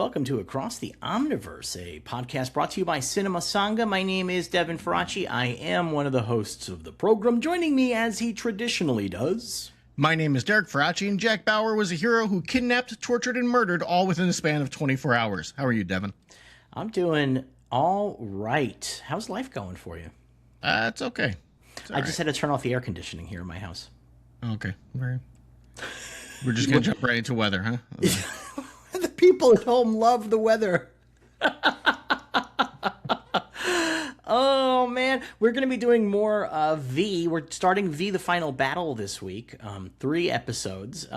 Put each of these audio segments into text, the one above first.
welcome to Across the Omniverse, a podcast brought to you by Cinema Sangha. My name is Devin Faraci. I am one of the hosts of the program. Joining me, as he traditionally does... My name is Derek Faraci, and Jack Bauer was a hero who kidnapped, tortured, and murdered all within the span of 24 hours. How are you, Devin? I'm doing all right. How's life going for you? It's okay. I just had to turn off the air conditioning here in my house. Okay. We're just going to jump right into weather, huh? The people at home love the weather. Oh, man. We're going to be doing more V. We're starting V the Final Battle this week. 3 episodes.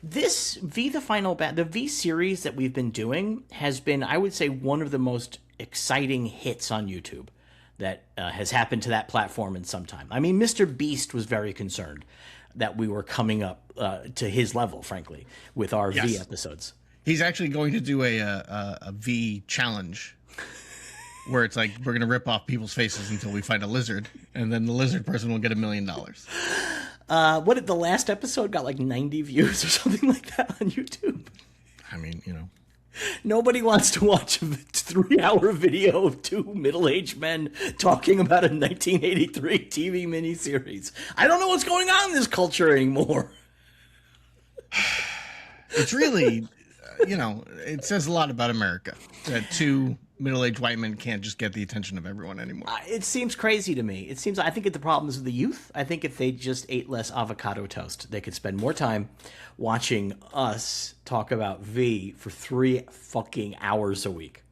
This V the Final Battle, the V series that we've been doing has been, I would say, one of the most exciting hits on YouTube that has happened to that platform in some time. I mean, Mr. Beast was very concerned that we were coming up to his level, frankly, with our V episodes. He's actually going to do a V challenge where it's like we're going to rip off people's faces until we find a lizard, and then the lizard person will get $1 million. What did the last episode got like 90 views or something like that on YouTube? I mean, you know. Nobody wants to watch a 3-hour video of 2 middle-aged men talking about a 1983 TV miniseries. I don't know what's going on in this culture anymore. It's really, it says a lot about America that 2 middle-aged white men can't just get the attention of everyone anymore. It seems crazy to me. I think the problem is with the youth. I think if they just ate less avocado toast, they could spend more time watching us talk about V for 3 fucking hours a week.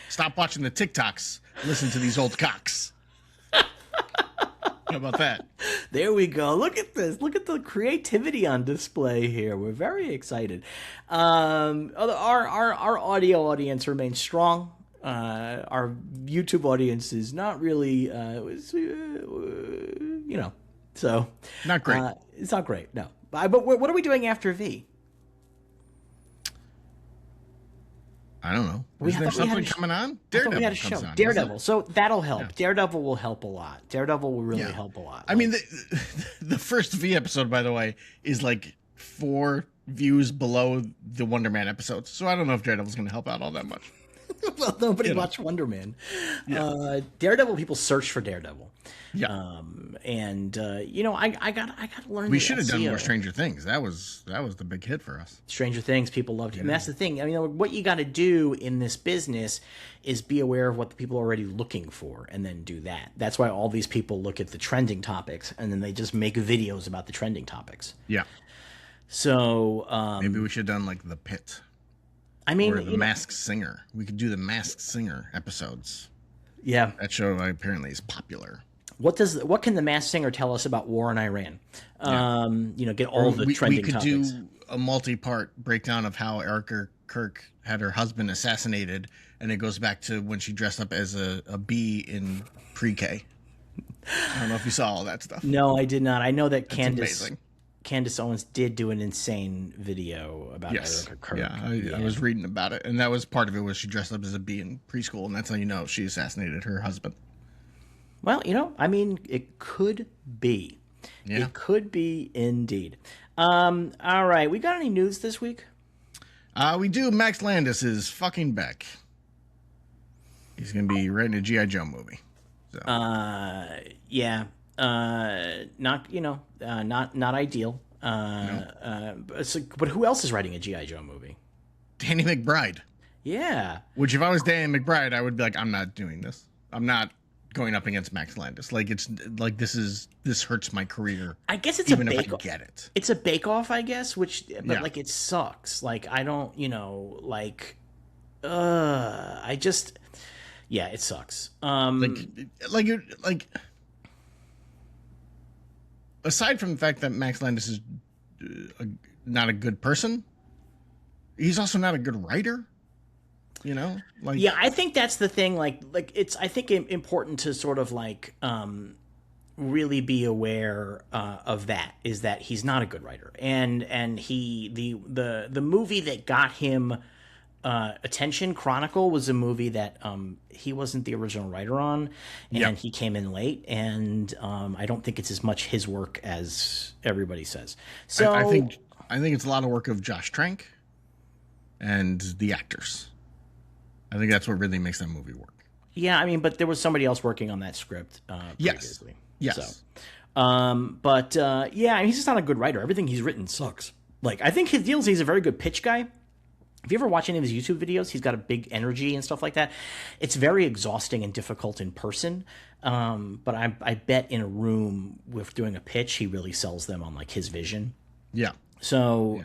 Stop watching the TikToks. Listen to these old cocks. How about that? There we go. Look at this. Look at the creativity on display here. We're very excited. Our audio audience remains strong. Our YouTube audience is not really, so not great. It's not great. No, but what are we doing after V? I don't know. Is there something coming on? Daredevil we had a show. On, Daredevil. So that'll help. Yeah. Daredevil will help a lot. Daredevil will really help a lot. I mean, the first V episode, by the way, is like 4 views below the Wonder Man episodes. So I don't know if Daredevil's going to help out all that much. Well, nobody watched Wonder Man. Yeah. Daredevil, people search for Daredevil. Yeah. I got to learn. We should have done more Stranger Things. That was the big hit for us. Stranger Things, people loved it. Yeah. And that's the thing. I mean, what you got to do in this business is be aware of what the people are already looking for and then do that. That's why all these people look at the trending topics and then they just make videos about the trending topics. Yeah. So maybe we should have done like The Pit. I mean, or The Masked Singer. We could do the Masked Singer episodes. Yeah. That show apparently is popular. What can the Masked Singer tell us about war in Iran? Yeah. Get all the trending topics. We could do a multi-part breakdown of how Erica Kirk had her husband assassinated, and it goes back to when she dressed up as a bee in pre-K. I don't know if you saw all that stuff. No, I did not. I know that Candace Owens did do an insane video about Erica Kirk. Yeah, I was reading about it, and that was part of it. Was she dressed up as a bee in preschool, and that's how you know she assassinated her husband. Well, I mean, it could be. Yeah. It could be indeed. All right, we got any news this week? We do. Max Landis is fucking back. He's going to be writing a G.I. Joe movie. So. Yeah. Not ideal. No. But who else is writing a G.I. Joe movie? Danny McBride. Yeah. Which, if I was Danny McBride, I would be like, I'm not doing this. I'm not going up against Max Landis. Like, it's like this hurts my career. I guess it's even if I get it. It's a bake-off, I guess. Like it sucks. Like I don't, I just, it sucks. Aside from the fact that Max Landis is not a good person, he's also not a good writer. I think that's the thing. It's I think important to sort of really be aware of that. Is that he's not a good writer, and the movie that got him attention, Chronicle, was a movie that he wasn't the original writer on, and he came in late, and I don't think it's as much his work as everybody says. So I think it's a lot of work of Josh Trank and the actors. I think that's what really makes that movie work. Yeah, I mean, but there was somebody else working on that script Yes. previously. Yes. So, yeah, he's just not a good writer. Everything he's written sucks. Like, I think his deal is he's a very good pitch guy. If you ever watch any of his YouTube videos, he's got a big energy and stuff like that. It's very exhausting and difficult in person. But I bet in a room with doing a pitch, he really sells them on like his vision. Yeah. So,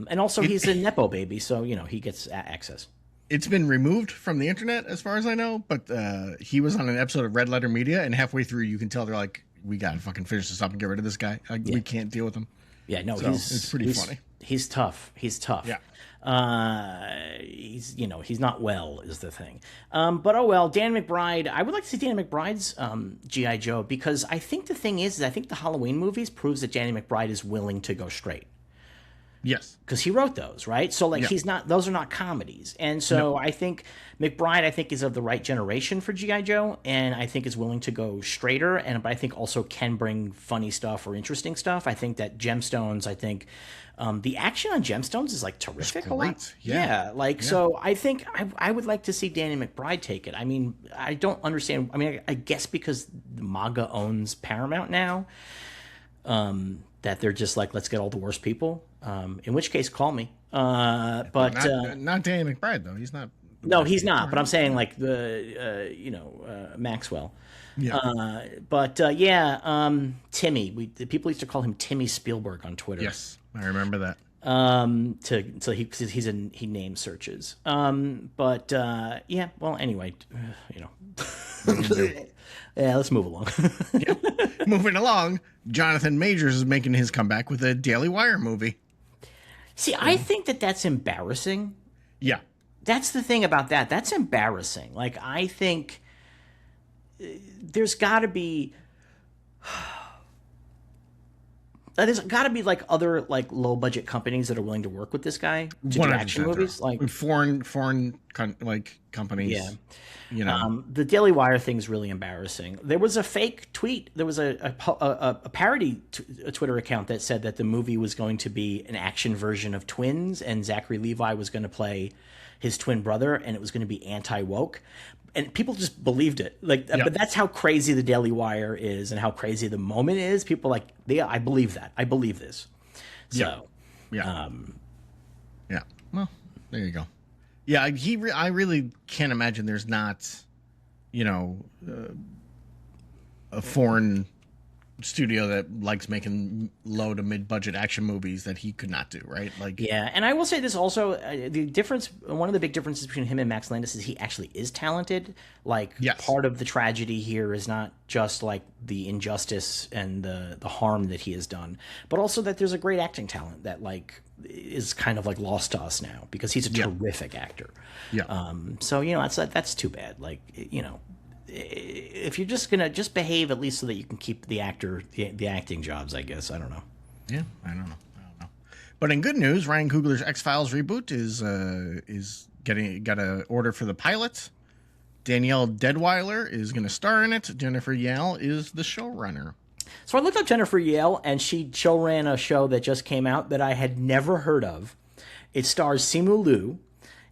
and also he's a Nepo baby, so, he gets access. It's been removed from the internet as far as I know, but he was on an episode of Red Letter Media, and halfway through you can tell they're like, we got to fucking finish this up and get rid of this guy. We can't deal with him. Yeah, no, so it's pretty funny. He's tough. He's tough. Yeah. He's not well is the thing. But oh well, Dan McBride. I would like to see Dan McBride's G.I. Joe, because I think the thing is I think the Halloween movies proves that Danny McBride is willing to go straight. Yes. Because he wrote those, right? So like those are not comedies. And so I think McBride is of the right generation for G.I. Joe, and I think is willing to go straighter, but I think also can bring funny stuff or interesting stuff. I think that Gemstones, the action on Gemstones is like terrific. It's great. Yeah. So I think I would like to see Danny McBride take it. I mean, I don't understand. I mean, I guess because MAGA owns Paramount now, that they're just like, let's get all the worst people. In which case, call me. But not Danny McBride though. He's not. No, he's not. But I'm saying like Maxwell. Yeah. Timmy. The people used to call him Timmy Spielberg on Twitter. Yes, I remember that. He name searches. Well, anyway, yeah, let's move along. Moving along, Jonathan Majors is making his comeback with a Daily Wire movie. See, I think that's embarrassing. Yeah. That's the thing about that. That's embarrassing. Like, I think there's got to be like other like low budget companies that are willing to work with this guy to do action movies, like foreign companies. Yeah. The Daily Wire thing's really embarrassing. There was a fake tweet. There was a parody Twitter account that said that the movie was going to be an action version of Twins, and Zachary Levi was going to play his twin brother, and it was going to be anti-woke. And people just believed it. But that's how crazy the Daily Wire is, and how crazy the moment is. People I believe that. I believe this. So, yeah. Well, there you go. Yeah, I really can't imagine there's not, a foreign studio that likes making low to mid budget action movies that he could not do, right? And I will say this also: one of the big differences between him and Max Landis is he actually is talented. Part of the tragedy here is not just like the injustice and the harm that he has done, but also that there's a great acting talent that is kind of lost to us now, because he's a terrific actor. So that's too bad. If you're just gonna behave, at least so that you can keep the acting jobs, I guess. I don't know. Yeah, I don't know. But in good news, Ryan Coogler's X-Files reboot is got an order for the pilot. Danielle Deadweiler is going to star in it. Jennifer Yale is the showrunner. So I looked up Jennifer Yale, and she ran a show that just came out that I had never heard of. It stars Simu Liu,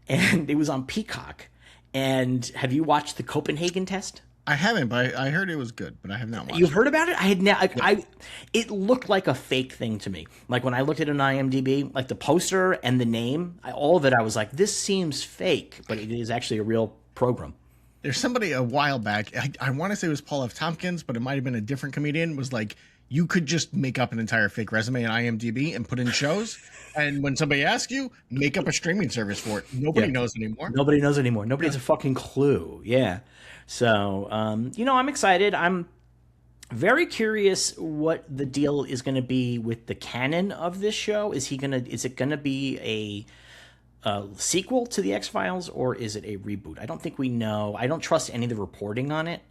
and it was on Peacock. And have you watched the Copenhagen Test? I haven't, but I heard it was good, but I have not watched it. You've heard about it? It looked like a fake thing to me. Like when I looked at an IMDb, like the poster and the name, all of it, I was like, this seems fake, but it is actually a real program. There's somebody a while back, I want to say it was Paul F. Tompkins, but it might have been a different comedian, was like, you could just make up an entire fake resume on IMDb and put in shows, and when somebody asks you, make up a streaming service for it. Nobody knows anymore. Nobody has a fucking clue. Yeah. So, I'm excited. I'm very curious what the deal is going to be with the canon of this show. Is it going to be a sequel to the X-Files, or is it a reboot? I don't think we know. I don't trust any of the reporting on it,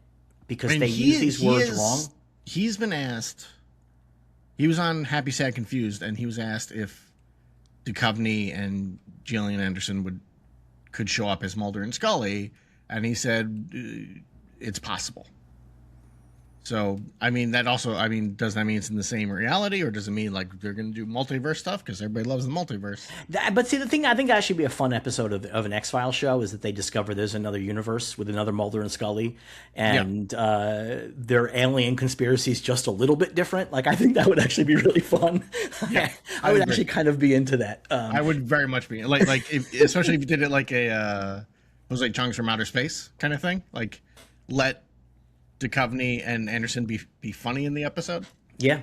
because they use these words wrong. He's been asked. He was on Happy, Sad, Confused, and he was asked if Duchovny and Gillian Anderson could show up as Mulder and Scully, and he said it's possible. So, I mean, that also, I mean, does that mean it's in the same reality, or does it mean like they're going to do multiverse stuff because everybody loves the multiverse? But see, the thing, I think that should be a fun episode of an X-Files show is that they discover there's another universe with another Mulder and Scully, and their alien conspiracy is just a little bit different. Like, I think that would actually be really fun. Yeah, I would actually kind of be into that. I would very much be like if, especially if you did it like a it was like Chunks from Outer Space kind of thing. Like, let Duchovny and Anderson be funny in the episode. Yeah.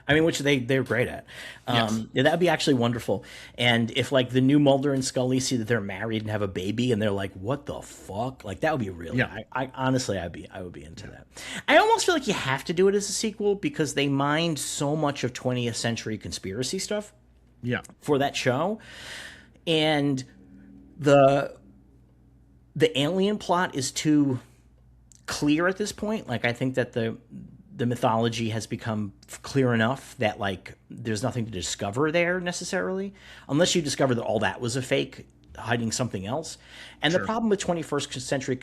I mean, which they're great at. Yeah, that'd be actually wonderful. And if like the new Mulder and Scully see that they're married and have a baby, and they're like, "What the fuck?" Like that would be really. Yeah. I honestly, I would be into that. I almost feel like you have to do it as a sequel because they mined so much of 20th century conspiracy stuff. Yeah. For that show, and the alien plot is too clear at this point. Like I think that the mythology has become clear enough that like there's nothing to discover there necessarily, unless you discover that all that was a fake hiding something else. And the problem with 21st century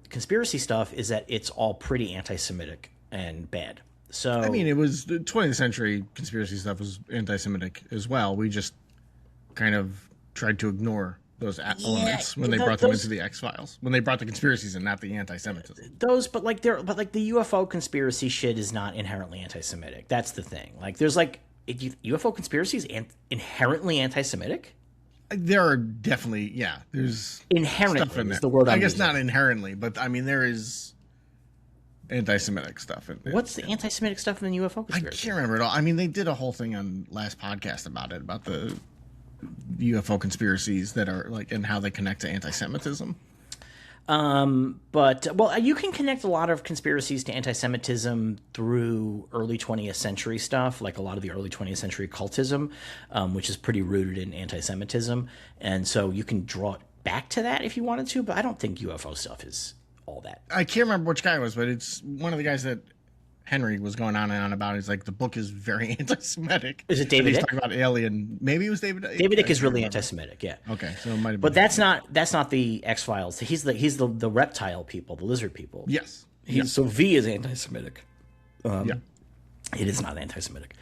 conspiracy stuff is that it's all pretty anti-Semitic and bad. So I mean, it was the 20th century conspiracy stuff was anti-Semitic as well. We just kind of tried to ignore those elements when they brought them into the X-Files. When they brought the conspiracies in, not the anti-Semitism. But the UFO conspiracy shit is not inherently anti-Semitic. That's the thing. Like there's like UFO conspiracies inherently anti-Semitic. There are definitely there's inherently stuff in there. Is the word I I'm guess using. not inherently, but I mean there is anti-Semitic stuff in there. What's the anti-Semitic stuff in the UFO I conspiracy? can't remember it all. I mean, they did a whole thing on last podcast about the UFO conspiracies that are like and how they connect to anti-Semitism. But you can connect a lot of conspiracies to anti-Semitism through early 20th century stuff, like a lot of the early 20th century cultism, which is pretty rooted in anti-Semitism, and so you can draw it back to that if you wanted to. But I don't think UFO stuff is all that. I can't remember which guy it was, but it's one of the guys that Henry was going on and on about. He's like, the book is very anti-Semitic. Is it David He's Icke? talking about Alien. Maybe it was David Icke. David Icke is really anti-Semitic, yeah. Okay, so it might have been. But that's not the X-Files. He's the reptile people, the lizard people. Yes. So V is anti-Semitic. Yeah. It is not anti-Semitic.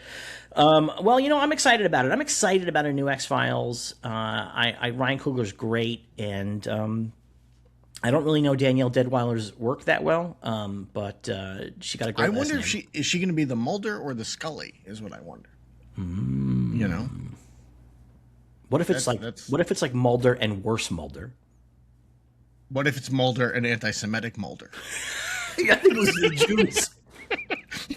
Well, I'm excited about it. I'm excited about a new X-Files. Ryan Coogler's great, and I don't really know Danielle Deadweiler's work that well, but she got a great. I wonder last if name. is she going to be the Mulder or the Scully? Is what I wonder. You know, What if it's like Mulder and worse Mulder? what if it's Mulder and anti-Semitic Mulder? I think it was the Jews.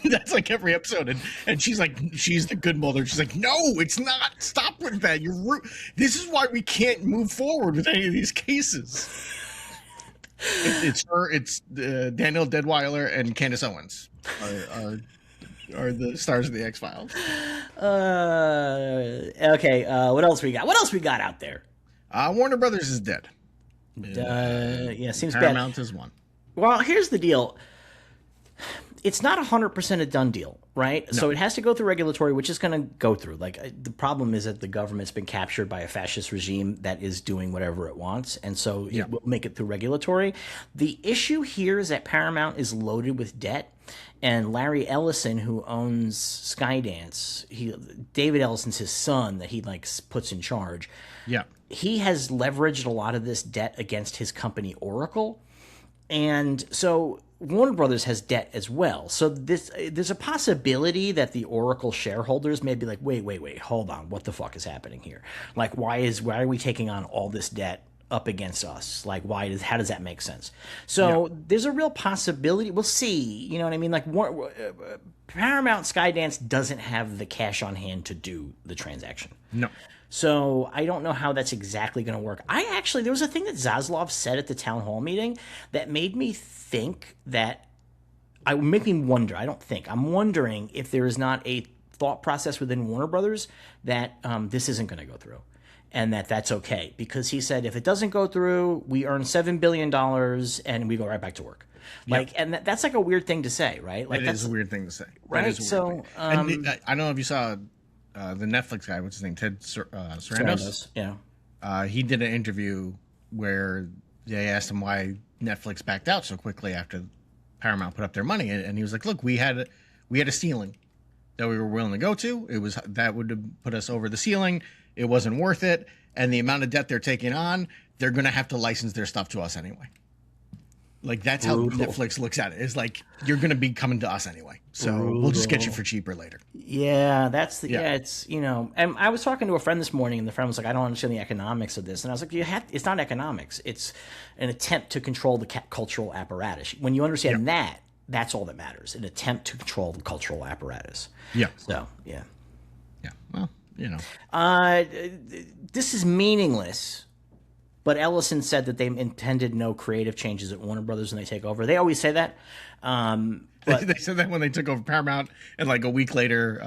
That's like every episode, and she's like, she's the good Mulder. She's like, no, it's not. Stop with that. This is why we can't move forward with any of these cases. It's her. It's Danielle Deadweiler and Candace Owens are the stars of the X-Files. Okay. What else we got? What else we got out there? Warner Brothers is dead. Seems Paramount bad. is one. Well, here's the deal. It's not 100% a done deal, right? No. So it has to go through regulatory, which is going to go through. Like the problem is that the government's been captured by a fascist regime that is doing whatever it wants, and so it will make it through regulatory. The issue here is that Paramount is loaded with debt, and Larry Ellison, who owns Skydance, David Ellison's his son that he puts in charge. Yeah, he has leveraged a lot of this debt against his company Oracle, and so Warner Brothers has debt as well. So there's a possibility that the Oracle shareholders may be like, wait, hold on, what the fuck is happening here? Like, why are we taking on all this debt up against us? Like, how does that make sense? So there's a real possibility. We'll see. You know what I mean? Like, Paramount Skydance doesn't have the cash on hand to do the transaction. No. So I don't know how that's exactly going to work. There was a thing that Zaslav said at the town hall meeting that made me think that I'm wondering if there is not a thought process within Warner Brothers that this isn't going to go through, and that's okay, because he said if it doesn't go through, we earn $7 billion and we go right back to work. And that's like a weird thing to say, right? Like that's a weird thing to say, right? So I don't know if you saw the Netflix guy, what's his name, Ted Sarandos. Yeah. He did an interview where they asked him why Netflix backed out so quickly after Paramount put up their money, and he was like, "Look, we had a ceiling that we were willing to go to. It was that would have put us over the ceiling. It wasn't worth it, and the amount of debt they're taking on, they're going to have to license their stuff to us anyway." Like, that's how Netflix looks at it. It's like, you're going to be coming to us anyway, so we'll just get you for cheaper later. Yeah, it's, you know, and I was talking to a friend this morning, and the friend was like, I don't understand the economics of this. And I was like, it's not economics. It's an attempt to control the cultural apparatus. When you understand that, that's all that matters. An attempt to control the cultural apparatus. Yeah. So, yeah. Yeah, well, you know. This is meaningless. But Ellison said that they intended no creative changes at Warner Brothers when they take over. They always say that. But they said that when they took over Paramount, and like a week later,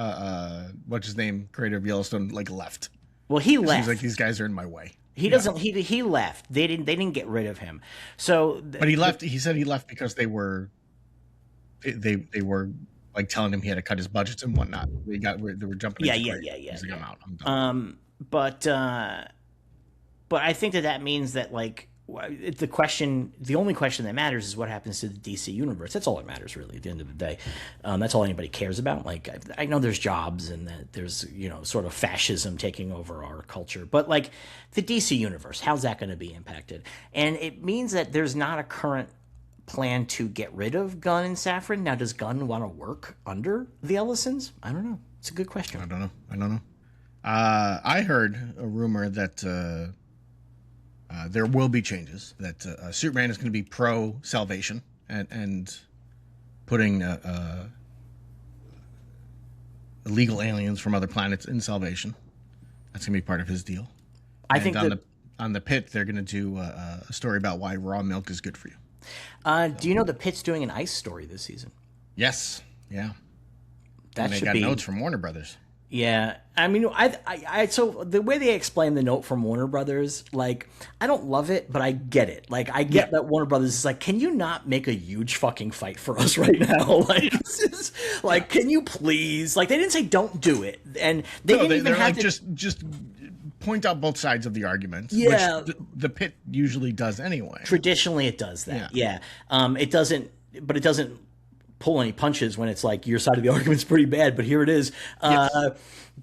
what's his name, creator of Yellowstone, like left. Well, he left. He's like, these guys are in my way. He doesn't. He left. They didn't get rid of him. So, but he left. He said he left because they were like telling him he had to cut his budgets and whatnot. They were jumping. Yeah. He's like, I'm out. I'm done. But I think that means that, like, the only question that matters is what happens to the DC universe. That's all that matters, really, at the end of the day. That's all anybody cares about. Like, I know there's jobs and that there's, you know, sort of fascism taking over our culture. But, like, the DC universe, how's that going to be impacted? And it means that there's not a current plan to get rid of Gunn and Safran. Now, does Gunn want to work under the Ellisons? I don't know. It's a good question. I don't know. I heard a rumor that... there will be changes, that Superman is going to be pro-salvation and putting illegal aliens from other planets in salvation. That's going to be part of his deal. I think on the Pit, they're going to do a story about why raw milk is good for you. Do you know the Pit's doing an ice story this season? Yes. Yeah. That and they got notes from Warner Brothers. Yeah, I mean, so the way they explain the note from Warner Brothers, like, I don't love it, but I get it. Like, I get that Warner Brothers is like, can you not make a huge fucking fight for us right now? Like, this is, like, can you please? Like, they didn't say don't do it, and they didn't even have like, to just point out both sides of the argument. Yeah, which the Pit usually does anyway. Traditionally, it does that. Yeah. It doesn't, but it doesn't pull any punches when it's like your side of the argument's pretty bad, but here it is. Yes.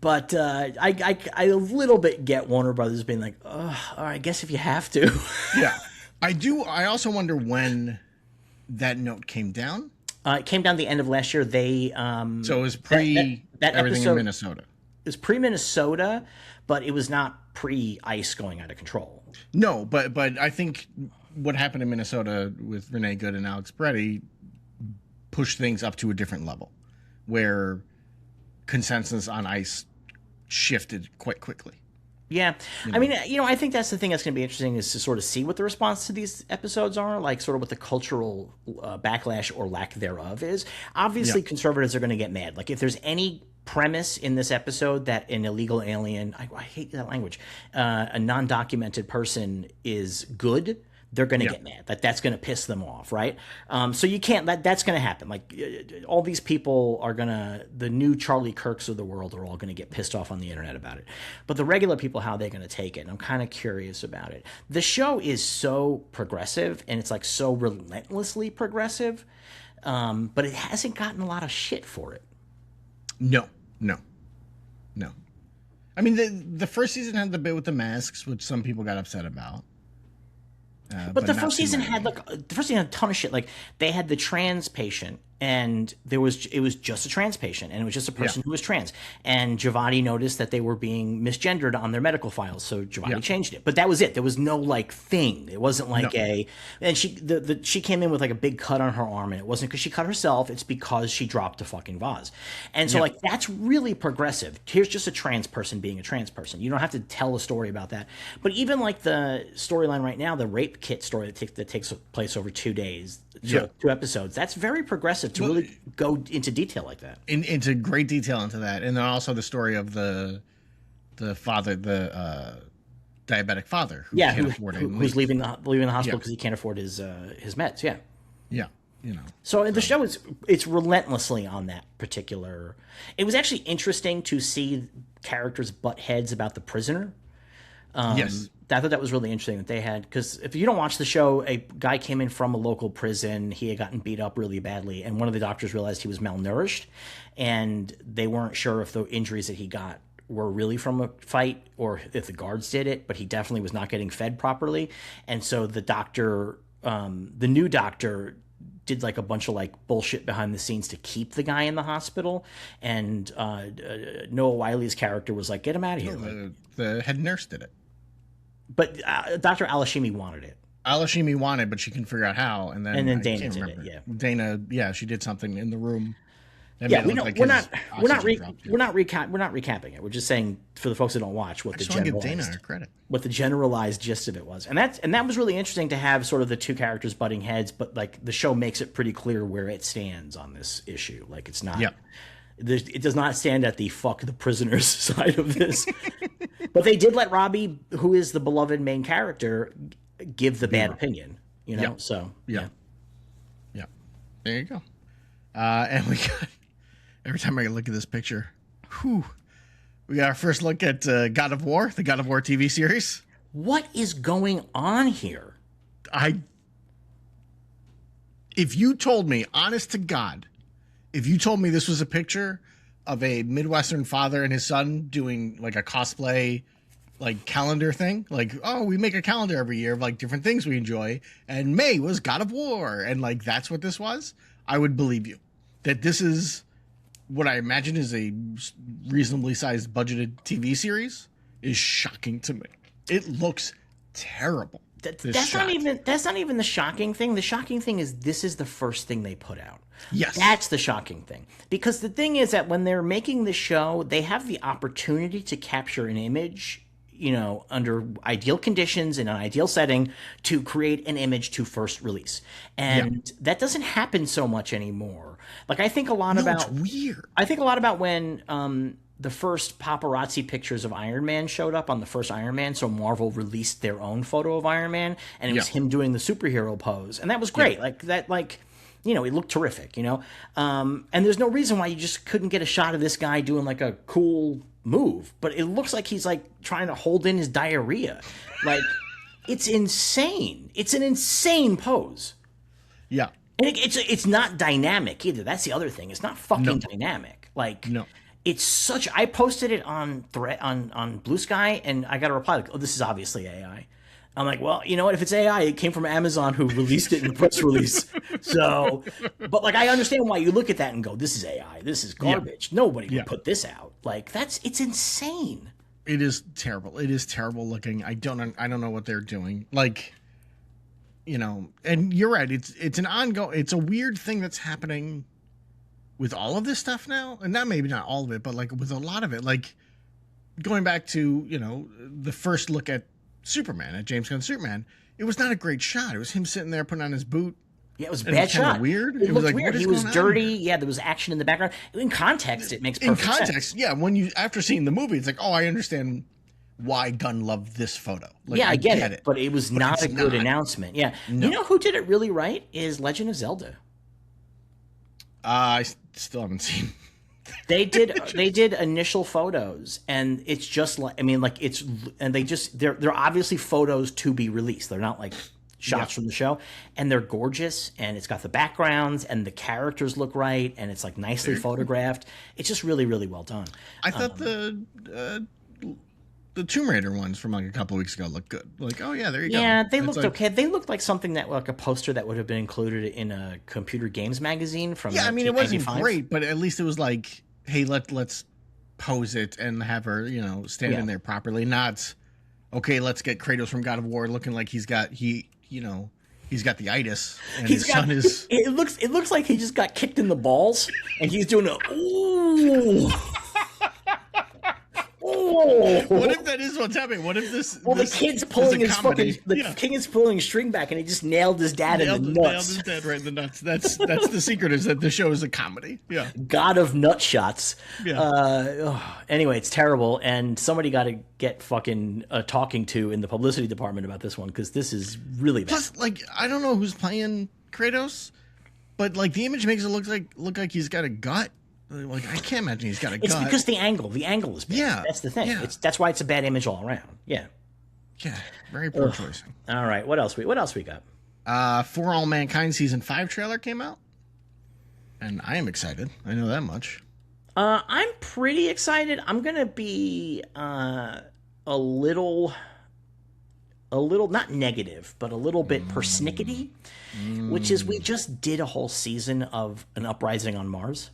But I a little bit get Warner Brothers being like, oh, all right, I guess if you have to. Yeah, I do. I also wonder when that note came down. It came down the end of last year. They so it was pre that everything episode, in Minnesota. It was pre Minnesota, but it was not pre ICE going out of control. No, but I think what happened in Minnesota with Renee Good and Alex Peretti push things up to a different level, where consensus on ICE shifted quite quickly. Yeah. I mean, you know, I think that's the thing that's going to be interesting, is to sort of see what the response to these episodes are, like sort of what the cultural backlash or lack thereof is. Obviously, conservatives are going to get mad. Like, if there's any premise in this episode that an illegal alien, I hate that language, a non-documented person is good, they're going to get mad. That's going to piss them off, right? So you can't. That's going to happen. Like, all these people are going to, the new Charlie Kirks of the world are all going to get pissed off on the internet about it. But the regular people, how are they going to take it? And I'm kind of curious about it. The show is so progressive, and it's like so relentlessly progressive, but it hasn't gotten a lot of shit for it. No. I mean, the first season had the bit with the masks, which some people got upset about. But the first season had a ton of shit. Like, they had the trans patient, and it was just a trans patient, and it was just a person who was trans. And Giovanni noticed that they were being misgendered on their medical files, so Giovanni changed it. But that was it. There was no like thing. It wasn't like and she came in with like a big cut on her arm, and it wasn't because she cut herself. It's because she dropped a fucking vase. And so like, that's really progressive. Here's just a trans person being a trans person. You don't have to tell a story about that. But even like the storyline right now, the rape kit story that takes place over 2 days, two episodes, that's very progressive to really go into detail like that. Into great detail into that. And then also the story of the father, the diabetic father who can't afford who's leaving the hospital because he can't afford his meds. Yeah, you know. So the show it's relentlessly on that particular. It was actually interesting to see characters butt heads about the prisoner. Yes. I thought that was really interesting that they had, because if you don't watch the show, a guy came in from a local prison. He had gotten beat up really badly, and one of the doctors realized he was malnourished, and they weren't sure if the injuries that he got were really from a fight or if the guards did it, but he definitely was not getting fed properly. And so the doctor, the new doctor, did like a bunch of like bullshit behind the scenes to keep the guy in the hospital. And Noah Wiley's character was like, get him out of here. The head nurse did it. But Dr. Alashimi wanted it. Alashimi wanted, but she couldn't figure out how. And then Dana did it. Yeah. Dana, she did something in the room. Yeah, we're not recapping it. We're just saying for the folks that don't watch what the generalized gist of it was, and that was really interesting to have sort of the two characters butting heads, but like the show makes it pretty clear where it stands on this issue. Like it's not, it does not stand at the fuck the prisoners side of this, but they did let Robbie, who is the beloved main character, give the bad opinion. You know, so yeah. There you go, and we got. Every time I look at this picture, we got our first look at God of War, the God of War TV series. What is going on here? If you told me, honest to God, if you told me this was a picture of a Midwestern father and his son doing like a cosplay, like calendar thing, like, oh, we make a calendar every year of like different things we enjoy, and May was God of War, and like that's what this was, I would believe you. That this is what I imagine is a reasonably sized budgeted TV series is shocking to me. It looks terrible. That's not even the shocking thing. The shocking thing is this is the first thing they put out. Yes. That's the shocking thing. Because the thing is that when they're making the show, they have the opportunity to capture an image, you know, under ideal conditions in an ideal setting to create an image to first release. And that doesn't happen so much anymore. Like I think a lot about it's weird. I think a lot about when the first paparazzi pictures of Iron Man showed up on the first Iron Man. So Marvel released their own photo of Iron Man, and it was him doing the superhero pose. And that was great. Like that, like, you know, he looked terrific, you know? And there's no reason why you just couldn't get a shot of this guy doing like a cool move, but it looks like he's like trying to hold in his diarrhea. Like it's insane. It's an insane pose. Yeah. And it's not dynamic either. That's the other thing. It's not fucking dynamic. Like it's such. I posted it on on Blue Sky, and I got a reply like, "Oh, this is obviously AI." I'm like, well, you know what? If it's AI, it came from Amazon, who released it in the press release. So, but like, I understand why you look at that and go, "This is AI. This is garbage. Nobody would put this out." Like it's insane. It is terrible. It is terrible looking. I don't know what they're doing. Like. You know, and you're right. It's an ongoing. It's a weird thing that's happening with all of this stuff now, and maybe not all of it, but like with a lot of it. Like going back to the first look at Superman, at James Gunn's Superman, it was not a great shot. It was him sitting there putting on his boot. Yeah, it was a bad shot. Weird. It was like weird. He was dirty. Yeah, there was action in the background. In context, it makes perfect sense. In context, yeah. When you after seeing the movie, it's like, oh, I understand why Gunn loved this photo. Like, yeah, I get it, but it was not a good announcement. Yeah. No. You know who did it really right is Legend of Zelda. I still haven't seen. They did initial photos, and it's just like, I mean, like they're obviously photos to be released. They're not like shots from the show, and they're gorgeous, and it's got the backgrounds, and the characters look right, and it's like nicely photographed. It's just really, really well done. I thought the Tomb Raider ones from like a couple of weeks ago looked good. Like, oh yeah, there you go. Yeah, they looked okay. They looked like something that, like a poster that would have been included in a computer games magazine from. Yeah, I mean, it wasn't great, but at least it was like, hey, let's pose it and have her, stand in there properly. Not, okay, let's get Kratos from God of War looking like he's got the itis, and his son is. It looks like he just got kicked in the balls, and he's doing a ooh. What if that is what's happening? What if this? Well, the kid's pulling his fucking. The kid's pulling his string back, and he just nailed his dad in the nuts. Nailed his dad right in the nuts. That's the secret, is that the show is a comedy. Yeah. God of nut shots. Yeah. Anyway, it's terrible, and somebody got to get fucking talking to in the publicity department about this one, because this is really bad. Plus, like, I don't know who's playing Kratos, but like the image makes it look like he's got a gut. Like, I can't imagine he's got a gut. It's because the angle is bad. Yeah. That's the thing. Yeah. That's why it's a bad image all around. Yeah. Yeah, very poor choice. All right, what else we got? For All Mankind season 5 trailer came out, and I am excited. I know that much. I'm pretty excited. I'm gonna be a little not negative, but a little bit persnickety, which is we just did a whole season of An Uprising on Mars.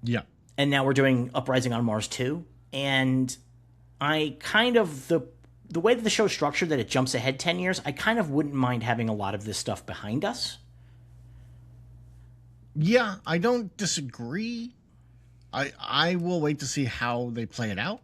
Yeah. And now we're doing Uprising on Mars 2. And I kind of, the way that the show's structured, that it jumps ahead 10 years, I kind of wouldn't mind having a lot of this stuff behind us. Yeah, I don't disagree. I will wait to see how they play it out.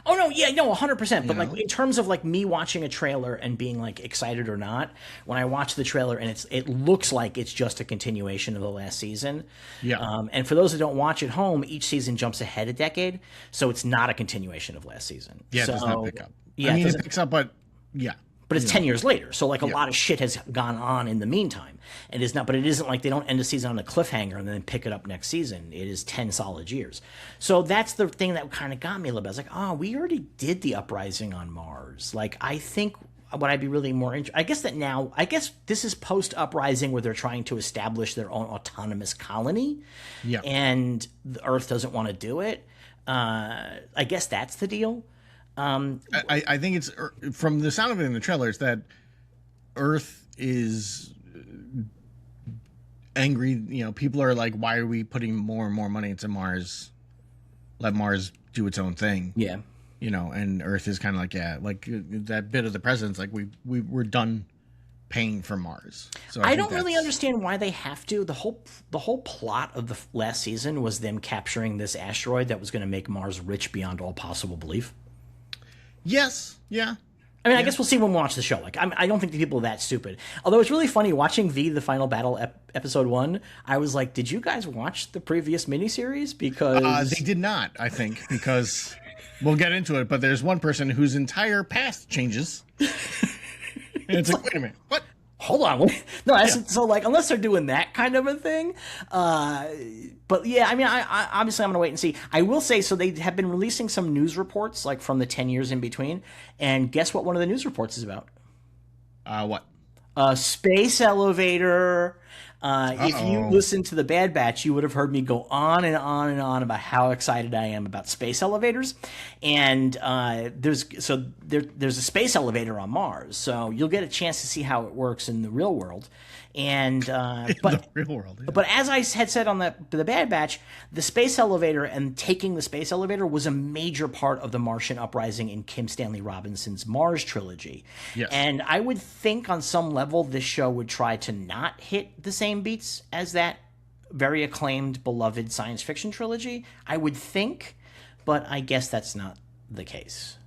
Oh, no, yeah, no, 100%. But, like, in terms of, like, me watching a trailer and being, like, excited or not, when I watch the trailer and it looks like it's just a continuation of the last season. Yeah. And for those that don't watch at home, each season jumps ahead a decade, so it's not a continuation of last season. Yeah, so, it does not pick up. Yeah, I mean, it picks up, but yeah. But it's 10 years later, so like a lot of shit has gone on in the meantime. It is not, but it isn't like they don't end a season on a cliffhanger and then pick it up next season. It is 10 solid years. So that's the thing that kind of got me a little bit. I was like, oh, we already did the Uprising on Mars. Like, I think what I'd be really more interested, I guess this is post Uprising where they're trying to establish their own autonomous colony. Yeah. And the Earth doesn't want to do it. I guess that's the deal. I think it's, from the sound of it in the trailers, that Earth is angry. You know, people are like, why are we putting more and more money into Mars? Let Mars do its own thing. Yeah. You know, and Earth is kind of like, yeah, like that bit of the president's like, we're done paying for Mars. So I don't really understand why they have to. The whole plot of the last season was them capturing this asteroid that was going to make Mars rich beyond all possible belief. Yes. Yeah. I mean, I guess we'll see when we watch the show. Like, I don't think the people are that stupid. Although it's really funny watching V, the Final Battle episode 1. I was like, did you guys watch the previous miniseries? Because they did not. I think because we'll get into it. But there's one person whose entire past changes, and it's like, wait a minute, what? Hold on. No, so like, unless they're doing that kind of a thing. But yeah, I mean, I obviously I'm going to wait and see. I will say, so they have been releasing some news reports, like from the 10 years in between. And guess what one of the news reports is about? What? Space elevator. If you listened to the Bad Batch, you would have heard me go on and on and on about how excited I am about space elevators. And there's a space elevator on Mars, so you'll get a chance to see how it works in the real world. And but the real world, yeah. But as I had said on the Bad Batch, the space elevator and taking the space elevator was a major part of the Martian uprising in Kim Stanley Robinson's Mars trilogy. Yes. And I would think on some level this show would try to not hit the same beats as that very acclaimed, beloved science fiction trilogy. I would think, but I guess that's not the case.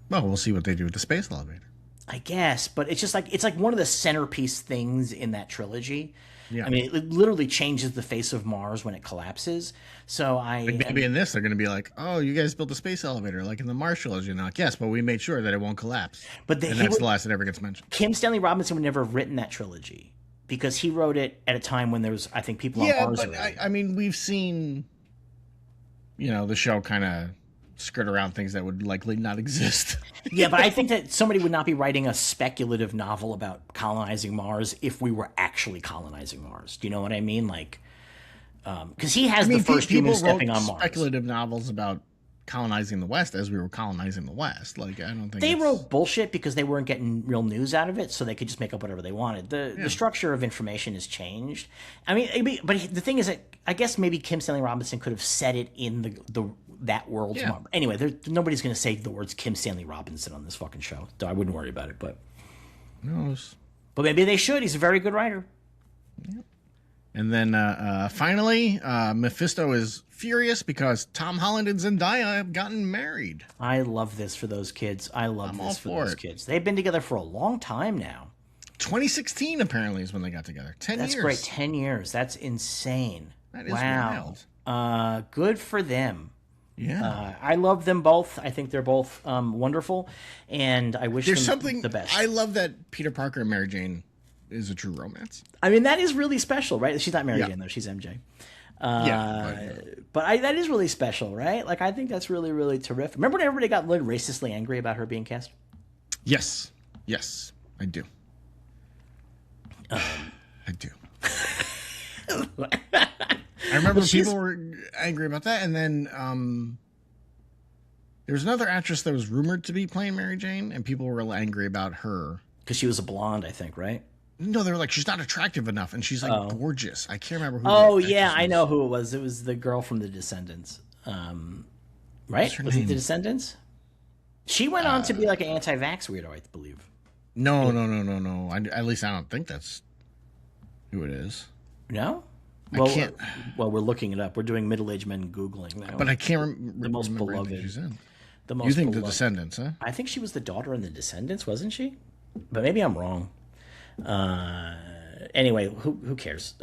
Well, we'll see what they do with the space elevator. I guess, but it's just like, it's like one of the centerpiece things in that trilogy. Yeah. I mean, it literally changes the face of Mars when it collapses. So maybe in this they're going to be like, oh, you guys built a space elevator like in the Mars trilogy. And like, yes, but we made sure that it won't collapse. And that's the last it ever gets mentioned. Kim Stanley Robinson would never have written that trilogy because he wrote it at a time when there was, I think, people on Mars. Yeah, but I mean, we've seen, the show kind of skirt around things that would likely not exist. Yeah, but I think that somebody would not be writing a speculative novel about colonizing Mars if we were actually colonizing Mars. Do you know what I mean? Like, because he has the first human stepping on Mars. Speculative novels about colonizing the West as we were colonizing the West. Like, I don't think they wrote bullshit because they weren't getting real news out of it, so they could just make up whatever they wanted. The structure of information has changed. I mean, but the thing is that I guess maybe Kim Stanley Robinson could have said it in that world's Mars. Anyway, nobody's going to say the words Kim Stanley Robinson on this fucking show, so I wouldn't worry about it. But who knows? But maybe they should. He's a very good writer. Yeah. And then finally, Mephisto is furious because Tom Holland and Zendaya have gotten married. I love this for those kids. I'm this for those kids. They've been together for a long time now. 2016 apparently is when they got together. 10 years. That's great. 10 years. That's insane. That is wild. Good for them. Yeah. I love them both. I think they're both wonderful, and I wish them the best. I love that Peter Parker and Mary Jane is a true romance. I mean, that is really special, right? She's not Mary Jane, though. She's MJ. But that is really special, right? Like, I think that's really, really terrific. Remember when everybody got like racistly angry about her being cast? Yes, I do. I do. I remember people were angry about that, and then there was another actress that was rumored to be playing Mary Jane, and people were angry about her because she was a blonde, I think, right? No, they were like, she's not attractive enough, and she's like gorgeous. I can't remember who. Oh yeah, I know who it was. It was the girl from The Descendants, right? Was it The Descendants? She went on to be like an anti-vax weirdo, I believe. No. At least I don't think that's who it is. No. I can't. Well, we're looking it up. We're doing middle-aged men googling now. But I can't remember the most beloved. She's in. The most. You think beloved. The Descendants, huh? I think she was the daughter in The Descendants, wasn't she? But maybe I'm wrong. Anyway, who cares?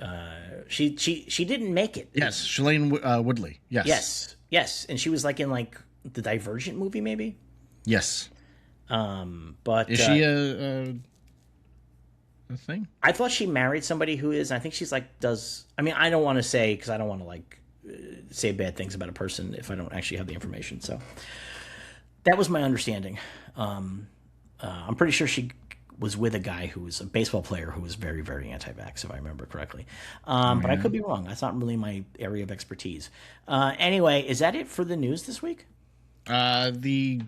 She didn't make it. Yes, Shailene Woodley. Yes, and she was like in like the Divergent movie, maybe. Yes. But is she a thing? I thought she married somebody who is. I think she's like does. I mean, I don't want to say because I don't want to like say bad things about a person if I don't actually have the information. So that was my understanding. I'm pretty sure she was with a guy who was a baseball player who was very, very anti-vax, if I remember correctly. But I could be wrong. That's not really my area of expertise. Anyway, is that it for the news this week? The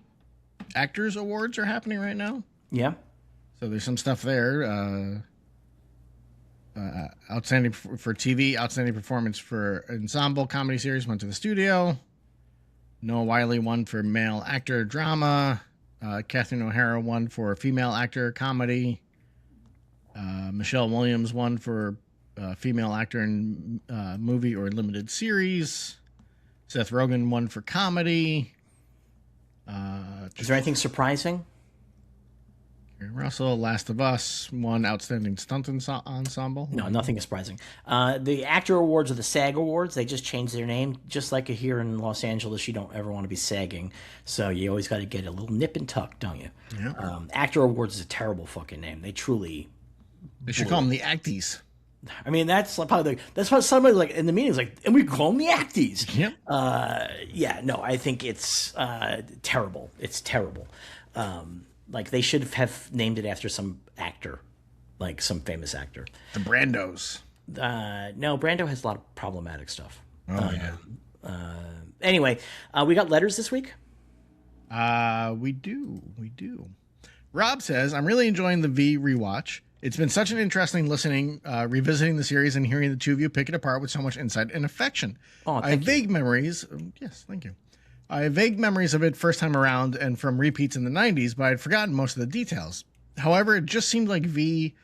Actors Awards are happening right now. Yeah. So there's some stuff there. Outstanding for TV, outstanding performance for ensemble comedy series went to the studio. Noah Wiley won for male actor drama. Catherine O'Hara won for female actor comedy. Michelle Williams won for female actor in movie or limited series. Seth Rogen won for comedy. Is there anything surprising? Russell, Last of Us, won outstanding stunt ensemble. No, nothing is surprising. The actor awards are the SAG awards. They just changed their name. Just like here in Los Angeles, you don't ever want to be sagging. So you always got to get a little nip and tuck, don't you? Yeah. Actor awards is a terrible fucking name. They truly... They should call them the Acties. I mean, that's probably that's what somebody like in the meetings like, and we call them the Acties. Yep. Yeah, no, I think it's terrible. It's terrible. Like they should have named it after some actor, like some famous actor. The Brandos. No, Brando has a lot of problematic stuff. Oh yeah. Anyway, we got letters this week. We do. Rob says, I'm really enjoying the V rewatch. It's been such an interesting listening, revisiting the series and hearing the two of you pick it apart with so much insight and affection. Oh, I have vague memories. Yes, thank you. I have vague memories of it first time around and from repeats in the 90s, but I'd forgotten most of the details. However, it just seemed like V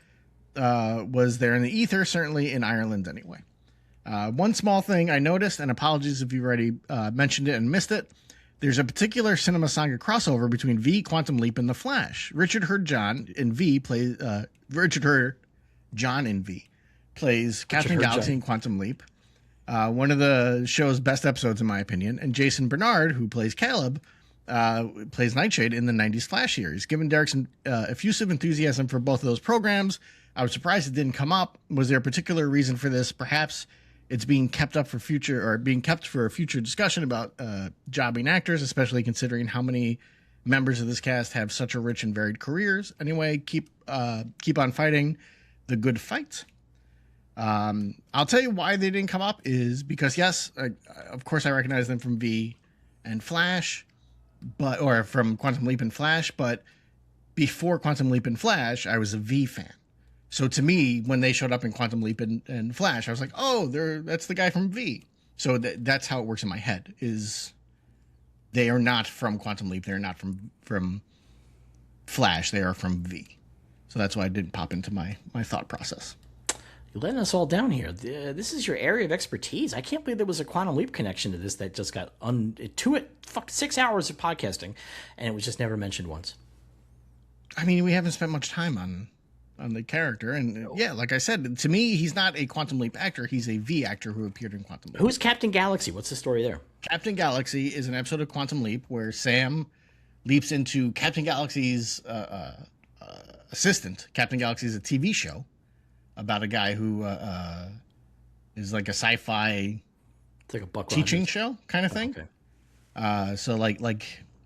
was there in the ether, certainly in Ireland anyway. One small thing I noticed, and apologies if you've already mentioned it and missed it, there's a particular Cinema Saga crossover between V, Quantum Leap, and The Flash. Richard Hurt John in V plays Captain Galaxy in Quantum Leap. One of the show's best episodes, in my opinion. And Jason Bernard, who plays Caleb, plays Nightshade in the 90s Flash series. Given Derek's effusive enthusiasm for both of those programs, I was surprised it didn't come up. Was there a particular reason for this? Perhaps it's being kept for future discussion about jobbing actors, especially considering how many members of this cast have such a rich and varied careers. Anyway, keep on fighting the good fight. I'll tell you why they didn't come up is because, yes, of course I recognize them from V and Flash, or from Quantum Leap and Flash, but before Quantum Leap and Flash, I was a V fan. So to me, when they showed up in Quantum Leap and Flash, I was like, oh, that's the guy from V. So that's how it works in my head, is they are not from Quantum Leap. They're not from Flash. They are from V. So that's why it didn't pop into my thought process. You're letting us all down here. This is your area of expertise. I can't believe there was a Quantum Leap connection to this that just got 6 hours of podcasting, and it was just never mentioned once. I mean, we haven't spent much time on the character, and yeah, like I said, to me, he's not a Quantum Leap actor. He's a V actor who appeared in Quantum Leap. Who's Captain Galaxy? What's the story there? Captain Galaxy is an episode of Quantum Leap where Sam leaps into Captain Galaxy's assistant. Captain Galaxy is a TV show about a guy who is like a sci-fi It's like a Buck teaching Rogers show kind of thing. Okay. So like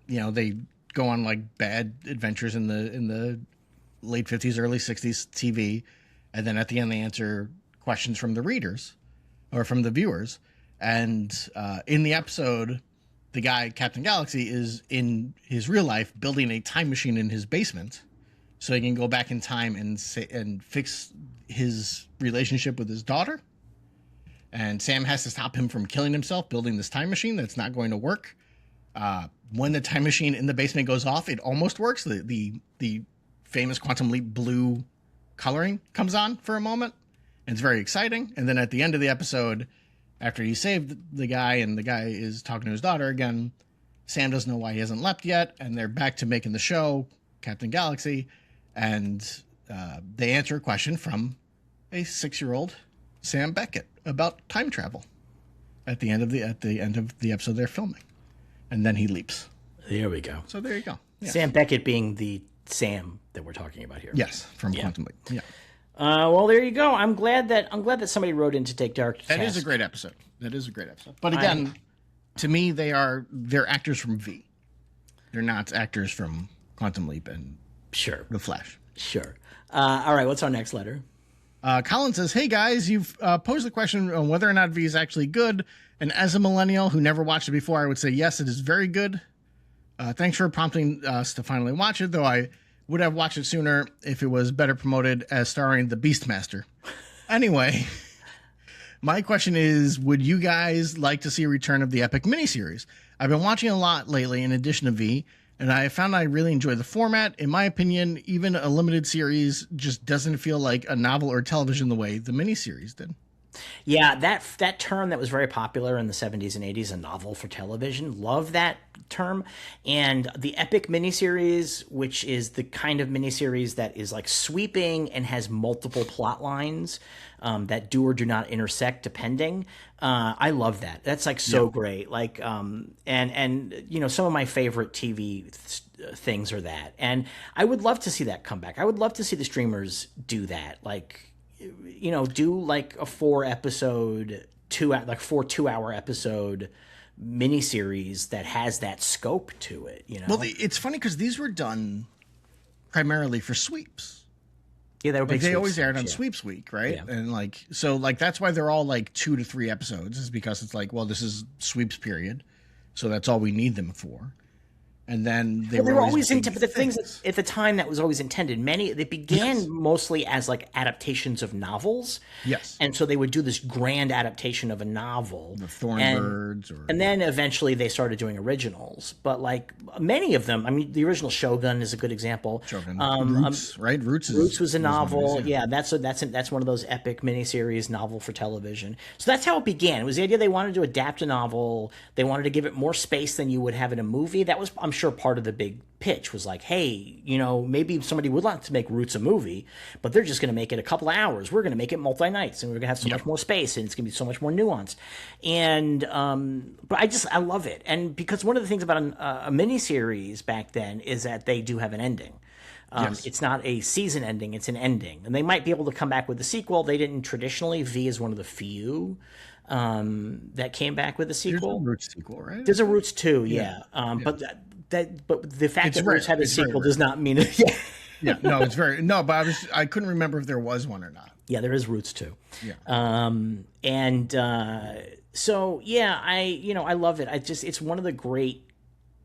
they go on like bad adventures in the late 50s, early 60s TV, and then at the end they answer questions from the readers or from the viewers. And in the episode, the guy, Captain Galaxy, is in his real life building a time machine in his basement so he can go back in time and fix his relationship with his daughter. And Sam has to stop him from killing himself building this time machine that's not going to work. When the time machine in the basement goes off, it almost works. The famous Quantum Leap blue coloring comes on for a moment. And it's very exciting. And then at the end of the episode, after he saved the guy and the guy is talking to his daughter again, Sam doesn't know why he hasn't leapt yet. And they're back to making the show, Captain Galaxy. And they answer a question from a 6-year-old Sam Beckett about time travel at the end of the episode they're filming. And then he leaps. There we go. So there you go. Yes. Sam Beckett being the Sam that we're talking about here. Yes, from Quantum Leap. Yeah. Well, there you go. I'm glad that somebody wrote in to take Dark to That task. is a great episode. But again, to me, they're actors from V. They're not actors from Quantum Leap and Sure. The Flash. Sure. All right. What's our next letter? Colin says, "Hey guys, you've posed the question on whether or not V is actually good. And as a millennial who never watched it before, I would say yes, it is very good. Thanks for prompting us to finally watch it, though I would have watched it sooner if it was better promoted as starring the Beastmaster. Anyway, my question is, would you guys like to see a return of the epic miniseries? I've been watching a lot lately in addition to V, and I found I really enjoy the format. In my opinion, even a limited series just doesn't feel like a novel or television the way the miniseries did." Yeah, that term that was very popular in the 70s and 80s, a novel for television. Love that term. And the epic miniseries, which is the kind of miniseries that is like sweeping and has multiple plot lines that do or do not intersect depending. I love that. That's like so great. Like and you know, some of my favorite TV things are that. And I would love to see that come back. I would love to see the streamers do that. Like, you know, do like a 4-episode, 2-hour episode miniseries that has that scope to it, you know? Well, it's funny because these were done primarily for sweeps. Yeah, they were big They sweeps. always aired on Sweeps Week, right? Yeah. And like, so like that's why they're all like 2 to 3 episodes, is because it's like, well, this is sweeps period, so that's all we need them for. And then they were always into, but the things at the time that was always intended. They began mostly as like adaptations of novels. Yes. And so they would do this grand adaptation of a novel. The Thornbirds. And then eventually they started doing originals. But like many of them, I mean, the original Shogun is a good example. Shogun. Roots, right? Roots was a novel. That's one of those epic miniseries, novel for television. So that's how it began. It was the idea they wanted to adapt a novel. They wanted to give it more space than you would have in a movie. That was, I'm sure, part of the big pitch was like, hey, you know, maybe somebody would like to make Roots a movie, but they're just going to make it a couple of hours. We're going to make it multi-nights, and we're going to have so much more space, and it's going to be so much more nuanced. And but I love it. And because one of the things about a miniseries back then is that they do have an ending. It's not a season ending, it's an ending. And they might be able to come back with a sequel. They didn't traditionally. V is one of the few that came back with a sequel. There's a Roots sequel, right? There's a Roots 2, but the fact that Roots had a sequel does not mean it. But I couldn't remember if there was one or not. Yeah, there is Roots 2. Yeah. So yeah, I love it. It's one of the great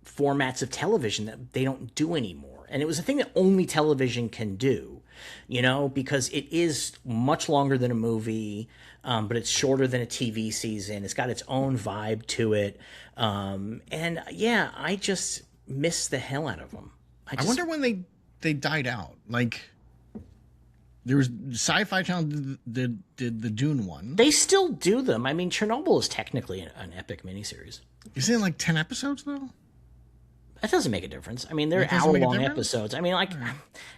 formats of television that they don't do anymore. And it was a thing that only television can do, you know, because it is much longer than a movie, but it's shorter than a TV season. It's got its own vibe to it. And yeah, I just miss the hell out of them. I wonder when they died out. Like, there was Sci-Fi Channel did the Dune one. They still do them. I mean, Chernobyl is technically an epic miniseries. Isn't it like 10 episodes though? That doesn't make a difference. I mean, they're hour-long episodes. I mean, like,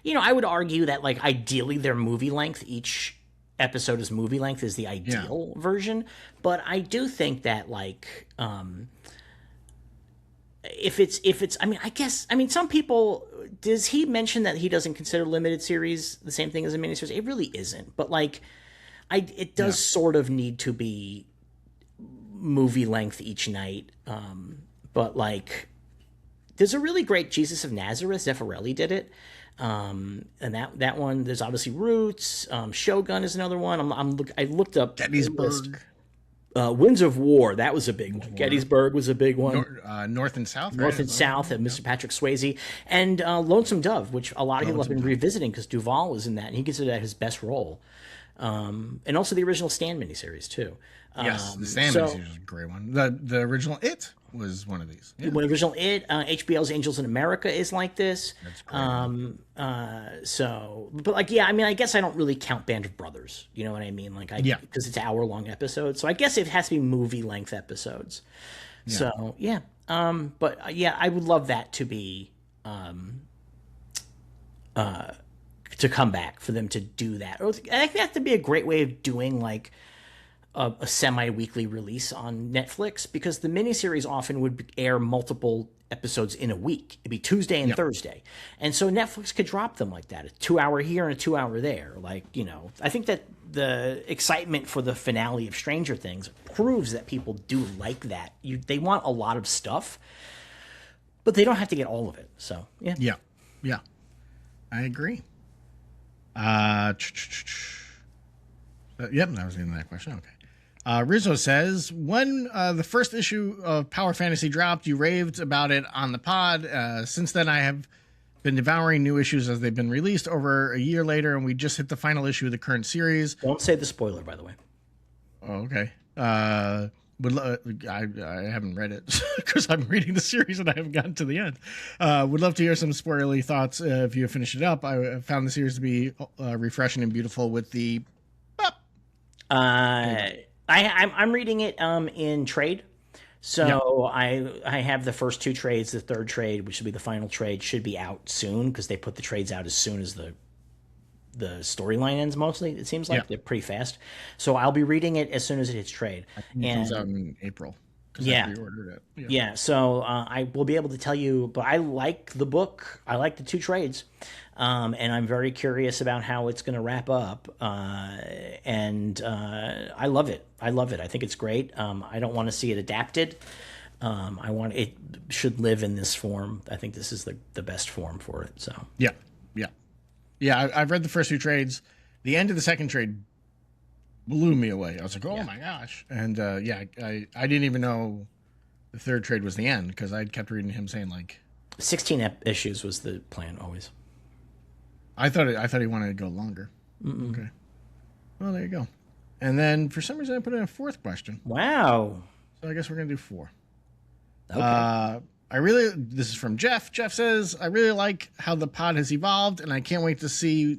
you know, I would argue that, like, ideally they're movie length. Each episode is movie length is the ideal version. But I do think that, like, if it's, I mean, some people, does he mention that he doesn't consider limited series the same thing as a miniseries? It really isn't. But, like, it does sort of need to be movie length each night. But like, there's a really great Jesus of Nazareth. Zeffirelli did it. And that one, there's obviously Roots. Shogun is another one. I looked up Gettysburg. Winds of War, that was a big one. Gettysburg was a big one. North and South, right? North and South, and Mr. Patrick Swayze, and Lonesome Dove, which a lot of people have been revisiting because Duvall was in that, and he considered that his best role. And also the original Stan miniseries too. Yes, the Stan miniseries was a great one. The original It was one of these. Yeah. When original It, HBO's Angels in America is like this. That's great. But like, yeah, I mean, I guess I don't really count Band of Brothers. You know what I mean? Like, because it's hour-long episodes. So I guess it has to be movie-length episodes. Yeah. So yeah, but yeah, I would love that to be to come back, for them to do that. I think that would be a great way of doing like a semi-weekly release on Netflix, because the miniseries often would air multiple episodes in a week. It'd be Tuesday and Thursday. And so Netflix could drop them like that, a 2-hour here and a 2-hour there. Like, you know, I think that the excitement for the finale of Stranger Things proves that people do like that. They want a lot of stuff, but they don't have to get all of it. So, yeah. Yeah. I agree. Yep, that was the end of that question. Okay. Rizzo says, when the first issue of Power Fantasy dropped, you raved about it on the pod. Since then, I have been devouring new issues as they've been released over a year later, and we just hit the final issue of the current series. Don't say the spoiler, by the way. Oh, okay. I haven't read it because I'm reading the series and I haven't gotten to the end. Would love to hear some spoilerly thoughts if you have finished it up. I found the series to be refreshing and beautiful with the... I'm reading it in trade. So I have the first 2 trades. The third trade, which will be the final trade, should be out soon, because they put the trades out as soon as the storyline ends. Mostly, it seems like they're pretty fast. So I'll be reading it as soon as it hits trade. I think it comes out in April. Yeah. I pre-ordered it. Yeah. So I will be able to tell you. But I like the book. I like the 2 trades. And I'm very curious about how it's going to wrap up. And I love it. I think it's great. I don't want to see it adapted. It should live in this form. I think this is the best form for it. So yeah. I've read the first 2 trades. The end of the second trade blew me away. I was like, oh my gosh. And I didn't even know the third trade was the end, because I kept reading him saying like 16 issues was the plan always. I thought he wanted to go longer. Okay. Well, there you go. And then for some reason I put in a 4th question. Wow. So I guess we're gonna do 4. Okay. This is from Jeff. Jeff says, I really like how the pod has evolved, and I can't wait to see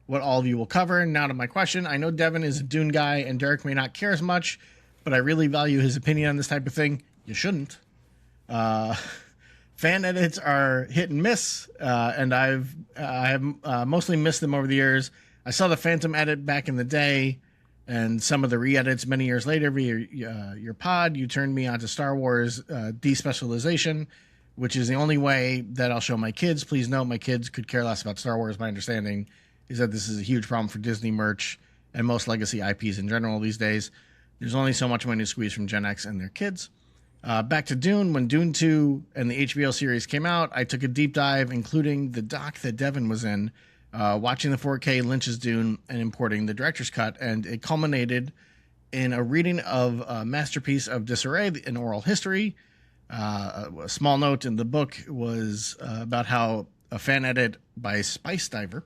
what all of you will cover. Now to my question. I know Devin is a Dune guy, and Derek may not care as much, but I really value his opinion on this type of thing. You shouldn't. Fan edits are hit and miss, and I have mostly missed them over the years. I saw the Phantom edit back in the day, and some of the re-edits many years later via your pod. You turned me on to Star Wars despecialization, which is the only way that I'll show my kids. Please note, my kids could care less about Star Wars. My understanding is that this is a huge problem for Disney merch and most legacy IPs in general these days. There's only so much money to squeeze from Gen X and their kids. Back to Dune. When Dune 2 and the HBO series came out, I took a deep dive, including the doc that Devin was in, watching the 4K Lynch's Dune and importing the director's cut, and it culminated in a reading of a masterpiece of disarray, an oral history. A small note in the book was about how a fan edit by Spice Diver.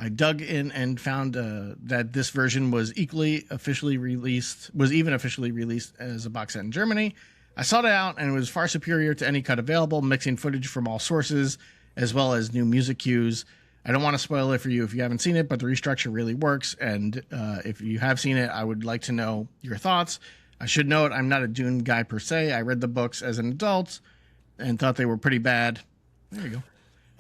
I dug in and found that this version was even officially released as a box set in Germany. I sought it out, and it was far superior to any cut available, mixing footage from all sources, as well as new music cues. I don't want to spoil it for you if you haven't seen it, but the restructure really works, and if you have seen it, I would like to know your thoughts. I should note, I'm not a Dune guy per se. I read the books as an adult and thought they were pretty bad. There you go.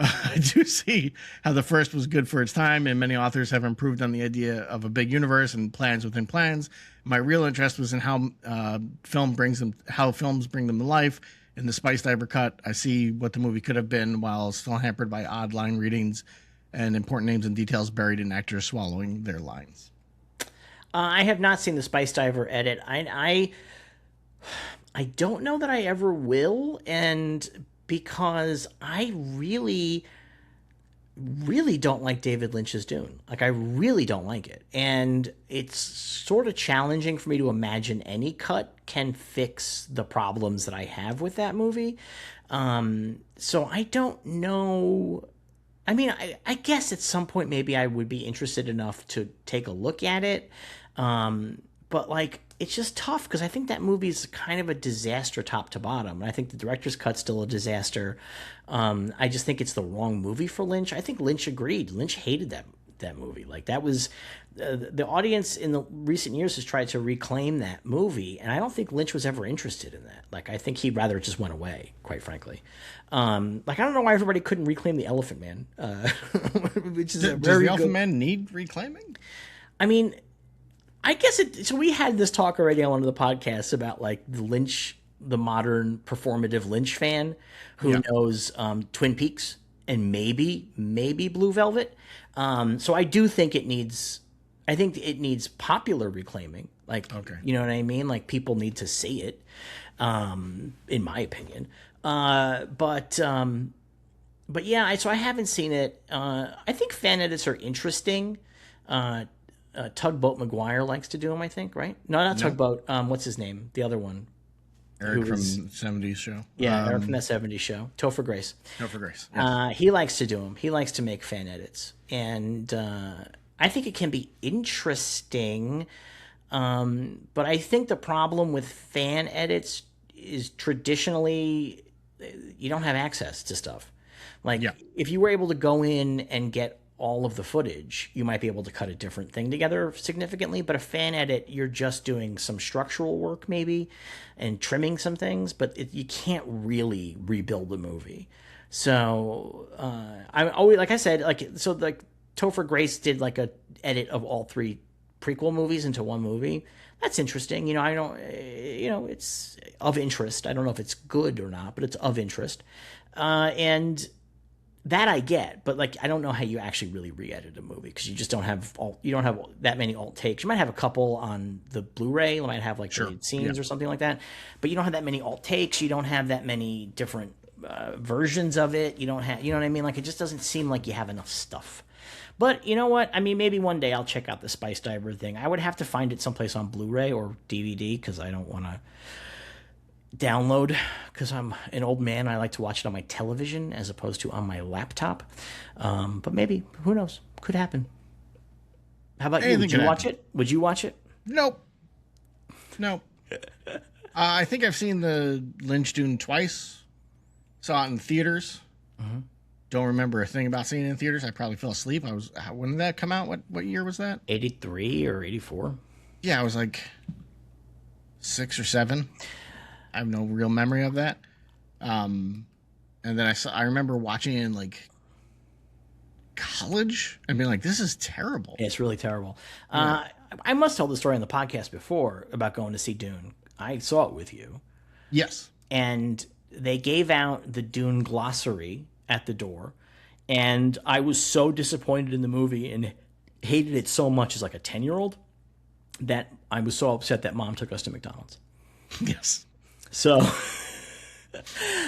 I do see how the first was good for its time, and many authors have improved on the idea of a big universe and plans within plans. My real interest was in how films bring them to life. In the Spice Diver cut, I see what the movie could have been, while still hampered by odd line readings and important names and details buried in actors swallowing their lines. I have not seen the Spice Diver edit. I don't know that I ever will, and because I really don't like David Lynch's Dune. Like, I really don't like it. And it's sort of challenging for me to imagine any cut can fix the problems that I have with that movie. So I don't know. I mean, I guess at some point maybe I would be interested enough to take a look at it. But, like, it's just tough because I think that movie is kind of a disaster top to bottom. And I think the director's cut's still a disaster. I just think it's the wrong movie for Lynch. I think Lynch agreed. Lynch hated that movie. Like, that was the audience in the recent years has tried to reclaim that movie, and I don't think Lynch was ever interested in that. Like, I think he'd rather it just went away, quite frankly. Like, I don't know why everybody couldn't reclaim the Elephant Man, which is Does the Elephant Man need reclaiming? I mean, I guess so we had this talk already on one of the podcasts about, like, the Lynch, the modern performative Lynch fan who knows Twin Peaks and maybe Blue Velvet. So I do think it needs popular reclaiming. Like, Okay. You know what I mean? Like, people need to see it, in my opinion. But yeah, so I haven't seen it. I think fan edits are interesting. Tugboat McGuire likes to do them, I think, right? No, not Tugboat. What's his name? The other one. Eric from 70s show. Yeah, Eric from that 70s show. Topher Grace. Topher Grace. Yes. He likes to do them. He likes to make fan edits. And I think it can be interesting. But I think the problem with fan edits is traditionally you don't have access to stuff. Like, if you were able to go in and get all of the footage, you might be able to cut a different thing together significantly. But a fan edit, you're just doing some structural work maybe and trimming some things, but you can't really rebuild the movie. So I always, like I said, like, so like Topher Grace did like a edit of all 3 prequel movies into one movie. That's interesting. I don't, it's of interest. I don't know if it's good or not, but it's of interest. And that I get, but, like, I don't know how you actually really re-edit a movie because you just don't have that many alt takes. You might have a couple on the Blu-ray. You might have, like, deleted scenes or something like that, but you don't have that many alt takes. You don't have that many different versions of it. You don't have, you know what I mean? Like, it just doesn't seem like you have enough stuff. But you know what? I mean, maybe one day I'll check out the Spice Diver thing. I would have to find it someplace on Blu-ray or DVD because I don't want to download, because I'm an old man. I like to watch it on my television as opposed to on my laptop. But maybe, who knows? Could happen. How about you? Would you watch it? Would you watch it? Nope. I think I've seen the Lynch Dune twice. Saw it in theaters. Mm-hmm. Don't remember a thing about seeing it in theaters. I probably fell asleep. When did that come out? What year was that? 83 or 84. Yeah, I was like 6 or 7. I have no real memory of that. And then I remember watching it in, like, college and being like, this is terrible. Yeah, it's really terrible. Yeah. I must tell the story on the podcast before about going to see Dune. I saw it with you. Yes. And they gave out the Dune glossary at the door. And I was so disappointed in the movie and hated it so much as, like, a 10-year-old that I was so upset that Mom took us to McDonald's. Yes. So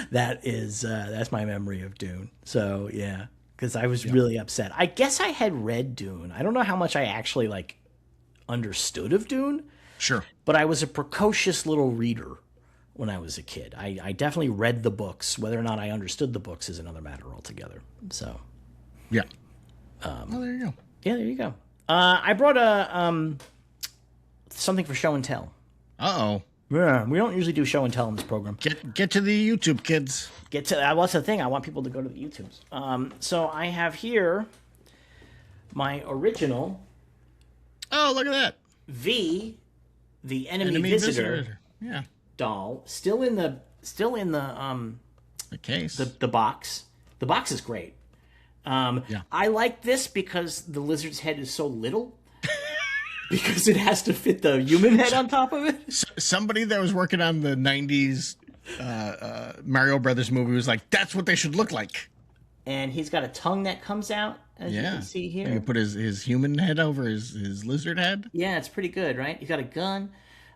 that's my memory of Dune. So yeah, because I was really upset. I guess I had read Dune. I don't know how much I actually, like, understood of Dune. Sure. But I was a precocious little reader when I was a kid. I definitely read the books. Whether or not I understood the books is another matter altogether. So yeah. Well, there you go. Yeah, there you go. I brought something for show and tell. Uh-oh. Yeah, we don't usually do show and tell in this program. Get to the YouTube, kids. Get to that. What's the thing? I want people to go to the YouTubes. So I have here my original. Oh, look at that. V, the enemy visitor. Yeah. Doll, still in the case. The box. The box is great. Yeah. I like this because the lizard's head is so little. Because it has to fit the human head on top of it. Somebody that was working on the 90s Mario Brothers movie was like, that's what they should look like. And he's got a tongue that comes out as you can see here. You can put his human head over his lizard head. Yeah, it's pretty good, right? He's got a gun.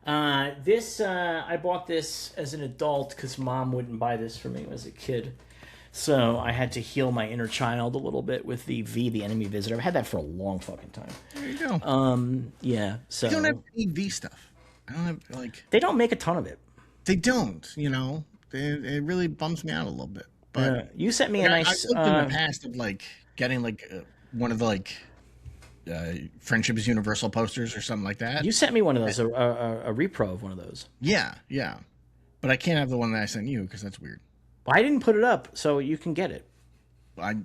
I bought this as an adult because Mom wouldn't buy this for me as a kid. So I had to heal my inner child a little bit with the V, the enemy visitor. I've had that for a long fucking time. There you go. Yeah. So you don't have any V stuff. I don't have they don't make a ton of it. They don't. It really bums me out a little bit. But you sent me a nice. I looked in the past of getting one of the Friendship is Universal posters or something like that. You sent me one of those, a repro of one of those. Yeah. But I can't have the one that I sent you because that's weird. Well, I didn't put it up, so you can get it. I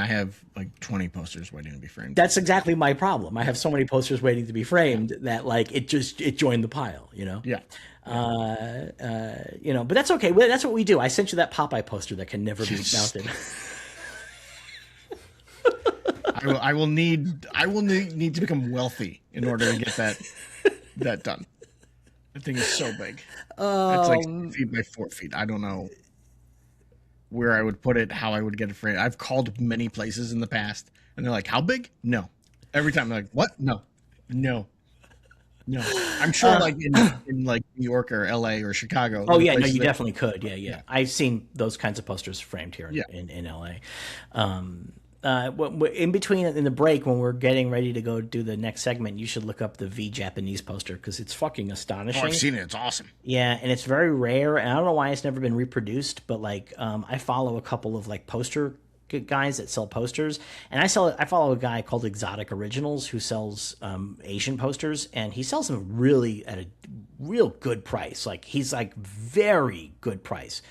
have 20 posters waiting to be framed. That's exactly my problem. I have so many posters waiting to be framed that it joined the pile, Yeah. But that's okay. Well, that's what we do. I sent you that Popeye poster that can never be mounted. I will need to become wealthy in order to get that done. That thing is so big. It's 6 feet by 4 feet. I don't know where I would put it, how I would get it framed. I've called many places in the past, and they're like, "How big?" No. Every time they're like, "What?" No. I'm sure, in New York or L.A. or Chicago. Oh yeah, no, you definitely could. Yeah. I've seen those kinds of posters framed here in L.A. In between, in the break, when we're getting ready to go do the next segment, you should look up the V Japanese poster because it's fucking astonishing. Oh, I've seen it. It's awesome. Yeah, and it's very rare, and I don't know why it's never been reproduced, but I follow a couple of poster guys that sell posters, and I follow a guy called Exotic Originals who sells Asian posters, and he sells them really at a real good price. He's very good price,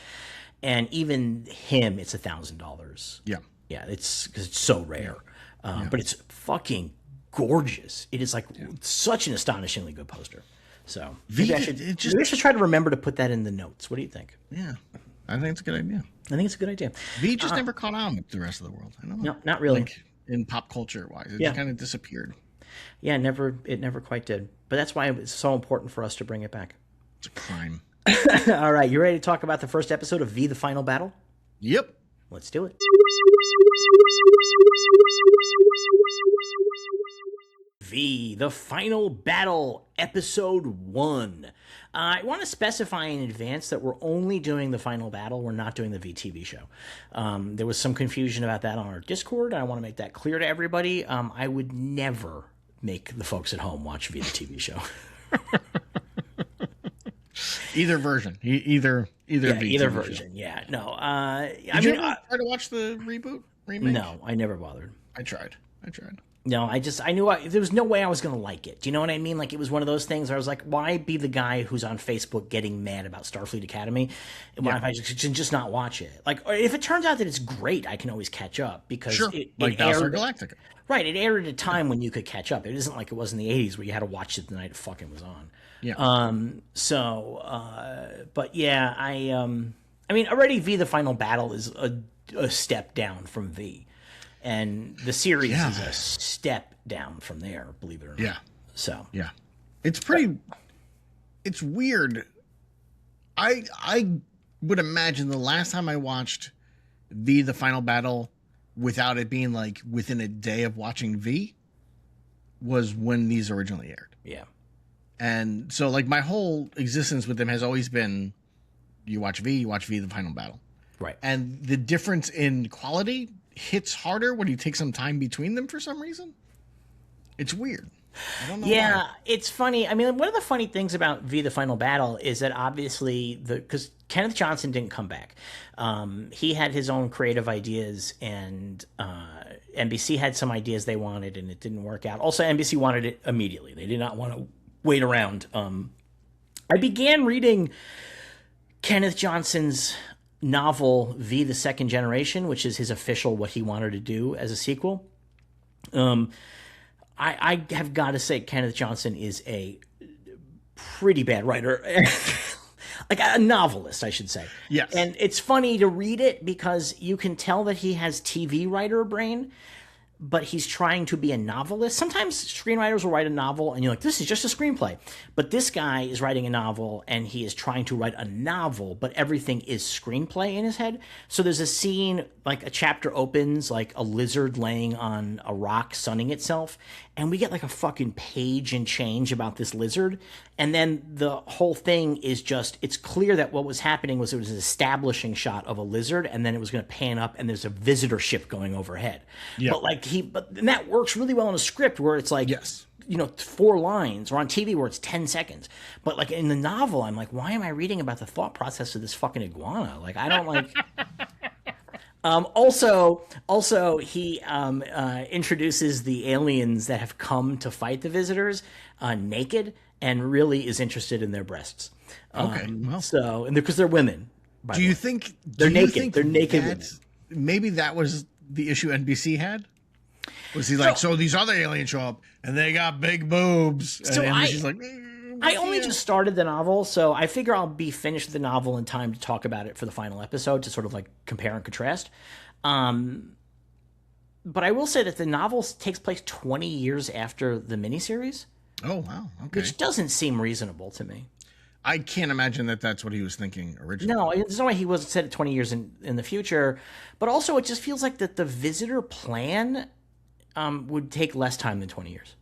and even him, it's $1,000. Yeah, it's because it's so rare, but it's fucking gorgeous. It is such an astonishingly good poster. So maybe I should try to remember to put that in the notes. What do you think? Yeah, I think it's a good idea. I think it's a good idea. V just never caught on with the rest of the world. I don't know. No, not really. In pop culture wise, it just kind of disappeared. Yeah, it never quite did. But that's why it's so important for us to bring it back. It's a crime. All right, you ready to talk about the first episode of V: The Final Battle? Yep. Let's do it. V: The Final Battle, Episode 1. I want to specify in advance that we're only doing the final battle. We're not doing the VTV show. There was some confusion about that on our Discord. I want to make that clear to everybody. I would never make the folks at home watch V, the TV show. Either version. Either version. Yeah. No. Did you ever try to watch the remake? No, I never bothered. I tried. No, I knew there was no way I was going to like it. Do you know what I mean? It was one of those things where I was like, why be the guy who's on Facebook getting mad about Starfleet Academy? Why if I just not watch it? Or if it turns out that it's great, I can always catch up because it Battlestar Galactica. Right, it aired at a time when you could catch up. It isn't like it was in the 80s where you had to watch it the night it fucking was on. Yeah. But yeah, I mean, already V: The Final Battle is a step down from V. And the series is a step down from there, believe it or not. Yeah. So. Yeah. It's it's weird. I would imagine the last time I watched V: The Final Battle without it being within a day of watching V was when these originally aired. Yeah. And so my whole existence with them has always been you watch V, The Final Battle. Right. And the difference in quality hits harder when you take some time between them for some reason. It's weird. I don't know why. It's funny. I mean, one of the funny things about V: The Final Battle is that obviously because Kenneth Johnson didn't come back. He had his own creative ideas, and NBC had some ideas they wanted, and it didn't work out. Also, NBC wanted it immediately. They did not want to wait around. I began reading Kenneth Johnson's novel V: The Second Generation, which is his official what he wanted to do as a sequel. I have got to say Kenneth Johnson is a pretty bad writer. A novelist, I should say. Yes. And it's funny to read it because you can tell that he has TV writer brain, but he's trying to be a novelist. Sometimes screenwriters will write a novel and you're like, this is just a screenplay. But this guy is writing a novel and he is trying to write a novel, but everything is screenplay in his head. So there's a scene, like a chapter opens, like a lizard laying on a rock sunning itself. And we get like a fucking page and change about this lizard. And then the whole thing is just, it's clear that what was happening was it was an establishing shot of a lizard, and then it was going to pan up and there's a visitor ship going overhead. Yeah. But and that works really well in a script where it's like, yes, 4 lines, or on TV where it's 10 seconds. But like in the novel, I'm like, why am I reading about the thought process of this fucking iguana? Like, I don't like. Also, he introduces the aliens that have come to fight the visitors naked, and really is interested in their breasts. Okay, well, so, and because they're women. Do you think they're naked? They're naked women. Maybe that was the issue NBC had. Was he like, so these other aliens show up and they got big boobs? So and she's like, I only just started the novel, so I figure I'll be finished with the novel in time to talk about it for the final episode to sort of like compare and contrast. But I will say that the novel takes place 20 years after the miniseries. Oh, wow. Okay. Which doesn't seem reasonable to me. I can't imagine that that's what he was thinking originally. No, there's no way he was said it 20 years in the future. But also, it just feels like that the visitor plan would take less time than 20 years.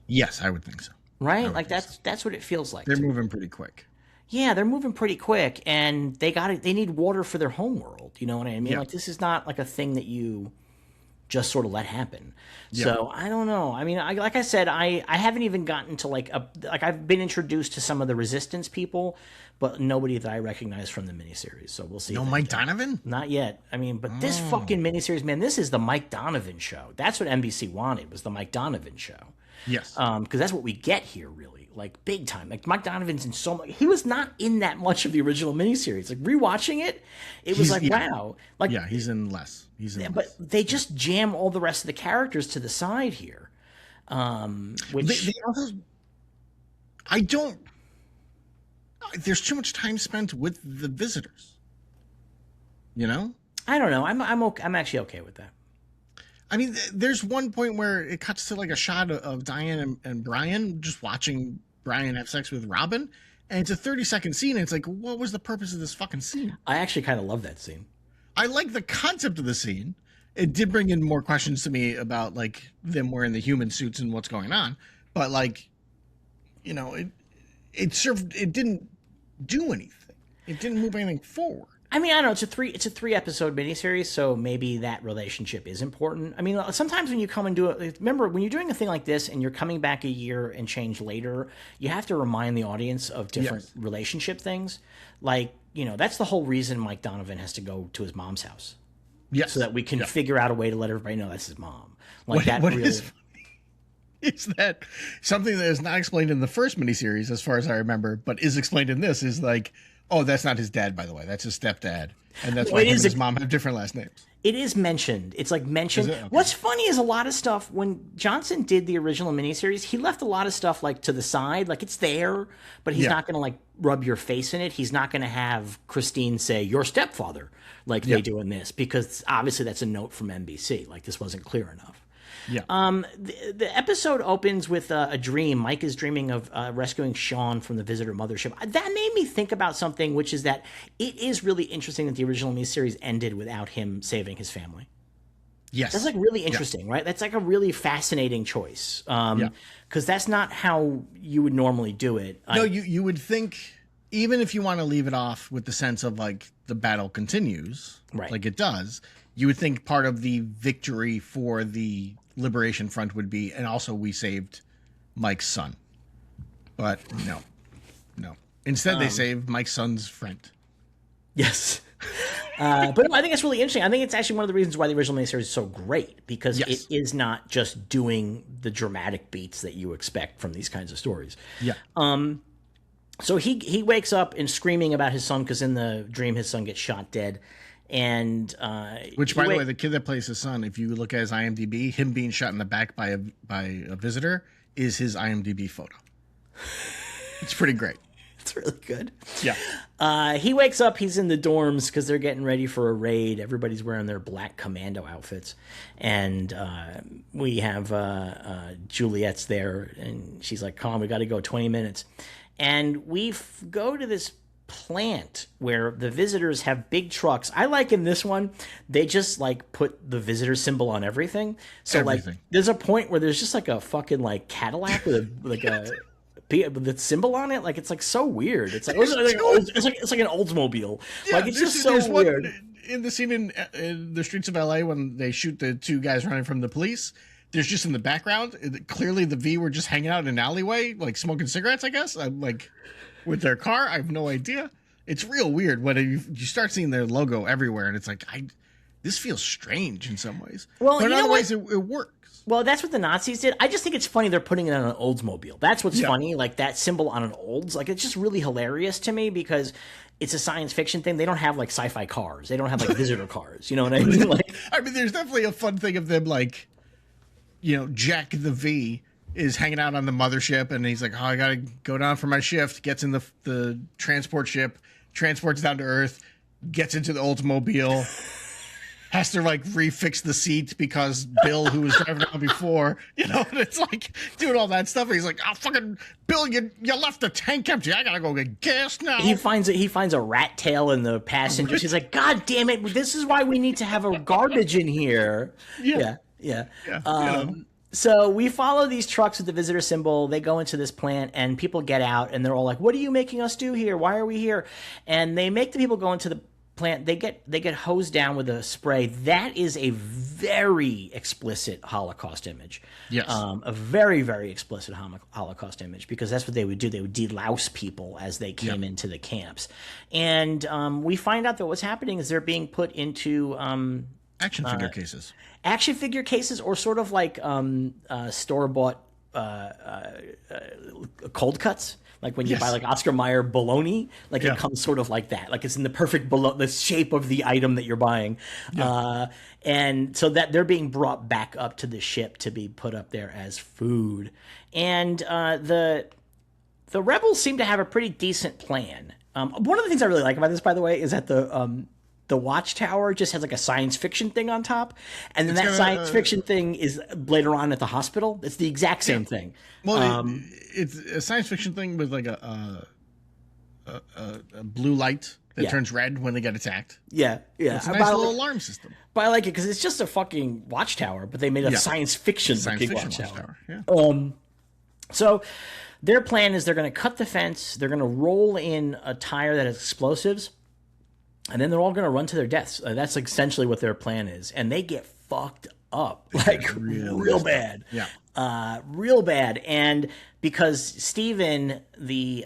Yes, I would think so. Right? Like that's what it feels like. They're moving pretty quick. Yeah, they're moving pretty quick, and they need water for their homeworld. You know what I mean? Yeah. Like, this is not like a thing that you just sort of let happen. Yeah. So I don't know. I mean, like I said, I haven't even gotten to like I've been introduced to some of the Resistance people, but nobody that I recognize from the miniseries. So we'll see. No Mike Donovan? Not yet. I mean, but this fucking miniseries, man, this is the Mike Donovan show. That's what NBC wanted, was the Mike Donovan show. Yes. Because that's what we get here, really, like big time. Like Mike Donovan's in so much. He was not in that much of the original miniseries. Like rewatching it, was like, wow. Like, yeah, he's in less. But they just jam all the rest of the characters to the side here. Which they also, I don't. There's too much time spent with the visitors. You know. I don't know. I'm actually okay with that. I mean, there's one point where it cuts to like a shot of Diane and Brian just watching Brian have sex with Robin, and it's a 30-second scene. And it's like, what was the purpose of this fucking scene? I actually kind of love that scene. I like the concept of the scene. It did bring in more questions to me about like them wearing the human suits and what's going on, but like, you know, it didn't do anything. It didn't move anything forward. I mean, I don't know. It's a 3-episode miniseries, so maybe that relationship is important. I mean, sometimes when you come and do it, remember when you're doing a thing like this and you're coming back a year and change later, you have to remind the audience of different relationship things. Like, you know, that's the whole reason Mike Donovan has to go to his mom's house. Yes. So that we can figure out a way to let everybody know that's his mom. Like what really is that something that is not explained in the first miniseries, as far as I remember, but is explained in this, is like, oh, that's not his dad, by the way. That's his stepdad. And that's why his mom have different last names. It is mentioned. It's like mentioned. Okay. What's funny is a lot of stuff, when Johnson did the original miniseries, he left a lot of stuff like to the side. Like it's there, but he's not going to like rub your face in it. He's not going to have Christine say, your stepfather, like they do in this, because obviously that's a note from NBC. Like this wasn't clear enough. Yeah. The episode opens with a dream. Mike is dreaming of rescuing Sean from the visitor mothership. That made me think about something, which is that it is really interesting that the original miniseries ended without him saving his family. Yes. That's like really interesting, right? That's like a really fascinating choice. Because that's not how you would normally do it. No, you would think, even if you want to leave it off with the sense of like the battle continues, right, like it does, you would think part of the victory for the Liberation Front would be, and also we saved Mike's son. But no. Instead, they saved Mike's son's friend. Yes. But I think it's really interesting. I think it's actually one of the reasons why the original miniseries is so great, because it is not just doing the dramatic beats that you expect from these kinds of stories. Yeah. So he wakes up and screaming about his son, because in the dream his son gets shot dead. And which, by the way, the kid that plays his son, if you look at his IMDb, him being shot in the back by a visitor is his IMDb photo. It's pretty great. It's really good. Yeah. He wakes up. He's in the dorms because they're getting ready for a raid. Everybody's wearing their black commando outfits, and we have Juliet's there, and she's like, "Come on, we got to go. 20 minutes." And we go to this plant where the visitors have big trucks. I like in this one, they just like put the visitor symbol on everything. So Everything. like, there's a point where there's just like a fucking like Cadillac with the symbol on it. Like, it's like so weird. It's like it's like an Oldsmobile. Yeah, like, it's just so weird. In the scene in the streets of LA when they shoot the two guys running from the police, there's just in the background, clearly the V were just hanging out in an alleyway, like smoking cigarettes, I guess. Like with their car. I have no idea. It's real weird when you start seeing their logo everywhere, and it's like, this feels strange in some ways. Well, but in other ways, it works. Well, that's what the Nazis did. I just think it's funny they're putting it on an Oldsmobile. That's what's funny, like that symbol on an Olds. Like, it's just really hilarious to me because it's a science fiction thing. They don't have like sci-fi cars. They don't have like visitor cars. You know what I mean? Like, I mean, there's definitely a fun thing of them, like, Jack the V is hanging out on the mothership, and he's like, "Oh, I gotta go down for my shift." Gets in the transport ship, transports down to Earth, gets into the Oldsmobile. Has to like refix the seat because Bill, who was driving around before, and it's like doing all that stuff. And he's like, "Oh, fucking Bill, you left the tank empty. I gotta go get gas now." He finds a rat tail in the passenger. He's like, "God damn it! This is why we need to have a garbage in here." Yeah. So we follow these trucks with the visitor symbol. They go into this plant, and people get out, and they're all like, "What are you making us do here? Why are we here?" And they make the people go into the plant. They get hosed down with a spray. That is a very explicit Holocaust image. Yes. A very, very explicit Holocaust image, because that's what they would do. They would delouse people as they came into the camps. And we find out that what's happening is they're being put into action figure cases. Action figure cases, or sort of like store-bought cold cuts. Like when you buy like Oscar Mayer bologna, like it comes sort of like that. Like it's in the perfect the shape of the item that you're buying. Yeah. And so that they're being brought back up to the ship to be put up there as food. And the rebels seem to have a pretty decent plan. One of the things I really like about this, by the way, is that the watchtower just has like a science fiction thing on top, and then that science fiction thing is later on at the hospital. It's the exact same thing. Well, it's a science fiction thing with like a blue light that turns red when they get attacked. Yeah. It's a nice little alarm system. But I like it because it's just a fucking watchtower, but they made a science fiction watchtower. Yeah. So their plan is they're going to cut the fence. They're going to roll in a tire that has explosives. And then they're all going to run to their deaths. That's essentially what their plan is. And they get fucked up, like real bad. Yeah. Real bad. And because Steven, the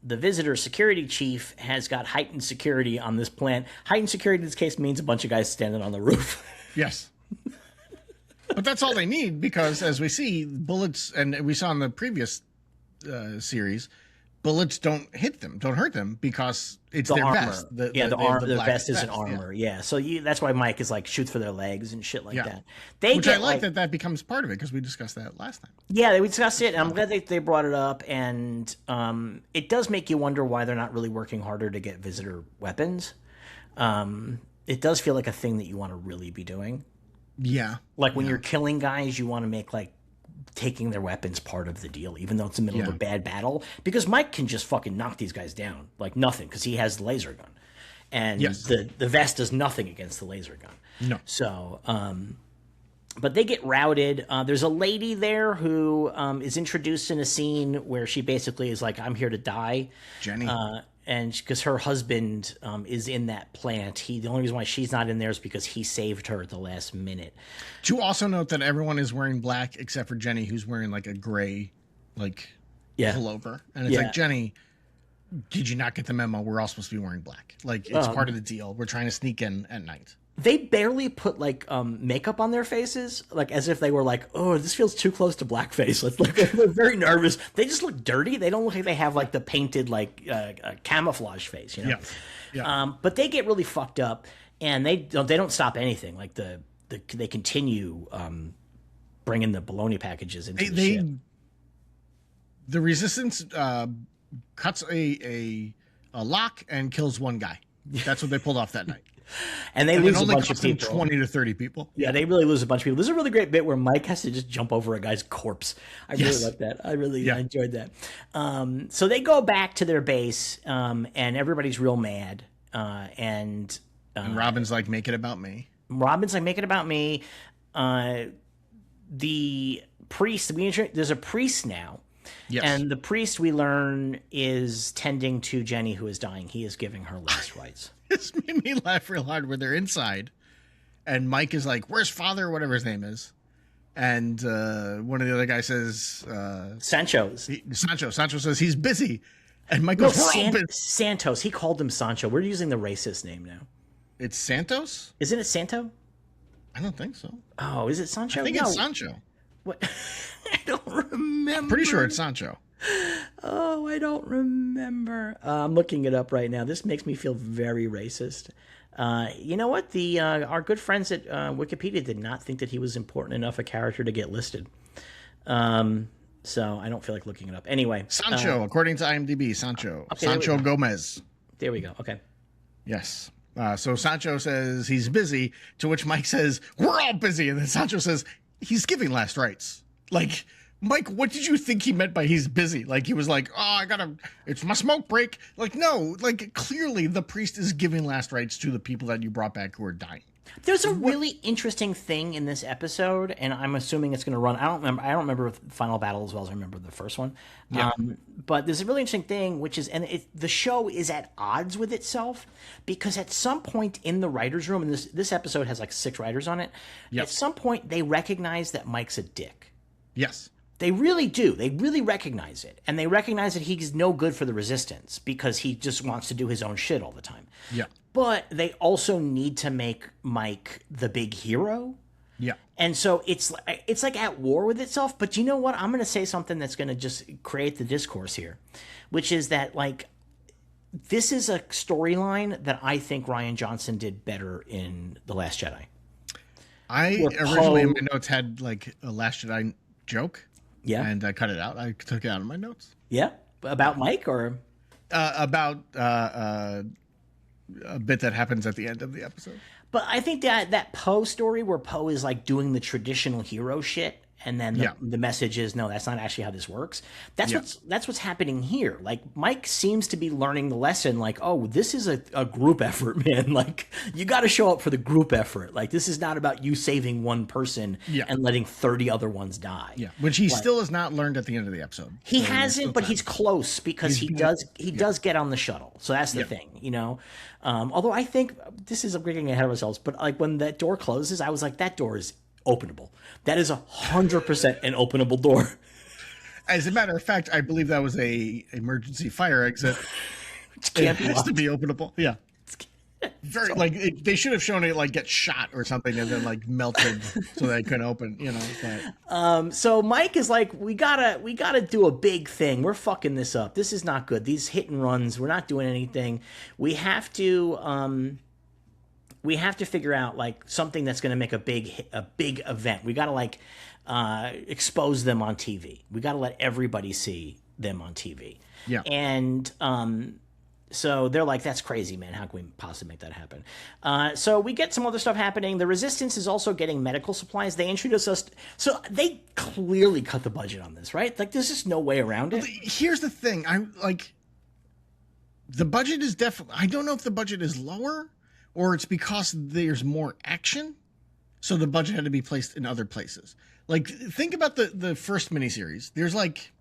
visitor security chief, has got heightened security on this plant. Heightened security in this case means a bunch of guys standing on the roof. Yes. But that's all they need, because as we see, bullets, and we saw in the previous series, bullets don't hurt them because it's their armor. vest. The vest is an armor. Yeah. So that's why Mike is like shoots for their legs and shit like that. Which I like that becomes part of it, because we discussed that last time. Yeah, we discussed it, and I'm glad they brought it up. And it does make you wonder why they're not really working harder to get visitor weapons. It does feel like a thing that you want to really be doing. Yeah. Like when you're killing guys, you want to make like taking their weapons part of the deal, even though it's in the middle of a bad battle, because Mike can just fucking knock these guys down like nothing, because he has the laser gun, and the vest does nothing against the laser gun. No. So, but they get routed. There's a lady there who is introduced in a scene where she basically is like, "I'm here to die," Jenny. And because her husband is in that plant, the only reason why she's not in there is because he saved her at the last minute. Do you also note that everyone is wearing black except for Jenny, who's wearing like a gray, pullover, and it's like, Jenny, did you not get the memo? We're all supposed to be wearing black. Like, it's part of the deal. We're trying to sneak in at night. They barely put like makeup on their faces, like as if they were like, "Oh, this feels too close to blackface." Like they're very nervous. They just look dirty. They don't look like they have like the painted like camouflage face, you know. Yeah. But they get really fucked up, and they don't stop anything. Like they continue bringing the bologna packages into the ship. The resistance cuts a lock and kills one guy. That's what they pulled off that night. And they lose a bunch of people. 20 to 30 people. Yeah, they really lose a bunch of people. There's a really great bit where Mike has to just jump over a guy's corpse. I really like that. I enjoyed that. So they go back to their base, and everybody's real mad. And Robin's like, make it about me. Make it about me. The priest, there's a priest now. Yes. And the priest, we learn, is tending to Jenny, who is dying. He is giving her last rites. This made me laugh real hard where they're inside. And Mike is like, where's father? Whatever his name is. And one of the other guys says... Sancho says he's busy. And Mike goes, Santos. He called him Sancho. We're using the racist name now. It's Santos? Isn't it Santo? I don't think so. Oh, is it Sancho? I think it's Sancho. What? I don't remember. I'm pretty sure it's Sancho. Oh, I don't remember. I'm looking it up right now. This makes me feel very racist. You know what? Our good friends at Wikipedia did not think that he was important enough a character to get listed. So I don't feel like looking it up. Anyway. Sancho, according to IMDb, Sancho. Okay, Sancho Gomez. There we go. Okay. Yes. So Sancho says he's busy, to which Mike says, we're all busy. And then Sancho says, he's giving last rites. Like, Mike, what did you think he meant by he's busy? Like, he was like, it's my smoke break. Like, no, like, clearly the priest is giving last rites to the people that you brought back who are dying. There's a really interesting thing in this episode, and I'm assuming it's going to run. I don't remember the final battle as well as I remember the first one. Yeah. But there's a really interesting thing, which is, the show is at odds with itself, because at some point in the writers' room, and this episode has like 6 writers on it. Yep. At some point they recognize that Mike's a dick. Yes. They really do. They really recognize it. And they recognize that he's no good for the Resistance because he just wants to do his own shit all the time. Yeah. But they also need to make Mike the big hero. Yeah. And so it's like at war with itself. But you know what? I'm going to say something that's going to just create the discourse here, which is that, like, this is a storyline that I think Rian Johnson did better in The Last Jedi. I originally in my notes had like a Last Jedi joke. Yeah. And I cut it out. I took it out of my notes. Yeah. About Mike or? About a bit that happens at the end of the episode. But I think that Poe story where Poe is like doing the traditional hero shit, and then the message is, no, that's not actually how this works. That's what's happening here. Like, Mike seems to be learning the lesson, like, oh, this is a group effort, man. Like, you got to show up for the group effort. Like, this is not about you saving one person and letting 30 other ones die. Yeah, which he still has not learned at the end of the episode. He hasn't, but he's close because he does get on the shuttle. So that's the thing, you know. Although I think we're getting ahead of ourselves, but like when that door closes, I was like, that door is openable. That is 100% an openable door. As a matter of fact, I believe that was a emergency fire exit. It has to be openable. Yeah. Very like they should have shown it like get shot or something and then like melted so that it couldn't open, you know. But. So Mike is like, we gotta do a big thing. We're fucking this up. This is not good. These hit and runs, we're not doing anything. We have to figure out like something that's going to make a big event. We got to like expose them on TV. We got to let everybody see them on TV. Yeah. And so they're like, that's crazy, man. How can we possibly make that happen? So we get some other stuff happening. The Resistance is also getting medical supplies. They introduce us. So they clearly cut the budget on this, right? Like, there's just no way around it. Here's the thing. The budget is definitely, I don't know if the budget is lower or it's because there's more action. So the budget had to be placed in other places. Like, think about the first miniseries. There's like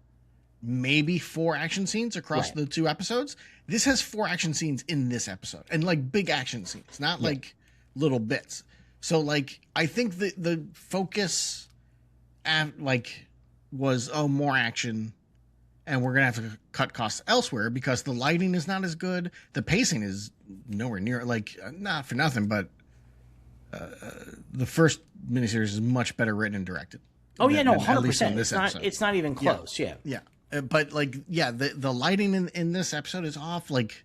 maybe 4 action scenes across the 2 episodes. This has 4 action scenes in this episode, and like big action scenes, not like little bits. So like, I think the focus was, more action, and we're gonna have to cut costs elsewhere because the lighting is not as good. The pacing is nowhere near, like, not for nothing, but the first miniseries is much better written and directed. Oh yeah, no, 100%. It's not even close. Yeah. But like, the lighting in this episode is off. Like,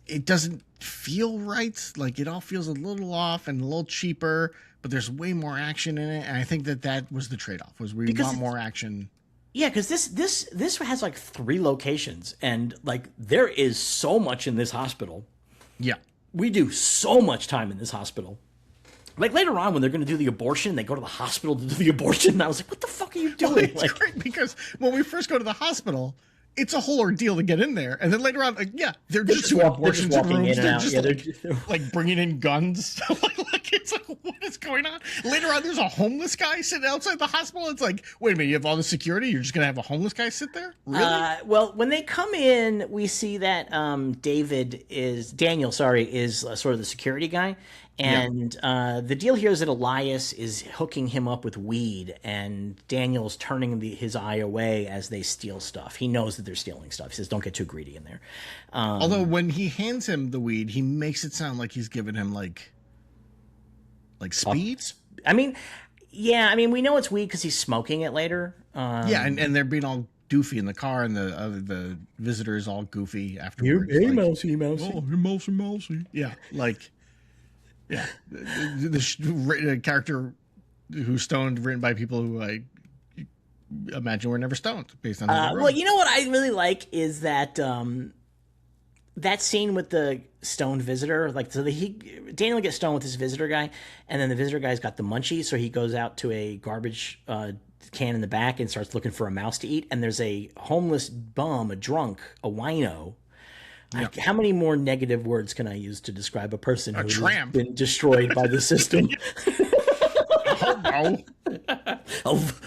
it doesn't feel right. Like, it all feels a little off and a little cheaper. But there's way more action in it, and I think that was the trade-off. Was we want more action. Yeah, because this has like 3 locations, and like there is so much in this hospital. Yeah. We do so much time in this hospital. Like later on, when they're going to do the abortion, they go to the hospital to do the abortion. And I was like, "What the fuck are you doing?" Well, it's like, great because when we first go to the hospital, it's a whole ordeal to get in there, and then later on, like, they're just doing abortions in walking rooms. in and They're out. just Yeah, like bringing in guns. like it's like, what is going on? Later on, there's a homeless guy sitting outside the hospital. It's like, wait a minute, you have all the security, you're just gonna have a homeless guy sit there? Really? Well, when they come in, we see that Daniel, is sort of the security guy. And the deal here is that Elias is hooking him up with weed, and Daniel's turning his eye away as they steal stuff. He knows that they're stealing stuff. He says, "Don't get too greedy in there." Although when he hands him the weed, he makes it sound like he's giving him like speed. I mean, yeah, we know it's weed because he's smoking it later. Yeah, and they're being all doofy in the car, and the visitor is all goofy afterwards. Hey, like, mousy. Oh, hey, mousy. Yeah, like, yeah. The character who's stoned, written by people who I imagine were never stoned, based on well, you know what I really like is that that scene with the stoned visitor. Like, so Daniel gets stoned with this visitor guy, and then the visitor guy's got the munchies, so he goes out to a garbage can in the back and starts looking for a mouse to eat. And there's a homeless bum, a drunk, a wino. Yep. How many more negative words can I use to describe a person who's been destroyed by the system?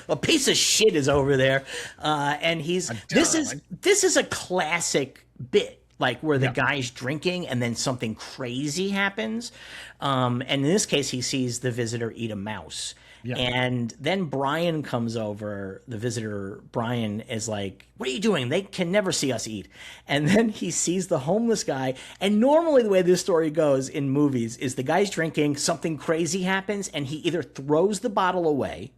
A piece of shit is over there, and this is a classic bit, like where the guy's drinking and then something crazy happens, and in this case he sees the visitor eat a mouse. Yeah. And then Brian comes over, the visitor, Brian is like, "What are you doing? They can never see us eat." And then he sees the homeless guy. And normally the way this story goes in movies is the guy's drinking, something crazy happens, and he either throws the bottle away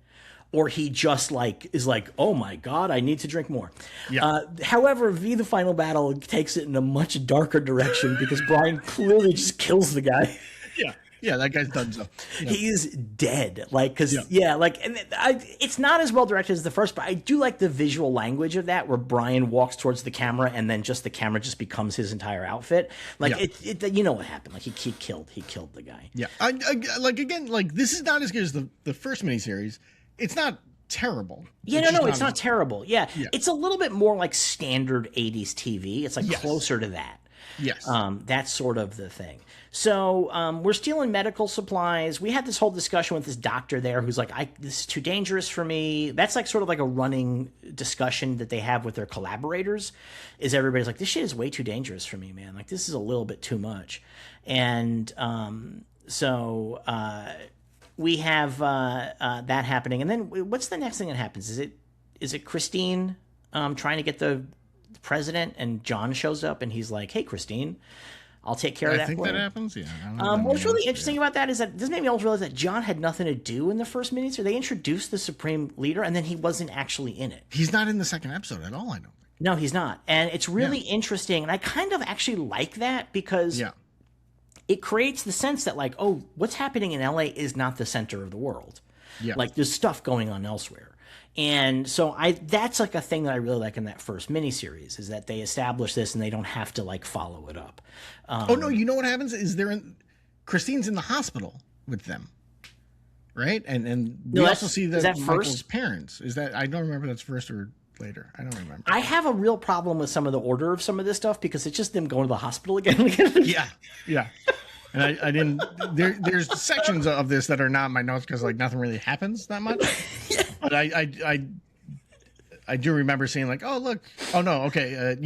or he just is like, "Oh my God, I need to drink more." Yeah. However, the Final Battle takes it in a much darker direction because Brian clearly just kills the guy. Yeah. Yeah, that guy's done so. Yeah. He's dead. It's not as well directed as the first, but I do like the visual language of that, where Brian walks towards the camera and then just the camera just becomes his entire outfit. You know what happened? Like he killed the guy. Yeah. This is not as good as the first miniseries. It's not terrible. Yeah, it's not terrible. Yeah. It's a little bit more like standard 80s TV. It's like closer to that. Yes. That's sort of the thing. So we're stealing medical supplies. We had this whole discussion with this doctor there who's like, "This is too dangerous for me." That's like sort of like a running discussion that they have with their collaborators, is everybody's like, "This shit is way too dangerous for me, man. Like, this is a little bit too much." And so we have that happening. And then what's the next thing that happens? Is it Christine trying to get the president, and John shows up and he's like, "Hey, Christine, I'll take care of that." I think that happens. Yeah. What's really interesting about that is that this made me also realize that John had nothing to do in the first miniseries. They introduced the Supreme Leader, and then he wasn't actually in it. He's not in the second episode at all, I don't think. No, he's not. And it's really interesting, and I kind of actually like that because it creates the sense that, like, oh, what's happening in LA is not the center of the world. Yeah. Like, there's stuff going on elsewhere. And so that's like a thing that I really like in that first miniseries, is that they establish this and they don't have to like follow it up. Oh no, you know what happens is Christine's in the hospital with them, right? And we also see that Michael's parents. Is that, I don't remember if that's first or later. I don't remember. I have a real problem with some of the order of some of this stuff because it's just them going to the hospital again. Yeah. And I didn't. There's sections of this that are not in my notes because like nothing really happens that much. But I do remember seeing like, oh look, oh no, okay,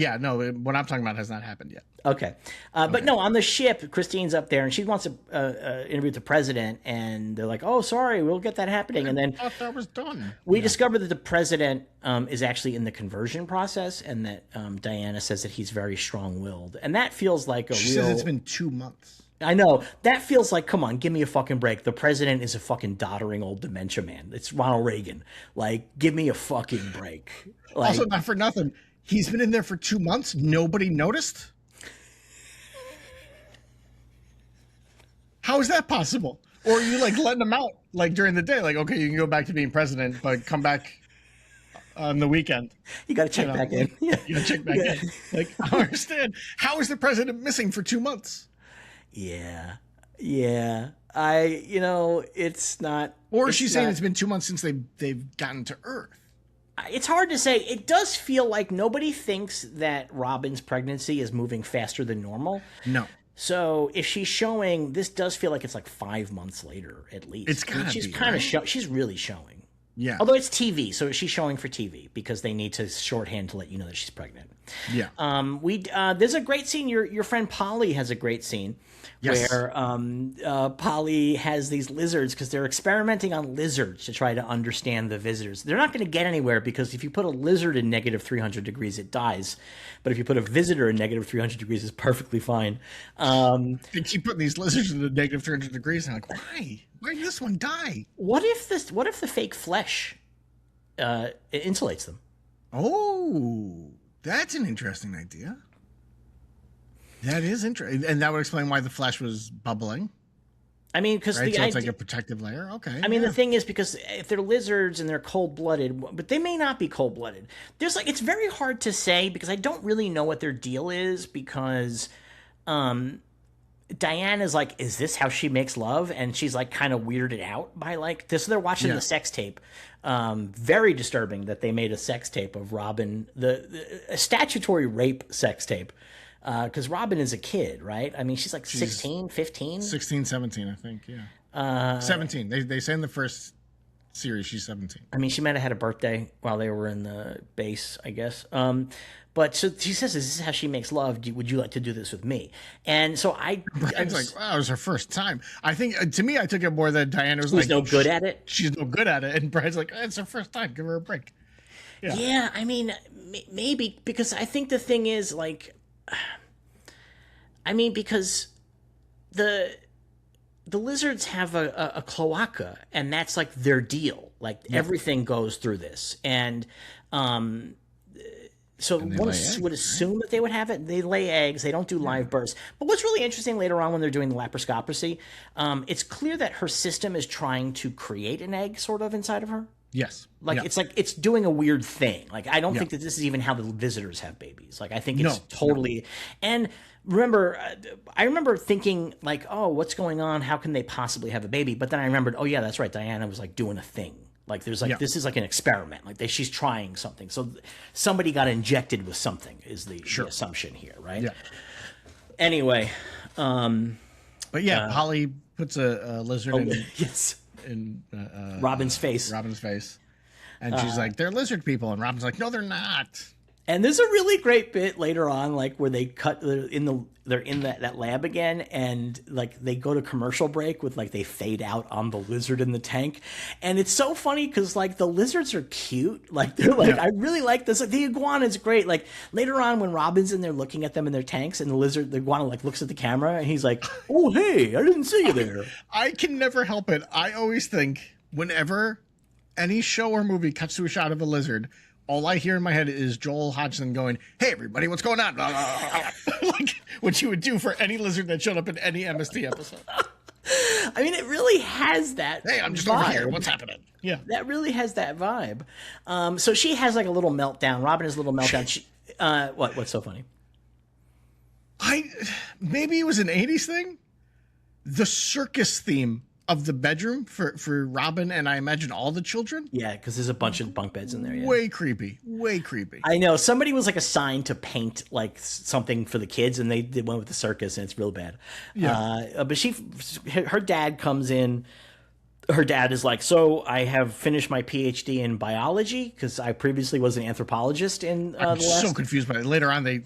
what I'm talking about has not happened yet. Okay, but no, on the ship, Christine's up there and she wants to interview the president, and they're like, "Oh, sorry, we'll get that happening." And then I thought that was done. We discover that the president is actually in the conversion process, and that Diana says that he's very strong-willed, and that feels like She says it's been 2 months. I know. That feels like, come on, give me a fucking break. The president is a fucking doddering old dementia man. It's Ronald Reagan. Like, give me a fucking break. Like, also, not for nothing, he's been in there for 2 months. Nobody noticed? How is that possible? Or are you, like, letting him out, like, during the day? Like, okay, you can go back to being president, but come back on the weekend. You got to check back in. Yeah. You got to check back in. Like, I don't understand. How is the president missing for 2 months? Yeah. It's not. Or is she saying it's been 2 months since they've gotten to Earth? It's hard to say. It does feel like nobody thinks that Robin's pregnancy is moving faster than normal. No. So if she's showing, this does feel like it's like 5 months later at least. It's gotta she's be, kind of right? she's really showing. Yeah. Although it's TV, so she's showing for TV because they need to shorthand to let you know that she's pregnant. Yeah. There's a great scene. Your friend Polly has a great scene where Polly has these lizards because they're experimenting on lizards to try to understand the visitors. They're not going to get anywhere because if you put a lizard in negative 300 degrees, it dies. But if you put a visitor in negative 300 degrees, it's perfectly fine. They keep putting these lizards in the negative 300 degrees, and I'm like, why? Why did this one die? What if the fake flesh insulates them? Oh, that's an interesting idea. That is interesting, and that would explain why the flesh was bubbling. I mean, because right? So it's like a protective layer. Okay. I mean, the thing is, because if they're lizards and they're cold-blooded, but they may not be cold-blooded. It's very hard to say because I don't really know what their deal is because Diane is like, is this how she makes love? And she's like kind of weirded out by like this. So they're watching the sex tape. Very disturbing that they made a sex tape of Robin, a statutory rape sex tape. Because Robin is a kid, right? I mean, she's like 16, 15? 16, 17, I think, yeah. 17. They say in the first series she's 17. I mean, she might have had a birthday while they were in the base, I guess. But so she says, is this how she makes love? Would you like to do this with me? And so Brian's like, wow, it was her first time. I think, to me, I took it more that Diana was like, no good at it? She's no good at it. And Brian's like, it's her first time. Give her a break. Yeah, I mean, maybe, because I think the thing is, like, I mean, because the lizards have a cloaca, and that's like their deal. Like everything goes through this, and so one would assume that they would have it. They lay eggs. They don't do live births. But what's really interesting later on when they're doing the laparoscopy, it's clear that her system is trying to create an egg, sort of inside of her. Yes. Like it's doing a weird thing. Like I don't think that this is even how the visitors have babies. Like I think it's totally. And remember, I remember thinking like, oh, what's going on? How can they possibly have a baby? But then I remembered, oh yeah, that's right. Diana was like doing a thing. Like there's like this is like an experiment. Like she's trying something. So somebody got injected with something is the assumption here, right? Yeah. Anyway, but yeah, Polly puts a lizard in. Yes. In Robin's face. And she's like, they're lizard people. And Robin's like, no, they're not. And there's a really great bit later on, like where they they're in that lab again, and like they go to commercial break with like they fade out on the lizard in the tank, and it's so funny because like the lizards are cute, like they're like I really like this. Like, the iguana's great. Like later on when Robin's in there looking at them in their tanks, and the iguana like looks at the camera and he's like, oh hey, I didn't see you there. I can never help it. I always think whenever any show or movie cuts to a shot of a lizard, all I hear in my head is Joel Hodgson going, hey, everybody, what's going on? Like what you would do for any lizard that showed up in any MST episode. I mean, it really has that Hey, I'm just vibe. over here. What's happening? Yeah. That really has that vibe. So she has like a little meltdown. Robin has a little meltdown. What's so funny? Maybe it was an 80s thing. The circus theme of the bedroom for Robin and I imagine all the children. Yeah, because there's a bunch of bunk beds in there. Yeah. Way creepy. I know. Somebody was like assigned to paint like something for the kids, and they went with the circus, and it's real bad. Yeah. But her dad comes in. Her dad is like, so I have finished my PhD in biology because I previously was an anthropologist I'm so confused by it. Later on, they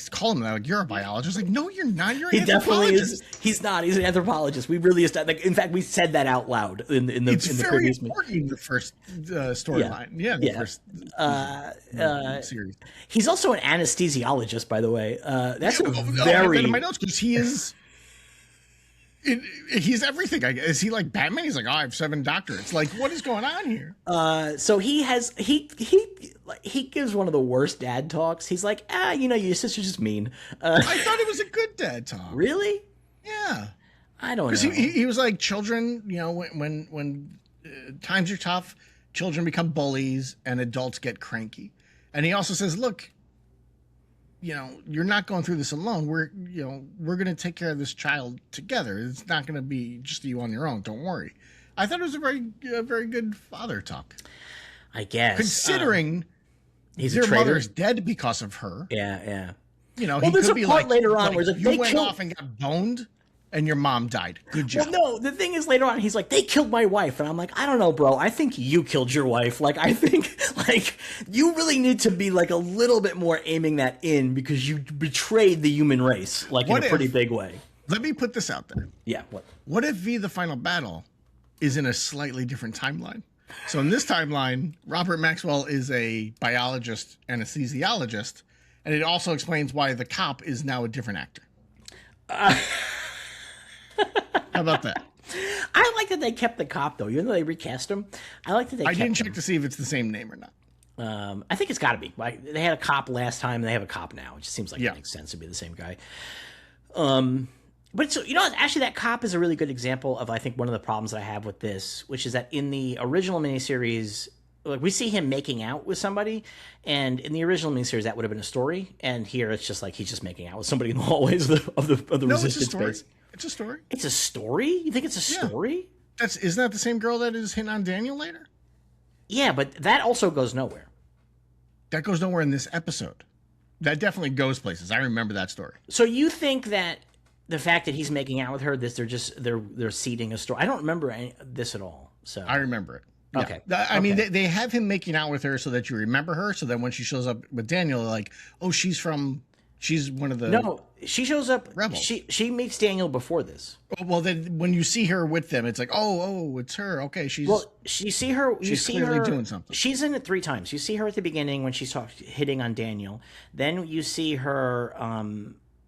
call him like, you're a biologist. Like, no, you're not. You're an he anthropologist. Definitely is. He's not. He's an anthropologist. We really like. In fact, we said that out loud in the previous meeting. It's very important in the first storyline. Yeah. The first series. He's also an anesthesiologist, by the way. That's very. In my notes because he is. He's everything. Is he like Batman? He's like, oh, I have 7 doctorates. Like, what is going on here? So he gives one of the worst dad talks. He's like, your sister's just mean. I thought it was a good dad talk. Really? Yeah. I don't know. Because he was like, children, when times are tough, children become bullies and adults get cranky. And he also says, look, you're not going through this alone. We're going to take care of this child together. It's not going to be just you on your own. Don't worry. I thought it was a very good father talk. I guess. Considering their mother's dead because of her. Yeah. Well, there's a part later on where you went off and got boned and your mom died. Good job. Well, no, the thing is later on, he's like, they killed my wife. And I'm like, I don't know, bro. I think you killed your wife. Like, I think, you really need to be, a little bit more aiming that in because you betrayed the human race, in a pretty big way. Let me put this out there. Yeah, what? What if V, the Final Battle, is in a slightly different timeline? So in this timeline, Robert Maxwell is a biologist, anesthesiologist, and it also explains why the cop is now a different actor. How about that? I like that they kept the cop, though. Even though they recast him, I like that they kept him. I didn't check to see if it's the same name or not. I think it's got to be. They had a cop last time, and they have a cop now. It just seems like it makes sense to be the same guy. But so, actually that cop is a really good example of, I think, one of the problems that I have with this, which is that in the original miniseries, we see him making out with somebody, and in the original miniseries that would have been a story, and here it's just he's just making out with somebody in the hallways of the resistance base. It's a story. It's a story? You think it's a story? Isn't that the same girl that is hitting on Daniel later? Yeah, but that also goes nowhere. That goes nowhere in this episode. That definitely goes places. I remember that story. So you think that the fact that he's making out with her, they're seeding a story? I don't remember this at all. So I remember it. Yeah. Okay. I mean, they have him making out with her so that you remember her. So that when she shows up with Daniel, like, oh, she's one of the. No, she shows up. Rebels. She meets Daniel before this. Well, then when you see her with them, it's like, oh, it's her. Okay, she's. Well, you see her. She's clearly doing something. She's in it 3 times. You see her at the beginning when she's hitting on Daniel. Then you see her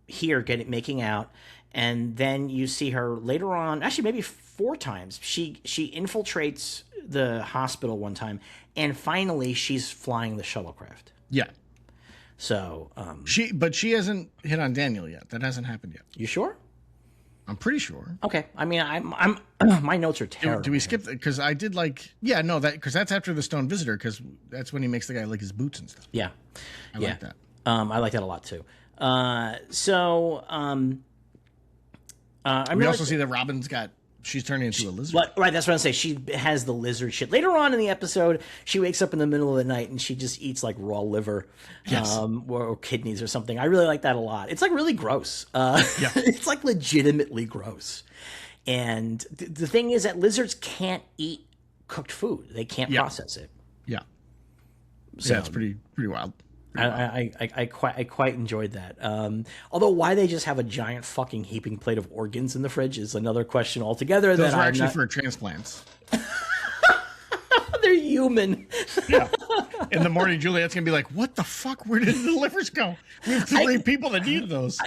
here making out, and then you see her later on. Actually, maybe 4 times. She infiltrates the hospital one time, and finally she's flying the shuttlecraft. Yeah. So she hasn't hit on Daniel yet. That hasn't happened yet. You sure? I'm pretty sure. Okay. I mean, I'm my notes are terrible. Do we skip that? Because I did because that's after the Stone Visitor, because that's when he makes the guy lick his boots and stuff. Yeah. I like that. I like that a lot too. We also see that Robin's she's turning into a lizard. Right, that's what I'm saying. She has the lizard shit. Later on in the episode, she wakes up in the middle of the night and she just eats raw liver, or kidneys or something. I really like that a lot. It's really gross. It's legitimately gross. And the thing is that lizards can't eat cooked food. They can't process it. Yeah. So, it's pretty wild. I quite enjoyed that. Although why they just have a giant fucking heaping plate of organs in the fridge is another question altogether. Those are actually for transplants. They're human. Yeah. In the morning, Juliet's gonna be like, "What the fuck? Where did the livers go? We have 3 people that need those."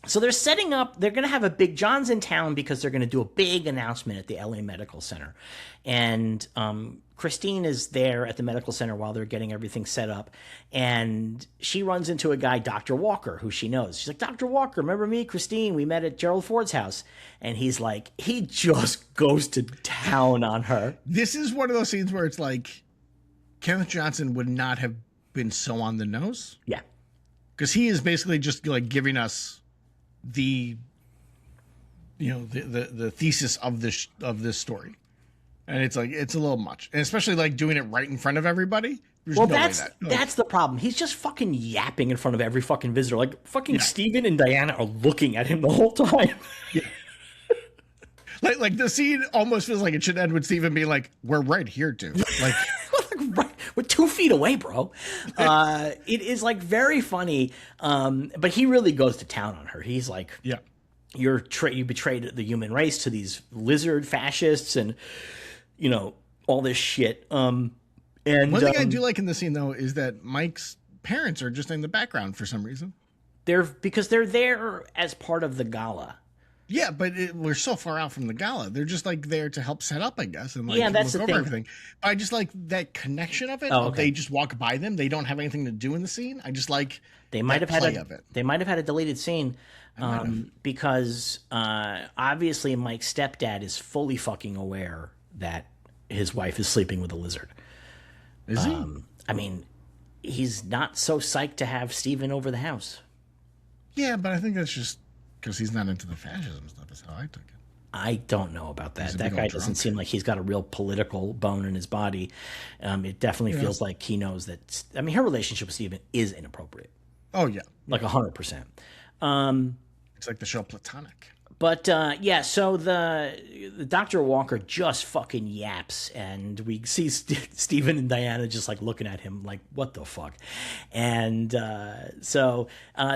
So they're setting up, they're going to have a big, John's in town because they're going to do a big announcement at the LA Medical Center. And Christine is there at the medical center while they're getting everything set up. And she runs into a guy, Dr. Walker, who she knows. She's like, Dr. Walker, remember me, Christine? We met at Gerald Ford's house. And he's like, he just goes to town on her. This is one of those scenes where it's like, Kenneth Johnson would not have been so on the nose. Yeah. Because he is basically just giving us the thesis of this story, and it's a little much, and especially doing it right in front of everybody. That's the problem. He's just fucking yapping in front of every fucking visitor. Steven and Diana are looking at him the whole time. Yeah. like the scene almost feels like it should end with Steven being like, "We're right here, dude." Right, we're 2 feet away, bro. It is very funny, but he really goes to town on her. He's like, "Yeah, you betrayed the human race to these lizard fascists, and all this shit." And one thing I do like in the scene though is that Mike's parents are just in the background for some reason. Because they're there as part of the gala. Yeah, but we're so far out from the gala. They're just like there to help set up, I guess, and like that's look the over thing. everything. But I just like that connection of it. Oh, okay. They just walk by them. They don't have anything to do in the scene. I just like They might have play had of it. They might have had a deleted scene, because obviously Mike's stepdad is fully fucking aware that his wife is sleeping with a lizard. Is he? I mean, he's not so psyched to have Steven over the house. Yeah, but I think that's just because he's not into the fascism stuff. Is how I took it. I don't know about that. a That big guy old doesn't drunk. seem like he's got a real political bone in his body. It definitely feels like he knows that. I mean, her relationship with Steven is inappropriate, Oh yeah, like 100%. it's like the show Platonic. But yeah, so the Dr. Walker just fucking yaps, and we see Steven and Diana just like looking at him like, what the fuck? And so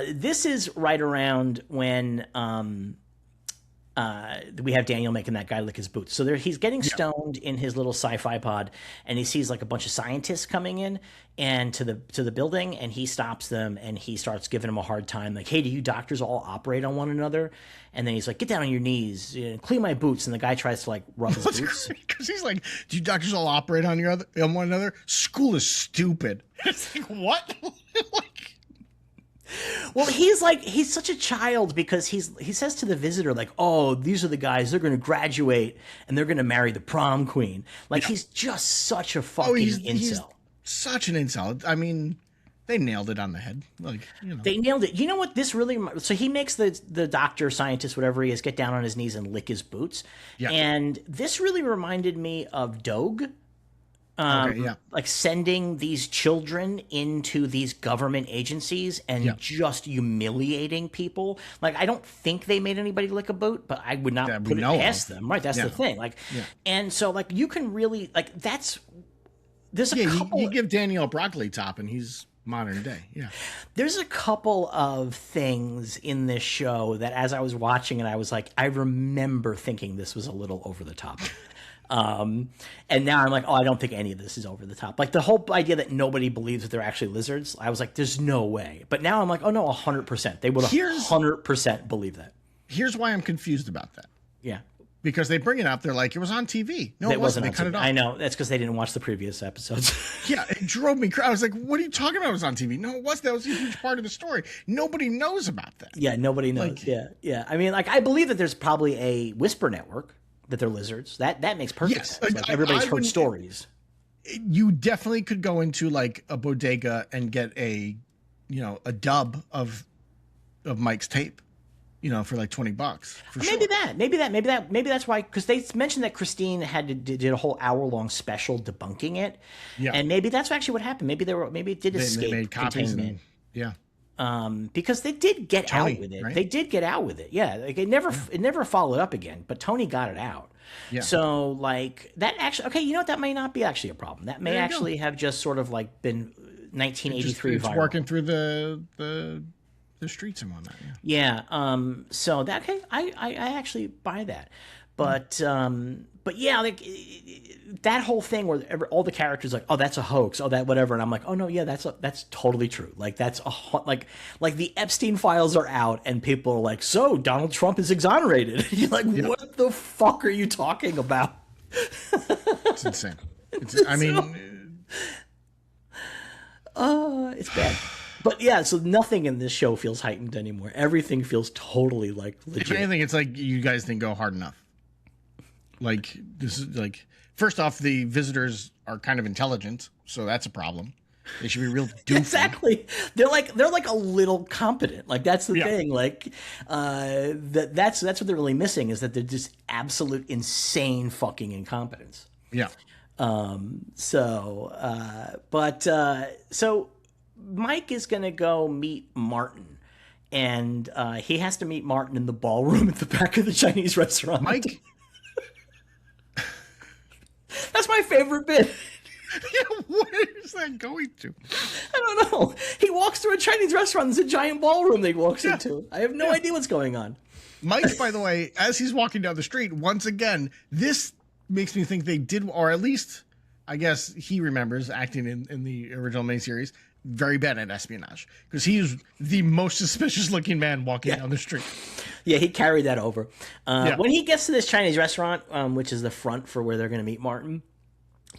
this is right around when we have Daniel making that guy lick his boots. So he's getting stoned in his little sci-fi pod, and he sees like a bunch of scientists coming in and to the building, and he stops them and he starts giving them a hard time, like, hey, do you doctors all operate on one another? And then he's like, get down on your knees, clean my boots. And the guy tries to like rub his boots. Because he's like, do you doctors all operate on one another? School is stupid. It's like, what? Like, Well, he's such a child because he says to the visitor, like, oh, these are the guys, they're going to graduate and they're going to marry the prom queen. Like, he's just such a fucking incel. He's such an incel. I mean, they nailed it on the head. Like, They nailed it. You know what this really... So he makes the doctor, scientist, whatever he is, get down on his knees and lick his boots. Yeah. And this really reminded me of Dogue. yeah. Like sending these children into these government agencies and just humiliating people. Like, I don't think they made anybody lick a boot, but I would not put it past them. Right, that's the thing. Like, and so like you can really like that's. There's a couple. You give Daniel a broccoli top, and he's modern day. Yeah. There's a couple of things in this show that, as I was watching it, I was like, I remember thinking this was a little over the top. And now I'm like, oh, I don't think any of this is over the top. Like the whole idea that nobody believes that they're actually lizards, I was like, there's no way. But now I'm like, oh no, 100%. They would 100% believe that. Here's why I'm confused about that. Yeah. Because they bring it up, they're like, it was on TV. No, it wasn't. They cut it off. I know. That's because they didn't watch the previous episodes. Yeah, it drove me crazy. I was like, what are you talking about? It was on TV. No, it wasn't. That was a huge part of the story. Nobody knows about that. Yeah, nobody knows. Like, yeah. I mean, like, I believe that there's probably a whisper network that they're lizards. That makes perfect sense. Like, everybody's heard stories. You definitely could go into like a bodega and get a dub of Mike's tape. For like $20. Maybe that's why, because they mentioned that Christine did a whole hour-long special debunking it. Yeah. And maybe that's actually what happened. Maybe it did escape they made copies containment. Because they did get Tony, out with it. Right? They did get out with it. Yeah. Like it never followed up again, but Tony got it out. Yeah. So like that actually, okay, you know what? That may not be actually a problem. That may actually have just sort of like been 1983 it's viral. Working through the streets and whatnot. Yeah. So that, okay, I actually buy that, but yeah, like that whole thing where all the characters like, oh, that's a hoax, oh, that whatever, and I'm like, oh no, yeah, that's totally true. Like that's like the Epstein files are out, and people are like, so Donald Trump is exonerated. You're like, what the fuck are you talking about? It's insane. It's bad. But yeah, so nothing in this show feels heightened anymore. Everything feels totally like legit. If anything, it's like you guys didn't go hard enough. Like this is like, first off, the visitors are kind of intelligent, so that's a problem. They should be real doofy. Exactly. They're like a little competent. Like that's the thing. Like that's what they're really missing, is that they're just absolute insane fucking incompetence. Yeah. So Mike is going to go meet Martin, and he has to meet Martin in the ballroom at the back of the Chinese restaurant. Mike? That's my favorite bit. Yeah, where is that going to? I don't know. He walks through a Chinese restaurant. There's a giant ballroom that he walks into. I have no idea what's going on. Mike, by the way, as he's walking down the street, once again, this makes me think they did, or at least I guess he remembers acting in the original miniseries, very bad at espionage because he's the most suspicious looking man walking down the street. Yeah, he carried that over. When he gets to this Chinese restaurant, which is the front for where they're going to meet Martin,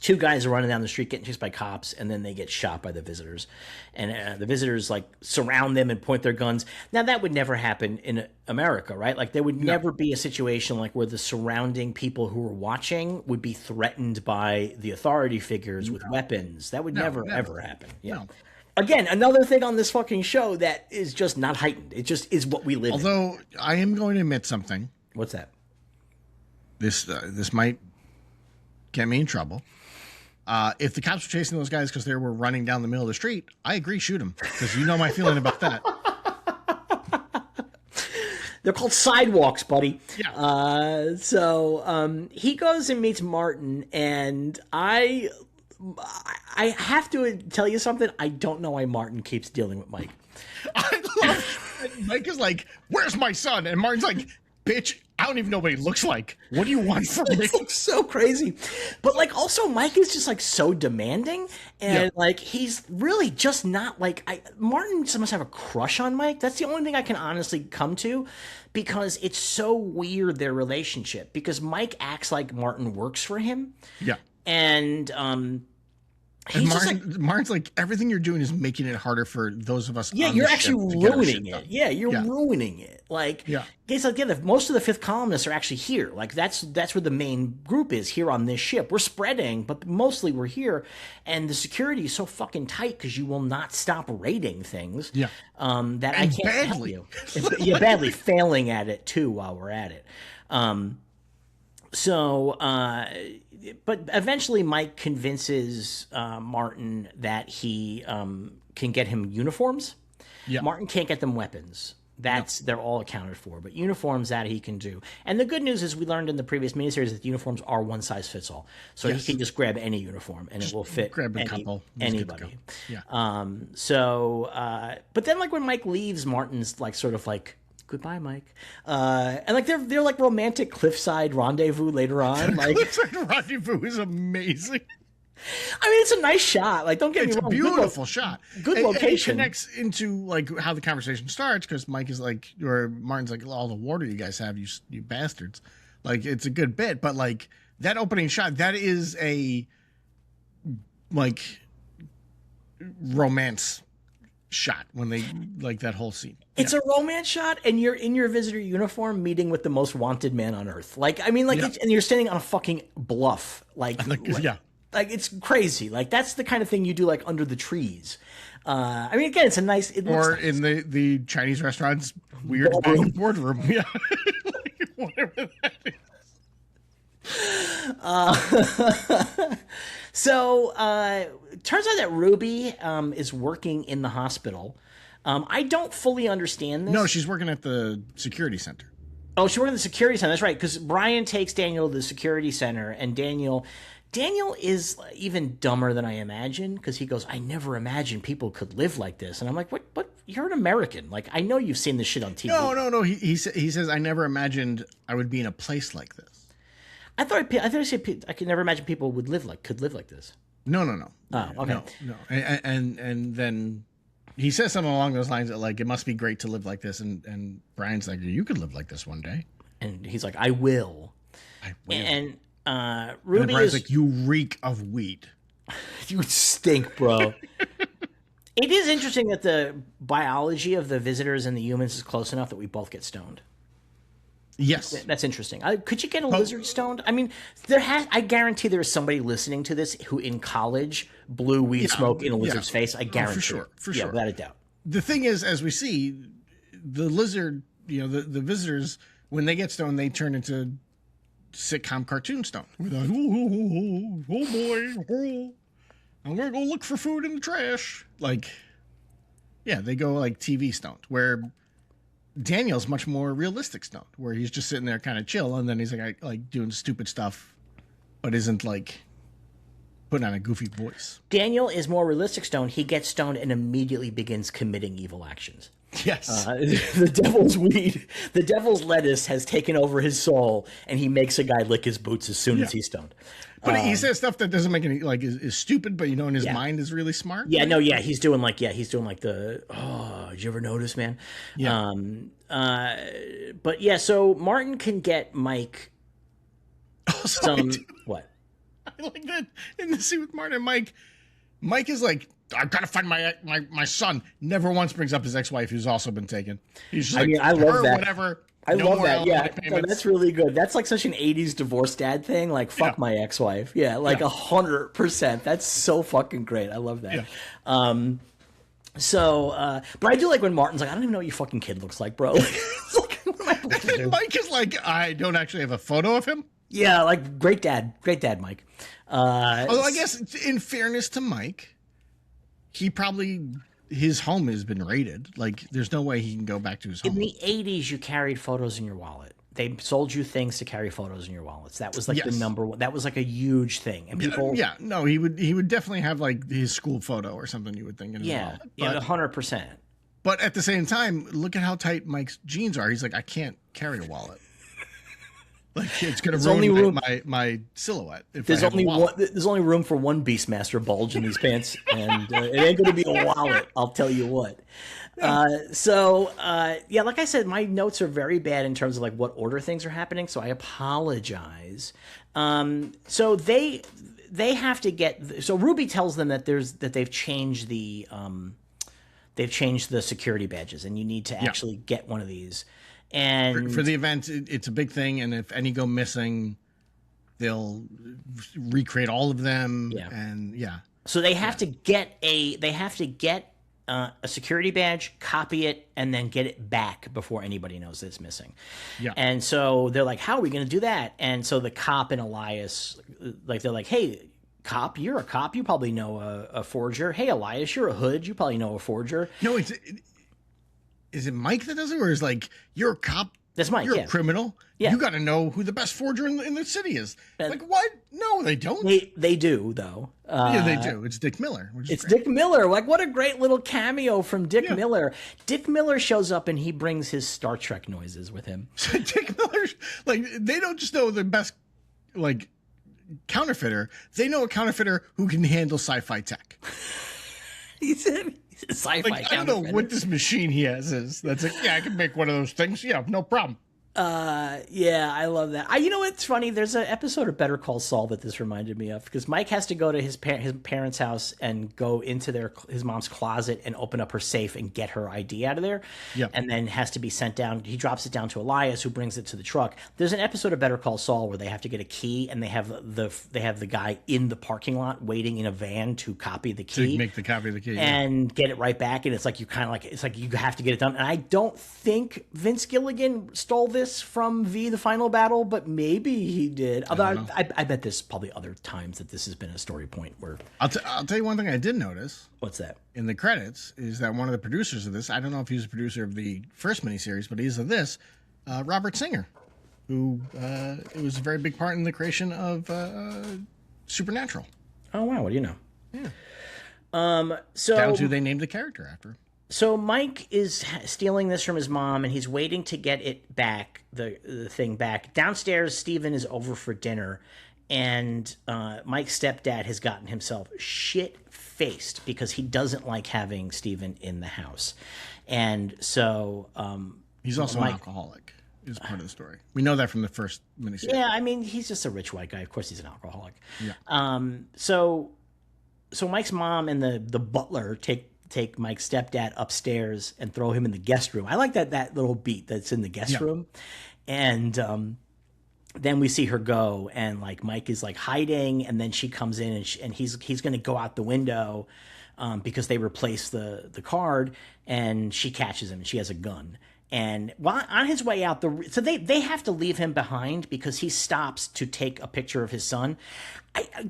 two guys are running down the street getting chased by cops, and then they get shot by the visitors. And the visitors, like, surround them and point their guns. Now, that would never happen in America, right? Like, there would never be a situation like where the surrounding people who were watching would be threatened by the authority figures with weapons. That would never, ever happen. Yeah. No. Again, another thing on this fucking show that is just not heightened. It just is what we live in. Although, I am going to admit something. What's that? This might get me in trouble. If the cops were chasing those guys because they were running down the middle of the street, I agree, shoot them. Because you know my feeling about that. They're called sidewalks, buddy. Yeah. So he goes and meets Martin, and I have to tell you something. I don't know why Martin keeps dealing with Mike. I love Mike is like, where's my son? And Martin's like, bitch, I don't even know what he looks like. What do you want from me? It's so crazy. But, like, also Mike is just, like, so demanding. And, like, he's really just not, like... Martin must have a crush on Mike. That's the only thing I can honestly come to. Because it's so weird, their relationship. Because Mike acts like Martin works for him. Yeah. And, and Martin's like, everything you're doing is making it harder for those of us. Yeah, you're actually ruining it. Yeah, you're ruining it. Like, it's like, most of the fifth columnists are actually here. Like, that's where the main group is, here on this ship. We're spreading, but mostly we're here. And the security is so fucking tight because you will not stop raiding things. Yeah. That I can't help you. You're badly failing at it, too, while we're at it. But eventually Mike convinces Martin that he can get him uniforms. Yeah. Martin can't get them weapons. They're all accounted for, but uniforms that he can do. And the good news is we learned in the previous miniseries that the uniforms are one size fits all. So he can just grab any uniform and it will fit anybody. Yeah. But then, like, when Mike leaves, Martin's like sort of like, goodbye, Mike. And like they're like romantic cliffside rendezvous later on. Like, cliffside rendezvous is amazing. I mean, it's a nice shot. Like, don't get me wrong. It's a beautiful shot. Good location. It connects into like how the conversation starts because Mike is like, or Martin's like, all the water you guys have, you bastards. Like, it's a good bit, but like that opening shot, that is a like romance shot when they like that whole scene. It's a romance shot, and you're in your visitor uniform meeting with the most wanted man on earth. Like, I mean, like, and you're standing on a fucking bluff. Like, like it's crazy. Like, that's the kind of thing you do, like, under the trees. I mean, again, it's a nice. Or in the Chinese restaurant's weird boardroom. Yeah, like, whatever that is. So, turns out that Ruby is working in the hospital. I don't fully understand this. No, she's working at the security center. Oh, she's working at the security center. That's right, because Brian takes Daniel to the security center, and Daniel is even dumber than I imagined, because he goes, I never imagined people could live like this. And I'm like, what? You're an American. Like, I know you've seen this shit on TV. No. He says, I never imagined I would be in a place like this. I thought he said I could never imagine people could live like this. No. Oh, okay. No. And then he says something along those lines that, like, it must be great to live like this. And Brian's like, you could live like this one day. And he's like, I will. And Ruby and Brian's like, you reek of weed. You stink, bro. It is interesting that the biology of the visitors and the humans is close enough that we both get stoned. Yes, that's interesting. Could you get a lizard stoned? I mean, I guarantee there is somebody listening to this who in college blew weed smoke in a lizard's face. I guarantee. For sure, without a doubt. The thing is, as we see, the lizard, the visitors, when they get stoned, they turn into sitcom cartoon stoned. We're like, oh boy, I'm gonna go look for food in the trash. Like, yeah, they go like TV stoned, where Daniel's much more realistic stoned, where he's just sitting there kind of chill, and then he's like doing stupid stuff, but isn't like putting on a goofy voice. Daniel is more realistic stoned. He gets stoned and immediately begins committing evil actions. Yes. The devil's weed, the devil's lettuce has taken over his soul, and he makes a guy lick his boots as soon as he's stoned. But he says stuff that doesn't make any, like, is stupid, but, in his mind is really smart. Yeah, no, yeah, he's doing like the, oh, did you ever notice, man? Yeah. But yeah, so Martin can get Mike what? I like that in the scene with Martin and Mike. Mike is like, I've got to find my son. Never once brings up his ex-wife who's also been taken. He's just I love that. Whatever. I love that. Yeah, no, that's really good. That's like such an 80s divorce dad thing. Like, fuck my ex-wife. Yeah, like 100%. That's so fucking great. I love that. Yeah. But I do like when Martin's like, I don't even know what your fucking kid looks like, bro. It's like, what am I supposed to do? Mike is like, I don't actually have a photo of him. Yeah, like, great dad, Mike. Although I guess in fairness to Mike, his home has been raided. Like, there's no way he can go back to his home. In the 80s, you carried photos in your wallet. They sold you things to carry photos in your wallets. That was like the number one. That was like a huge thing. And people, no, he would definitely have like his school photo or something. You would think, in his wallet. Yeah, 100%. But at the same time, look at how tight Mike's jeans are. He's like, I can't carry a wallet. Like, it's going to ruin my silhouette. If there's only room for one Beastmaster bulge in these pants, and it ain't going to be a wallet. I'll tell you what. Like I said, my notes are very bad in terms of like what order things are happening. So I apologize. So they have to get. So Ruby tells them that they've changed the security badges, and you need to actually get one of these. And for the event, it's a big thing, and if any go missing, they'll recreate all of them. Yeah, and so they have to get a security badge, copy it, and then get it back before anybody knows that it's missing. Yeah, and so they're like, "How are we going to do that?" And so the cop and Elias, like, they're like, "Hey, cop, you're a cop. You probably know a forger. Hey, Elias, you're a hood. You probably know a forger." No, is it Mike that does it, or is like, you're a cop? That's Mike. You're a criminal. Yeah. You got to know who the best forger in the city is. Like, what? No, they don't. They do, though. They do. It's Dick Miller. It's great. Dick Miller. Like, what a great little cameo from Dick Miller. Dick Miller shows up and he brings his Star Trek noises with him. So Dick Miller, like, they don't just know the best, like, counterfeiter. They know a counterfeiter who can handle sci-fi tech. He's a sci-fi I don't know what this machine he has is. That's like, I can make one of those things. Yeah, no problem. I love that. You know what's funny? There's an episode of Better Call Saul that this reminded me of, because Mike has to go to his parents' house and go into his mom's closet and open up her safe and get her ID out of there. Yeah. And then has to be sent down. He drops it down to Elias, who brings it to the truck. There's an episode of Better Call Saul where they have to get a key, and they have the guy in the parking lot waiting in a van to copy the key. To make the copy of the key. And get it right back. And it's like, you have to get it done. And I don't think Vince Gilligan stole this from V, the Final Battle, but maybe he did. Although I bet there's probably other times that this has been a story point where... I'll tell you one thing I did notice. What's that? In the credits is that one of the producers of this, I don't know if he was a producer of the first miniseries, but he's of this, Robert Singer, who it was a very big part in the creation of Supernatural. Oh, wow. What do you know? Yeah. Down to they named the character after him. So Mike is stealing this from his mom, and he's waiting to get it back, the thing back. Downstairs, Steven is over for dinner, and Mike's stepdad has gotten himself shit-faced because he doesn't like having Steven in the house. And so... he's also an alcoholic, is part of the story. We know that from the first miniseries. Yeah, I mean, he's just a rich white guy. Of course he's an alcoholic. Yeah. So Mike's mom and the butler take Mike's stepdad upstairs and throw him in the guest room. I like that little beat that's in the guest room. And then we see her go, and like Mike is like hiding, and then she comes in, and he's going to go out the window because they replace the card, and she catches him, and she has a gun. And while on his way out, so they have to leave him behind because he stops to take a picture of his son.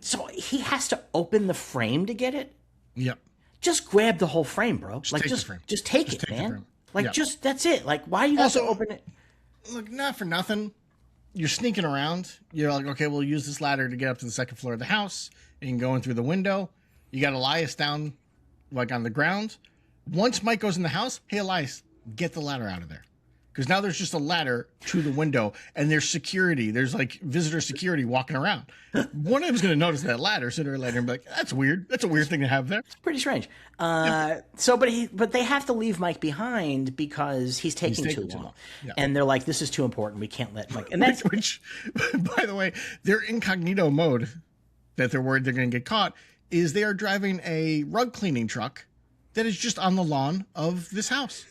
So he has to open the frame to get it. Yep. Just grab the whole frame, bro. Just take it, man. Like, that's it. Like, why do you have to open it? Look, not for nothing. You're sneaking around. You're like, okay, we'll use this ladder to get up to the second floor of the house. You can go in through the window. You got Elias down, like, on the ground. Once Mike goes in the house, hey, Elias, get the ladder out of there. Because now there's just a ladder to the window, and there's security. There's like visitor security walking around. One of them's going to notice that ladder sooner or later and be like, "That's weird. That's a weird thing to have there." It's pretty strange. But they have to leave Mike behind because he's taking too long. Yeah. And they're like, "This is too important. We can't let Mike." And that's which, by the way, their incognito mode that they're worried they're going to get caught is they are driving a rug cleaning truck that is just on the lawn of this house.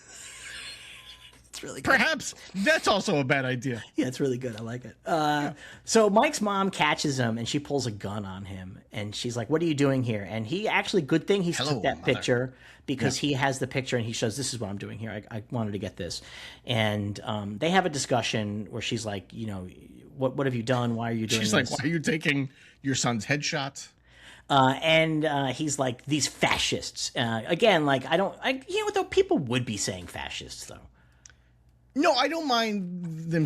Really good. Perhaps that's also a bad idea. Yeah, it's really good. I like it. So Mike's mom catches him and she pulls a gun on him and she's like, "What are you doing here?" And he actually, good thing he took that picture because he has the picture and he shows, "This is what I'm doing here. I wanted to get this." And they have a discussion where she's like, "You know, what have you done? Why are you doing this?" She's like, "Why are you taking your son's headshots?" And he's like, "These fascists." Again, like, you know what, though? People would be saying fascists, though. No, I don't mind them.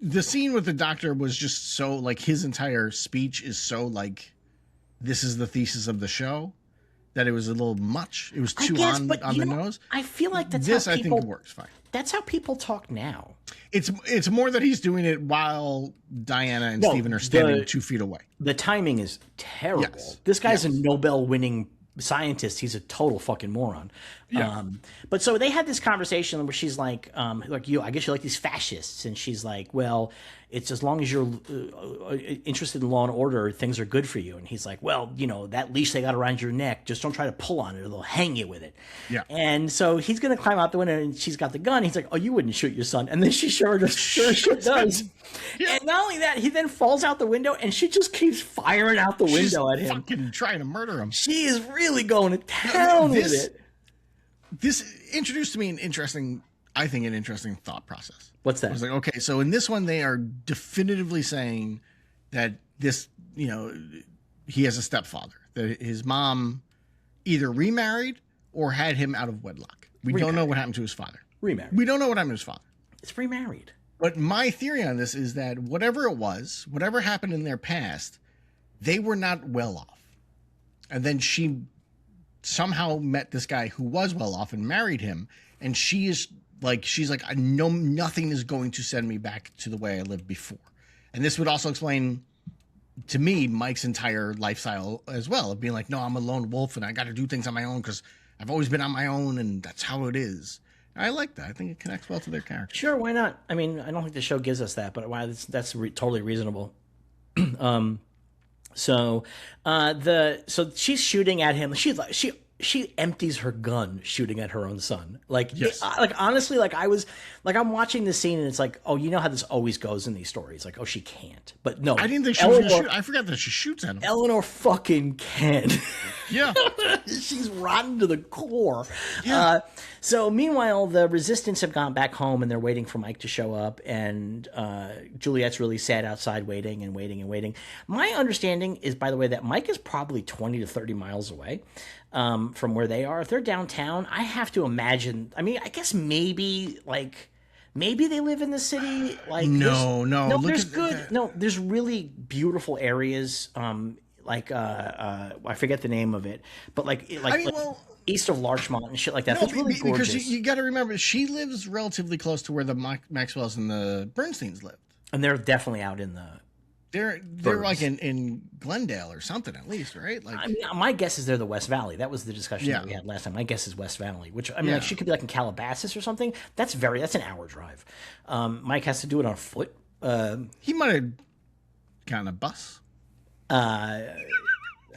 The scene with the doctor was just so, like, his entire speech is so, like, this is the thesis of the show, that it was a little much. It was too on the nose. I feel like that's this, how people... I think, works fine. That's how people talk now. It's more that he's doing it while Diana and Steven are standing 2 feet away. The timing is terrible. Yes. This guy's a Nobel-winning scientist. He's a total fucking moron. Yeah. But so they had this conversation where she's like I guess you like these fascists, and she's like, "Well, it's as long as you're interested in law and order, things are good for you." And he's like, "Well, you know, that leash they got around your neck, just don't try to pull on it or they'll hang you with it." Yeah. And so he's gonna climb out the window and she's got the gun. He's like, "Oh, you wouldn't shoot your son." And then she sure does. Yeah. And not only that, he then falls out the window and she just keeps firing out the window at him. Fucking trying to murder him. She is really going to town with it. This introduced to me an interesting thought process. What's that? I was like, okay, so in this one, they are definitively saying that this, you know, he has a stepfather, that his mom either remarried or had him out of wedlock. We don't know what happened to his father. Remarried. We don't know what happened to his father. It's remarried. But my theory on this is that whatever it was, whatever happened in their past, they were not well off. And then she somehow met this guy who was well off and married him, and she's like, I know nothing is going to send me back to the way I lived before. And this would also explain to me Mike's entire lifestyle as well, of being like, no, I'm a lone wolf and I got to do things on my own because I've always been on my own and that's how it is. I like that. I think it connects well to their character. Sure, why not? I mean, I don't think the show gives us that, but that's totally reasonable. So she's shooting at him. She empties her gun shooting at her own son. Like, yes. Honestly, I'm watching this scene and it's like, oh, you know how this always goes in these stories. Like, oh, she can't. But no. I didn't think she was going to shoot. I forgot that she shoots at him. Eleanor fucking can. Yeah. She's rotten to the core. Yeah. So meanwhile, the Resistance have gone back home and they're waiting for Mike to show up. And Juliet's really sad outside waiting and waiting and waiting. My understanding is, by the way, that Mike is probably 20 to 30 miles away from where they are. If they're downtown, I have to imagine, I mean, I guess maybe they live in the city. Like, no. There's really beautiful areas. I forget the name of it, but east of Larchmont and shit like that. No, That's really gorgeous. Because you got to remember, she lives relatively close to where the Maxwells and the Bernsteins lived, and they're definitely out in the. They're like in Glendale or something, at least, right? Like, I mean, my guess is they're the West Valley. That was the discussion that we had last time. My guess is West Valley, which I mean, like, she could be like in Calabasas or something. That's an hour drive. Mike has to do it on foot. He might have gotten a bus. I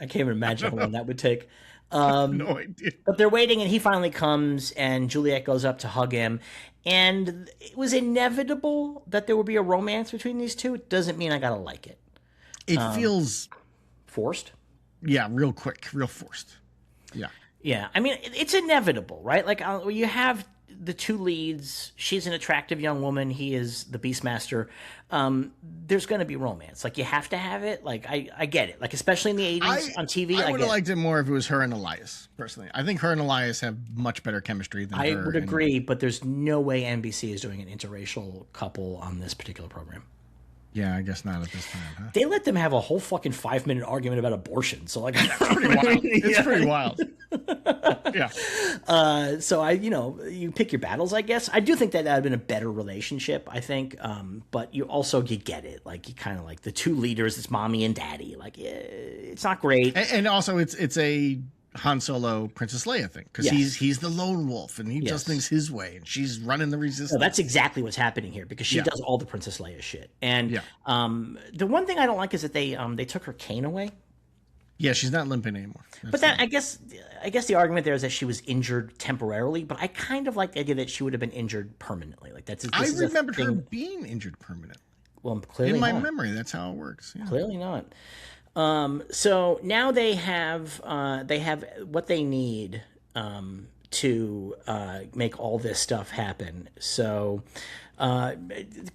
can't even imagine how long that would take. No idea. But they're waiting, and he finally comes, and Juliet goes up to hug him. And it was inevitable that there would be a romance between these two. It doesn't mean I gotta like it. It feels forced. Yeah, real quick, real forced. Yeah. Yeah, I mean, it's inevitable, right? Like, you have the two leads. She's an attractive young woman. He is the Beastmaster. There's going to be romance. Like, you have to have it. Like, I get it. Like, especially in the 80s on TV. I would have liked it more if it was her and Elias, personally. I think her and Elias have much better chemistry than her. I would agree, but there's no way NBC is doing an interracial couple on this particular program. Yeah, I guess not at this time, huh? They let them have a whole fucking 5-minute argument about abortion. So like, It's pretty wild. It's pretty wild. Yeah. So you pick your battles, I guess. I do think that would have been a better relationship, I think. But you get it. Like, you kind of like the two leaders, it's mommy and daddy. Like, it's not great. And also it's a Han Solo Princess Leia thing, because he's the lone wolf and he does things his way, and she's running the resistance. No, that's exactly what's happening here, because she does all the Princess Leia shit. And the one thing I don't like is that they took her cane away. Yeah, she's not limping anymore. But that I guess the argument there is that she was injured temporarily, but I kind of like the idea that she would have been injured permanently. Like I remembered her being injured permanently. Well, clearly in my not. memory, that's how it works. Yeah. Clearly not. So now they have what they need to make all this stuff happen. So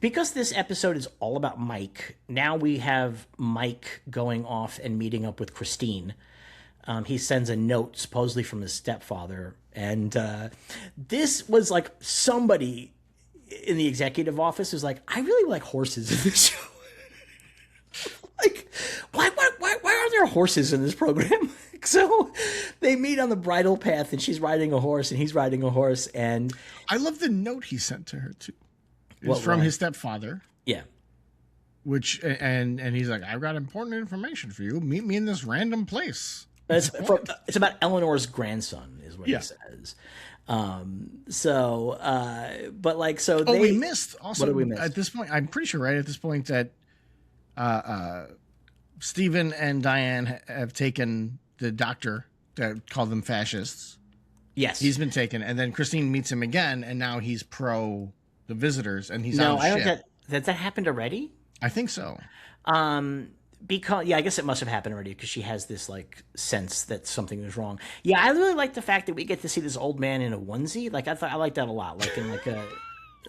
because this episode is all about Mike, now we have Mike going off and meeting up with Christine. He sends a note supposedly from his stepfather, and this was like somebody in the executive office was like, I really like horses in this show. Like, why are there horses in this program? So they meet on the bridle path, and she's riding a horse and he's riding a horse. And I love the note he sent to her too. It's from his stepfather. Yeah. Which and he's like, I've got important information for you. Meet me in this random place. It's about Eleanor's grandson, is what he says. But like, so we missed also. What did we miss? At this point? I'm pretty sure right at this point that Stephen and Diane have taken the doctor that called them fascists. Yes, he's been taken, and then Christine meets him again, and now he's pro the visitors, and he's on ship. That happened already. I think so. Because I guess it must have happened already, because she has this like sense that something is wrong. Yeah, I really like the fact that we get to see this old man in a onesie. Like, I like that a lot. Like, in like a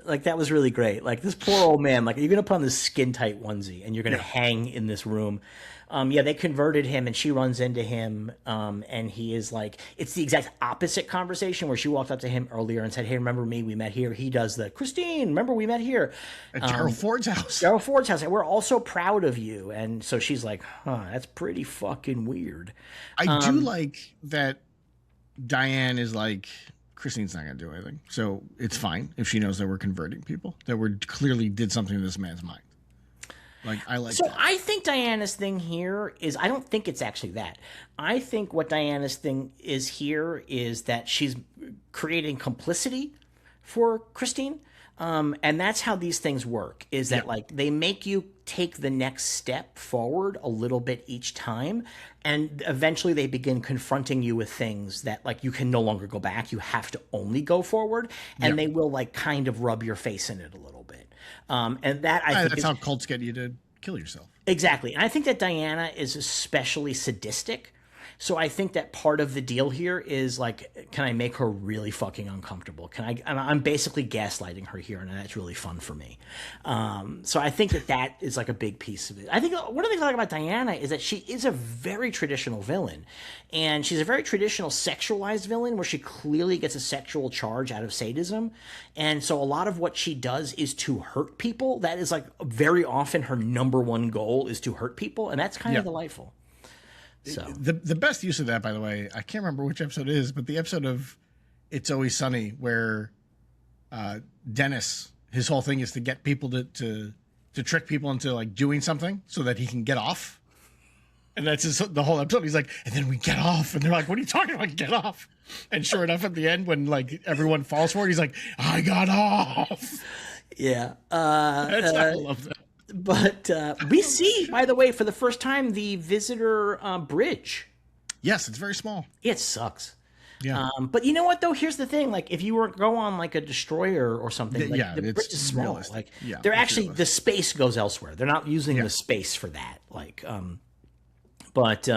like, that was really great. Like, this poor old man. Like, you're gonna put on this skin tight onesie and you're gonna hang in this room. They converted him, and she runs into him, and he is like, it's the exact opposite conversation where she walked up to him earlier and said, hey, remember me? We met here. He does the, Christine, remember we met here? At Gerald Ford's house. Gerald Ford's house. And we're all so proud of you. And so she's like, that's pretty fucking weird. I do like that Diane is like, Christine's not going to do anything. So it's fine if she knows that we're converting people, that we clearly did something in this man's mind. Like, I like that. So I think Diana's thing here is, I don't think it's actually that. I think what Diana's thing is here is that she's creating complicity for Christine. And that's how these things work, is that like, they make you take the next step forward a little bit each time. And eventually they begin confronting you with things that like, you can no longer go back. You have to only go forward, and they will like kind of rub your face in it a little bit. And that I think that's how cults get you to kill yourself. Exactly. And I think that Diana is especially sadistic. So I think that part of the deal here is like, can I make her really fucking uncomfortable? I'm basically gaslighting her here, and that's really fun for me. So I think that is like a big piece of it. I think one of the things I like about Diana is that she is a very traditional villain, and she's a very traditional sexualized villain where she clearly gets a sexual charge out of sadism. And so a lot of what she does is to hurt people. That is like very often her number one goal, is to hurt people. And that's kind of delightful. So the best use of that, by the way, I can't remember which episode it is, but the episode of It's Always Sunny where Dennis, his whole thing is to get people to trick people into like doing something so that he can get off. And that's the whole episode. He's like, and then we get off, and they're like, what are you talking about? Get off. And sure enough, at the end, when like everyone falls for it, he's like, I got off. Yeah. I love that. But we see, by the way, for the first time, the visitor bridge. Yes, it's very small. It sucks. Yeah. But you know what, though? Here's the thing. Like, if you were go on like a destroyer or something, like, the bridge is small. Realistic. Like, they're actually, the space goes elsewhere. They're not using the space for that. Like, but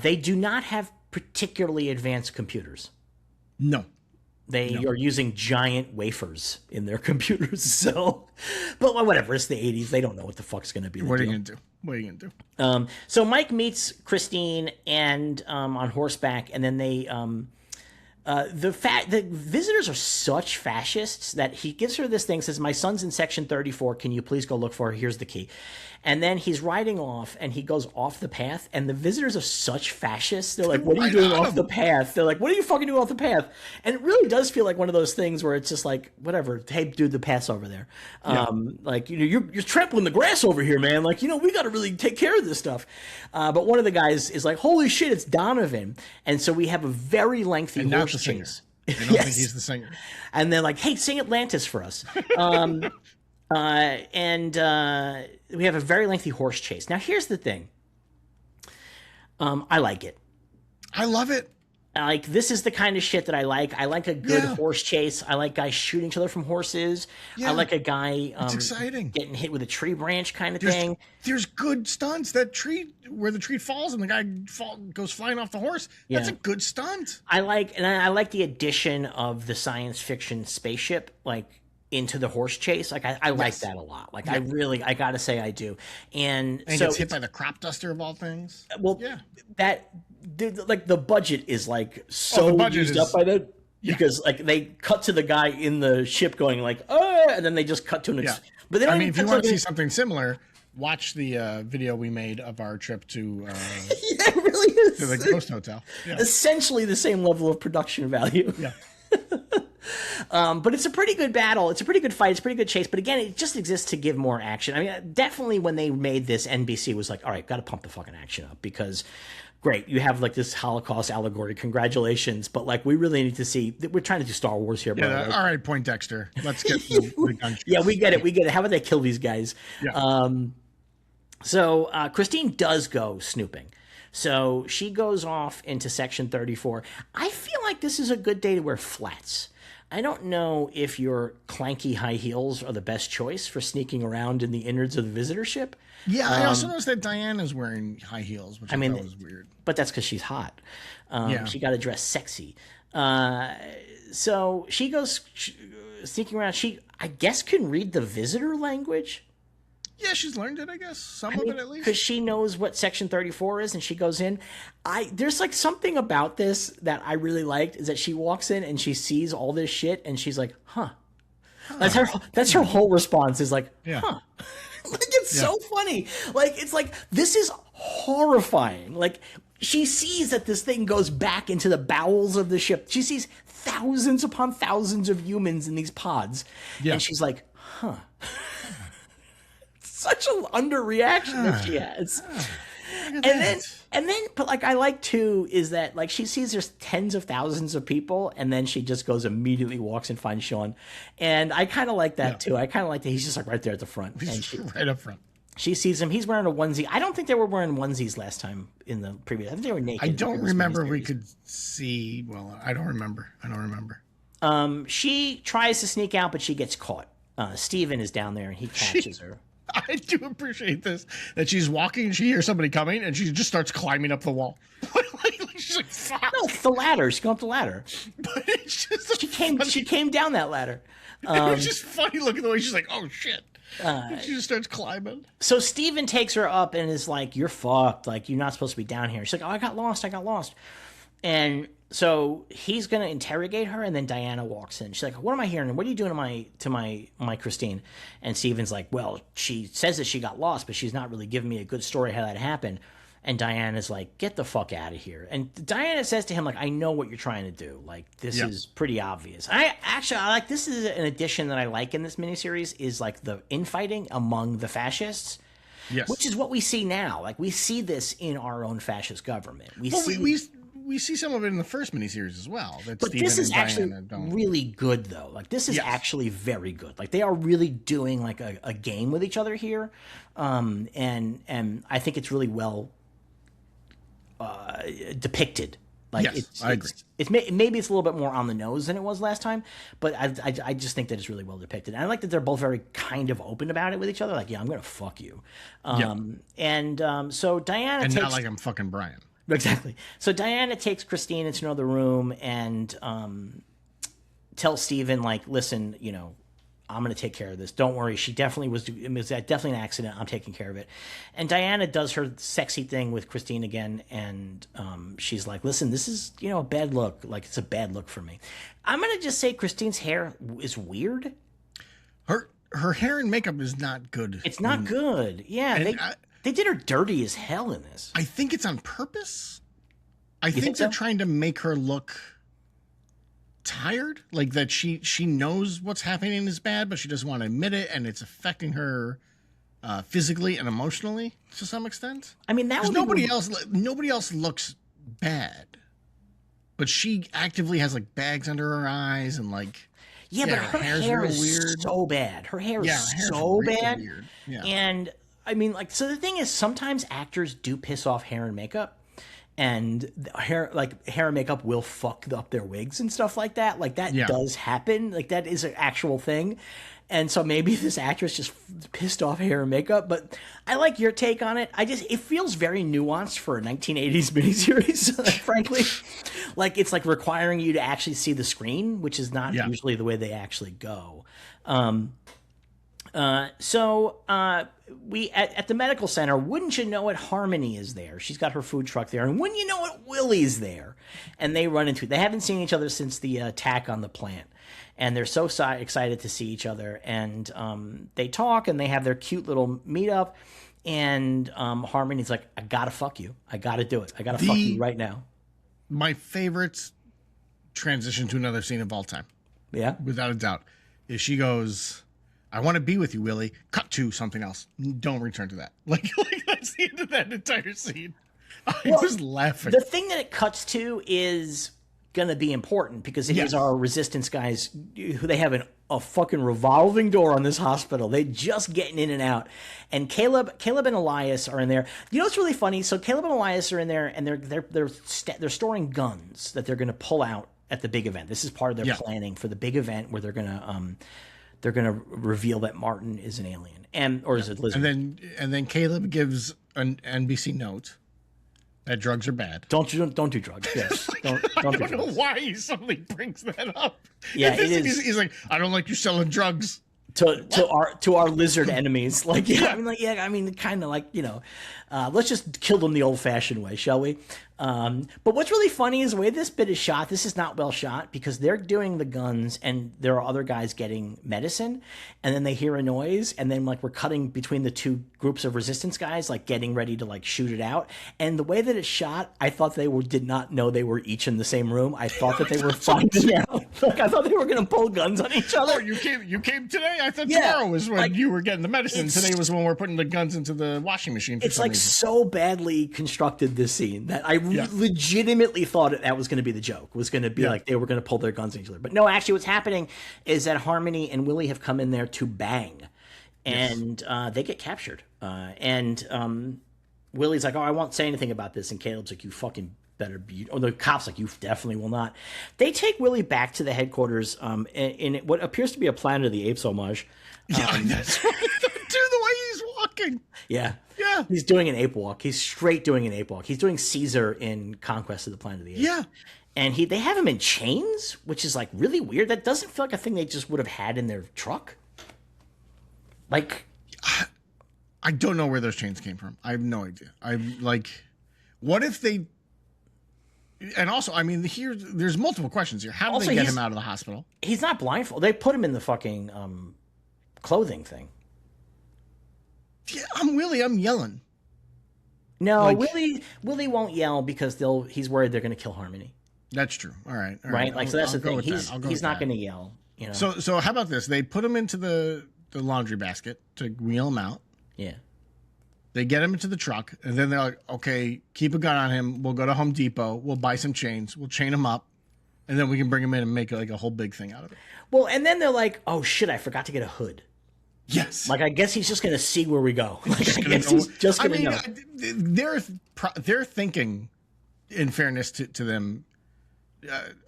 they do not have particularly advanced computers. No. They are using giant wafers in their computers. So, but whatever, it's the 80s. They don't know what the fuck's going to be. What are you going to do? What are you going to do? So Mike meets Christine and on horseback, and then they the visitors are such fascists that he gives her this thing, says, "My son's in section 34. Can you please go look for her? Here's the key." And then he's riding off, and he goes off the path. And the visitors are such fascists. They're like, "What are you doing off the path?" They're like, "What are you fucking doing off the path?" And it really does feel like one of those things where it's just like, whatever. Hey, dude, the path's over there. Like, you're trampling the grass over here, man. Like, we got to really take care of this stuff. But one of the guys is like, "Holy shit, it's Donovan!" And so we have a very lengthy horse chase. I don't think he's the singer. And they're like, "Hey, sing Atlantis for us." We have a very lengthy horse chase. Now, here's the thing. I like it. I love it. Like, this is the kind of shit that I like. I like a good horse chase. I like guys shooting each other from horses. I like a guy it's exciting. Getting hit with a tree branch kind of thing. There's good stunts. That tree, where the tree falls and the guy goes flying off the horse, that's a good stunt. I like the addition of the science fiction spaceship, like, into the horse chase. Like, I like that a lot. Like, I gotta say I do. And so gets hit by the crop duster of all things. Well, the budget is like so used up by that, because like they cut to the guy in the ship going like, and then they just cut to an but they don't if you want to see something similar, watch the video we made of our trip to it really is to the Ghost Hotel. Essentially the same level of production value. But it's a pretty good battle. It's a pretty good fight. It's a pretty good chase. But again, it just exists to give more action. I mean, definitely when they made this, NBC was like, all right, got to pump the fucking action up, because great, you have like this Holocaust allegory. Congratulations. But like, we really need to see, we're trying to do Star Wars here. Yeah, bro. All right, Poindexter. Let's get the gun. Yeah, we get it. We get it. How about they kill these guys? Yeah. So Christine does go snooping. So she goes off into section 34. I feel like this is a good day to wear flats. I don't know if your clanky high heels are the best choice for sneaking around in the innards of the visitor ship. Yeah, I also noticed that Diana's wearing high heels, which I thought was weird. But that's because she's hot. She got to dress sexy. So she goes sneaking around. She, I guess, can read the visitor language. Yeah, she's learned it, I guess. Some of it, at least. Because she knows what Section 34 is, and she goes in. There's, like, something about this that I really liked, is that she walks in and she sees all this shit, and she's like, huh. That's her whole response, is like, huh. Like, it's so funny. Like, it's like, this is horrifying. Like, she sees that this thing goes back into the bowels of the ship. She sees thousands upon thousands of humans in these pods. Yeah. And she's like, huh. Such an underreaction that she has. And then, but like, I like too, is that like, she sees there's tens of thousands of people, and then she just goes immediately walks and finds Sean. And I kind of like that too. I kind of like that he's just like right there at the front. He's right up front. She sees him. He's wearing a onesie. I don't think they were wearing onesies last time in the previous. I think they were naked. I don't remember we could see. Well, I don't remember. She tries to sneak out, but she gets caught. Steven is down there and he catches her. I do appreciate this, that she's walking, she hears somebody coming, and she just starts climbing up the wall. She's like, fuck. No, it's the ladder. She's going up the ladder. But it's just she came down that ladder. It was just funny looking the way she's like, oh shit. She just starts climbing. So Steven takes her up and is like, you're fucked. Like, you're not supposed to be down here. She's like, oh, I got lost. And so he's going to interrogate her, and then Diana walks in. She's like, what am I hearing? What are you doing to my Christine? And Steven's like, well, she says that she got lost, but she's not really giving me a good story how that happened. And Diana's like, get the fuck out of here. And Diana says to him, like, I know what you're trying to do. Like, this is pretty obvious. I like, this is an addition that I like in this miniseries, is like the infighting among the fascists. Yes. Which is what we see now. Like, we see this in our own fascist government. We see some of it in the first miniseries as well. But Steven this is actually really good, though. Like, this is actually very good. Like, they are really doing like a game with each other here, and I think it's really well depicted. Like, I agree. Maybe it's a little bit more on the nose than it was last time, but I just think that it's really well depicted. And I like that they're both very kind of open about it with each other. Like, yeah, I'm gonna fuck you, so Diana and takes, not like I'm fucking Brian. Exactly. So Diana takes Christine into another room and tells Steven, like, listen, I'm going to take care of this. Don't worry. She definitely it was definitely an accident. I'm taking care of it. And Diana does her sexy thing with Christine again. And she's like, listen, this is, a bad look. Like, it's a bad look for me. I'm going to just say Christine's hair is weird. Her hair and makeup is not good. It's not good. Yeah. They did her dirty as hell in this. I think it's on purpose. I think they're trying to make her look tired, like that she knows what's happening is bad, but she doesn't want to admit it, and it's affecting her physically and emotionally to some extent. I mean, that nobody else looks bad, but she actively has like bags under her eyes and like but her hair is weird. So bad. Her hair is so bad. Weird. Yeah. And I mean, like, so the thing is, sometimes actors do piss off hair and makeup. And hair and makeup will fuck up their wigs and stuff like that. Like, that does happen. Like, that is an actual thing. And so maybe this actress just pissed off hair and makeup. But I like your take on it. It feels very nuanced for a 1980s miniseries, frankly. Like, it's like requiring you to actually see the screen, which is not usually the way they actually go. We at the medical center, wouldn't you know it, Harmony is there. She's got her food truck there, and wouldn't you know it, Willie's there. And they run into it. They haven't seen each other since the attack on the plant, and they're so excited to see each other. And they talk, and they have their cute little meetup. And Harmony's like, "I gotta fuck you. I gotta do it. I gotta fuck you right now." My favorite transition to another scene of all time, without a doubt, is she goes, "I want to be with you, Willie." Cut to something else. Don't return to that. Like that's the end of that entire scene. I was laughing. The thing that it cuts to is going to be important because it is our resistance guys who they have a fucking revolving door on this hospital. They just getting in and out. And Caleb and Elias are in there. You know what's really funny? So Caleb and Elias are in there, and they're storing guns that they're going to pull out at the big event. This is part of their planning for the big event where they're going to reveal that Martin is an alien or is a lizard. And then Caleb gives an NBC note that drugs are bad. Don't do drugs. Yes. Don't I don't know why he suddenly brings that up. Yeah, it is. He's like, "I don't like you selling drugs to our lizard enemies." Like, I mean, kind of like, let's just kill them the old-fashioned way, shall we? But what's really funny is the way this bit is shot. This is not well shot because they're doing the guns and there are other guys getting medicine, and then they hear a noise, and then like we're cutting between the two groups of resistance guys, like getting ready to like shoot it out. And the way that it's shot, I thought did not know they were each in the same room. I thought that they were finding out. Like, I thought they were going to pull guns on each other. Oh, you came today? I thought tomorrow was when you were getting the medicine. Today was when we're putting the guns into the washing machine. It's like so badly constructed, this scene, that I legitimately thought that was going to be the joke. Was going to be like they were going to pull their guns on each other. But no, actually what's happening is that Harmony and Willie have come in there to bang. And they get captured. Willie's like, "Oh, I won't say anything about this." And Caleb's like, "You fucking better be." Or the cop's like, "You definitely will not." They take Willie back to the headquarters in what appears to be a Planet of the Apes homage. That's right. Dude, the way he's walking. Yeah. He's doing an ape walk. He's straight doing an ape walk. He's doing Caesar in Conquest of the Planet of the Apes. Yeah. And they have him in chains, which is like really weird. That doesn't feel like a thing they just would have had in their truck. Like, I don't know where those chains came from. I have no idea. I'm like, what if they? And also, I mean, there's multiple questions here. How do they get him out of the hospital? He's not blindfolded. They put him in the fucking clothing thing. Yeah, I'm yelling. No, like, Willie won't yell because he's worried they're going to kill Harmony. That's true. All right. Right? Like, so that's the thing. He's not going to yell. So how about this? They put him into the laundry basket to wheel him out. Yeah. They get him into the truck, and then they're like, "Okay, keep a gun on him. We'll go to Home Depot. We'll buy some chains. We'll chain him up, and then we can bring him in and make like a whole big thing out of it." Well, and then they're like, "Oh shit, I forgot to get a hood." Yes. Like, I guess he's just going to see where we go. Like, I guess he's just going to know. They're thinking, in fairness to them,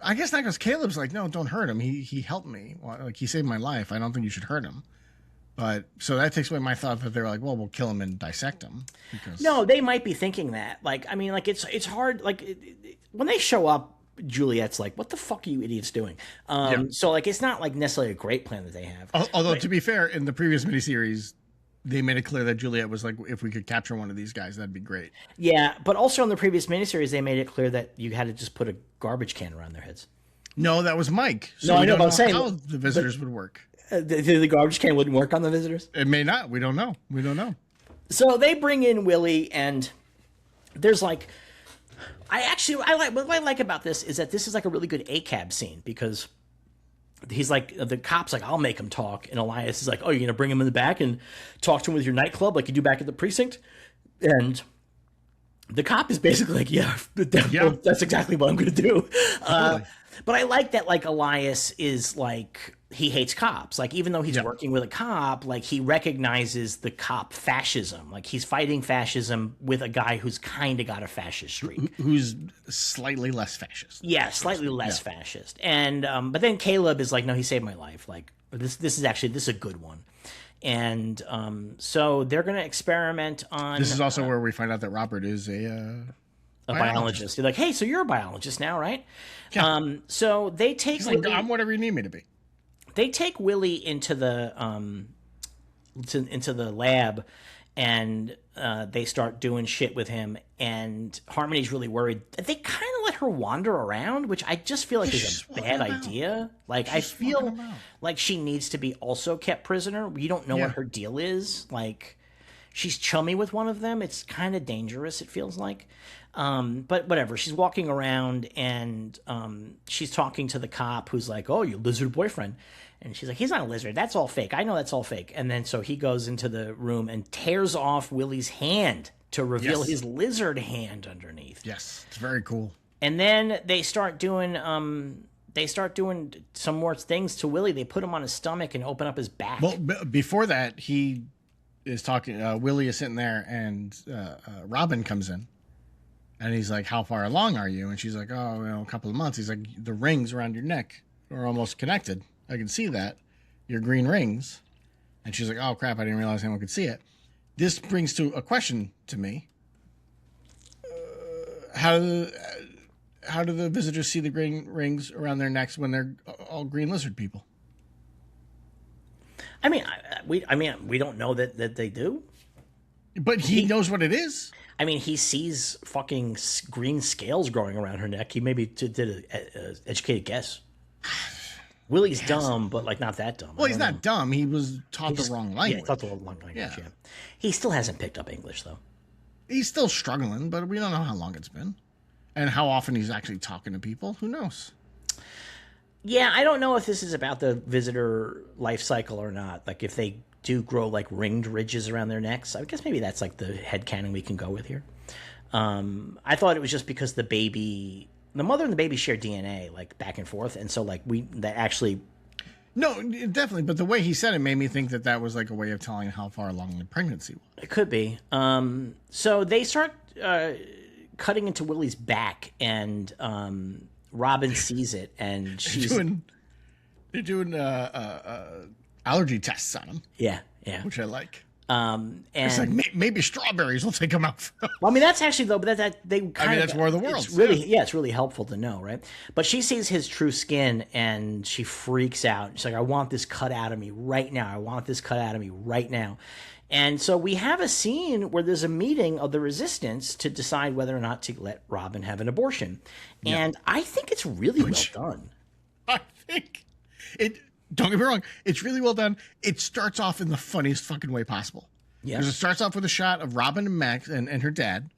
I guess not, because Caleb's like, "No, don't hurt him. He helped me. Like, he saved my life. I don't think you should hurt him." But so that takes away my thought that they're like, "Well, we'll kill him and dissect him." No, they might be thinking that. Like, I mean, like it's hard. Like when they show up Juliet's like, what the fuck are you idiots doing? So like, it's not like necessarily a great plan that they have. Although to be fair, in the previous miniseries, they made it clear that Juliet was like, if we could capture one of these guys, that'd be great. Yeah, but also in the previous miniseries, they made it clear that you had to just put a garbage can around their heads. No, that was Mike. So no, I we know, don't but know I'm saying how the visitors would work. The garbage can wouldn't work on the visitors? It may not. We don't know. We don't know. So they bring in Willie, and there's like, what I like about this is that this is like a really good ACAB scene, because he's like, the cop's like, I'll make him talk, and Elias is like, oh, you're gonna bring him in the back and talk to him with your nightclub like you do back at the precinct? And the cop is basically like, yeah. That's exactly what I'm gonna do. Totally. But I like that, like, Elias is like, he hates cops. Like, even though he's working with a cop, like, he recognizes the cop fascism. Like, he's fighting fascism with a guy who's kind of got a fascist streak. Who's slightly less fascist. Yeah, slightly less fascist. And, but then Caleb is like, no, he saved my life. Like, this is a good one. And so they're going to experiment on... This is also where we find out that Robert is a biologist. You're like, hey, so you're a biologist now, right? Yeah. So they take... He's like, I'm whatever you need me to be. They take Willie into the into the lab, and they start doing shit with him. And Harmony's really worried. They kind of let her wander around, which I just feel like is a bad idea. Like, I feel like she needs to be also kept prisoner. We don't know what her deal is. Like, she's chummy with one of them. It's kind of dangerous, it feels like. But whatever. She's walking around, and she's talking to the cop who's like, oh, your lizard boyfriend. And she's like, he's not a lizard. That's all fake. I know that's all fake. And then so he goes into the room and tears off Willie's hand to reveal his lizard hand underneath. Yes, it's very cool. And then they start doing some more things to Willie. They put him on his stomach and open up his back. Well, before that, he is talking. Willie is sitting there, and Robin comes in. And he's like, how far along are you? And she's like, oh, a couple of months. He's like, the rings around your neck are almost connected. I can see that. Your green rings. And she's like, oh, crap, I didn't realize anyone could see it. This brings to a question to me. How do the visitors see the green rings around their necks when they're all green lizard people? I mean, we don't know that they do. But he knows what it is. I mean, he sees fucking green scales growing around her neck. He maybe did an educated guess. Willie's dumb, but like not that dumb. Well, he's not dumb. He was taught the wrong language. Yeah, taught the wrong language. Yeah. He still hasn't picked up English though. He's still struggling, but we don't know how long it's been, and how often he's actually talking to people. Who knows? Yeah, I don't know if this is about the visitor life cycle or not. Like, if they do grow like ringed ridges around their necks, I guess maybe that's like the headcanon we can go with here. I thought it was just because the mother and the baby share DNA like back and forth, and so like that actually. No, definitely, but the way he said it made me think that was like a way of telling how far along the pregnancy was. It could be. So they start cutting into Willie's back, and Robin sees it, and they're doing allergy tests on him. Yeah, which I like. And it's like maybe strawberries will take them out. Well, I mean, that's actually though, but that's War of the Worlds. It's really, it's really helpful to know, right? But she sees his true skin and she freaks out. She's like, "I want this cut out of me right now. I want this cut out of me right now." And so we have a scene where there's a meeting of the resistance to decide whether or not to let Robin have an abortion, and I think it's really well done. I think it. Don't get me wrong. It's really well done. It starts off in the funniest fucking way possible. Yeah. Because it starts off with a shot of Robin and Max and her dad,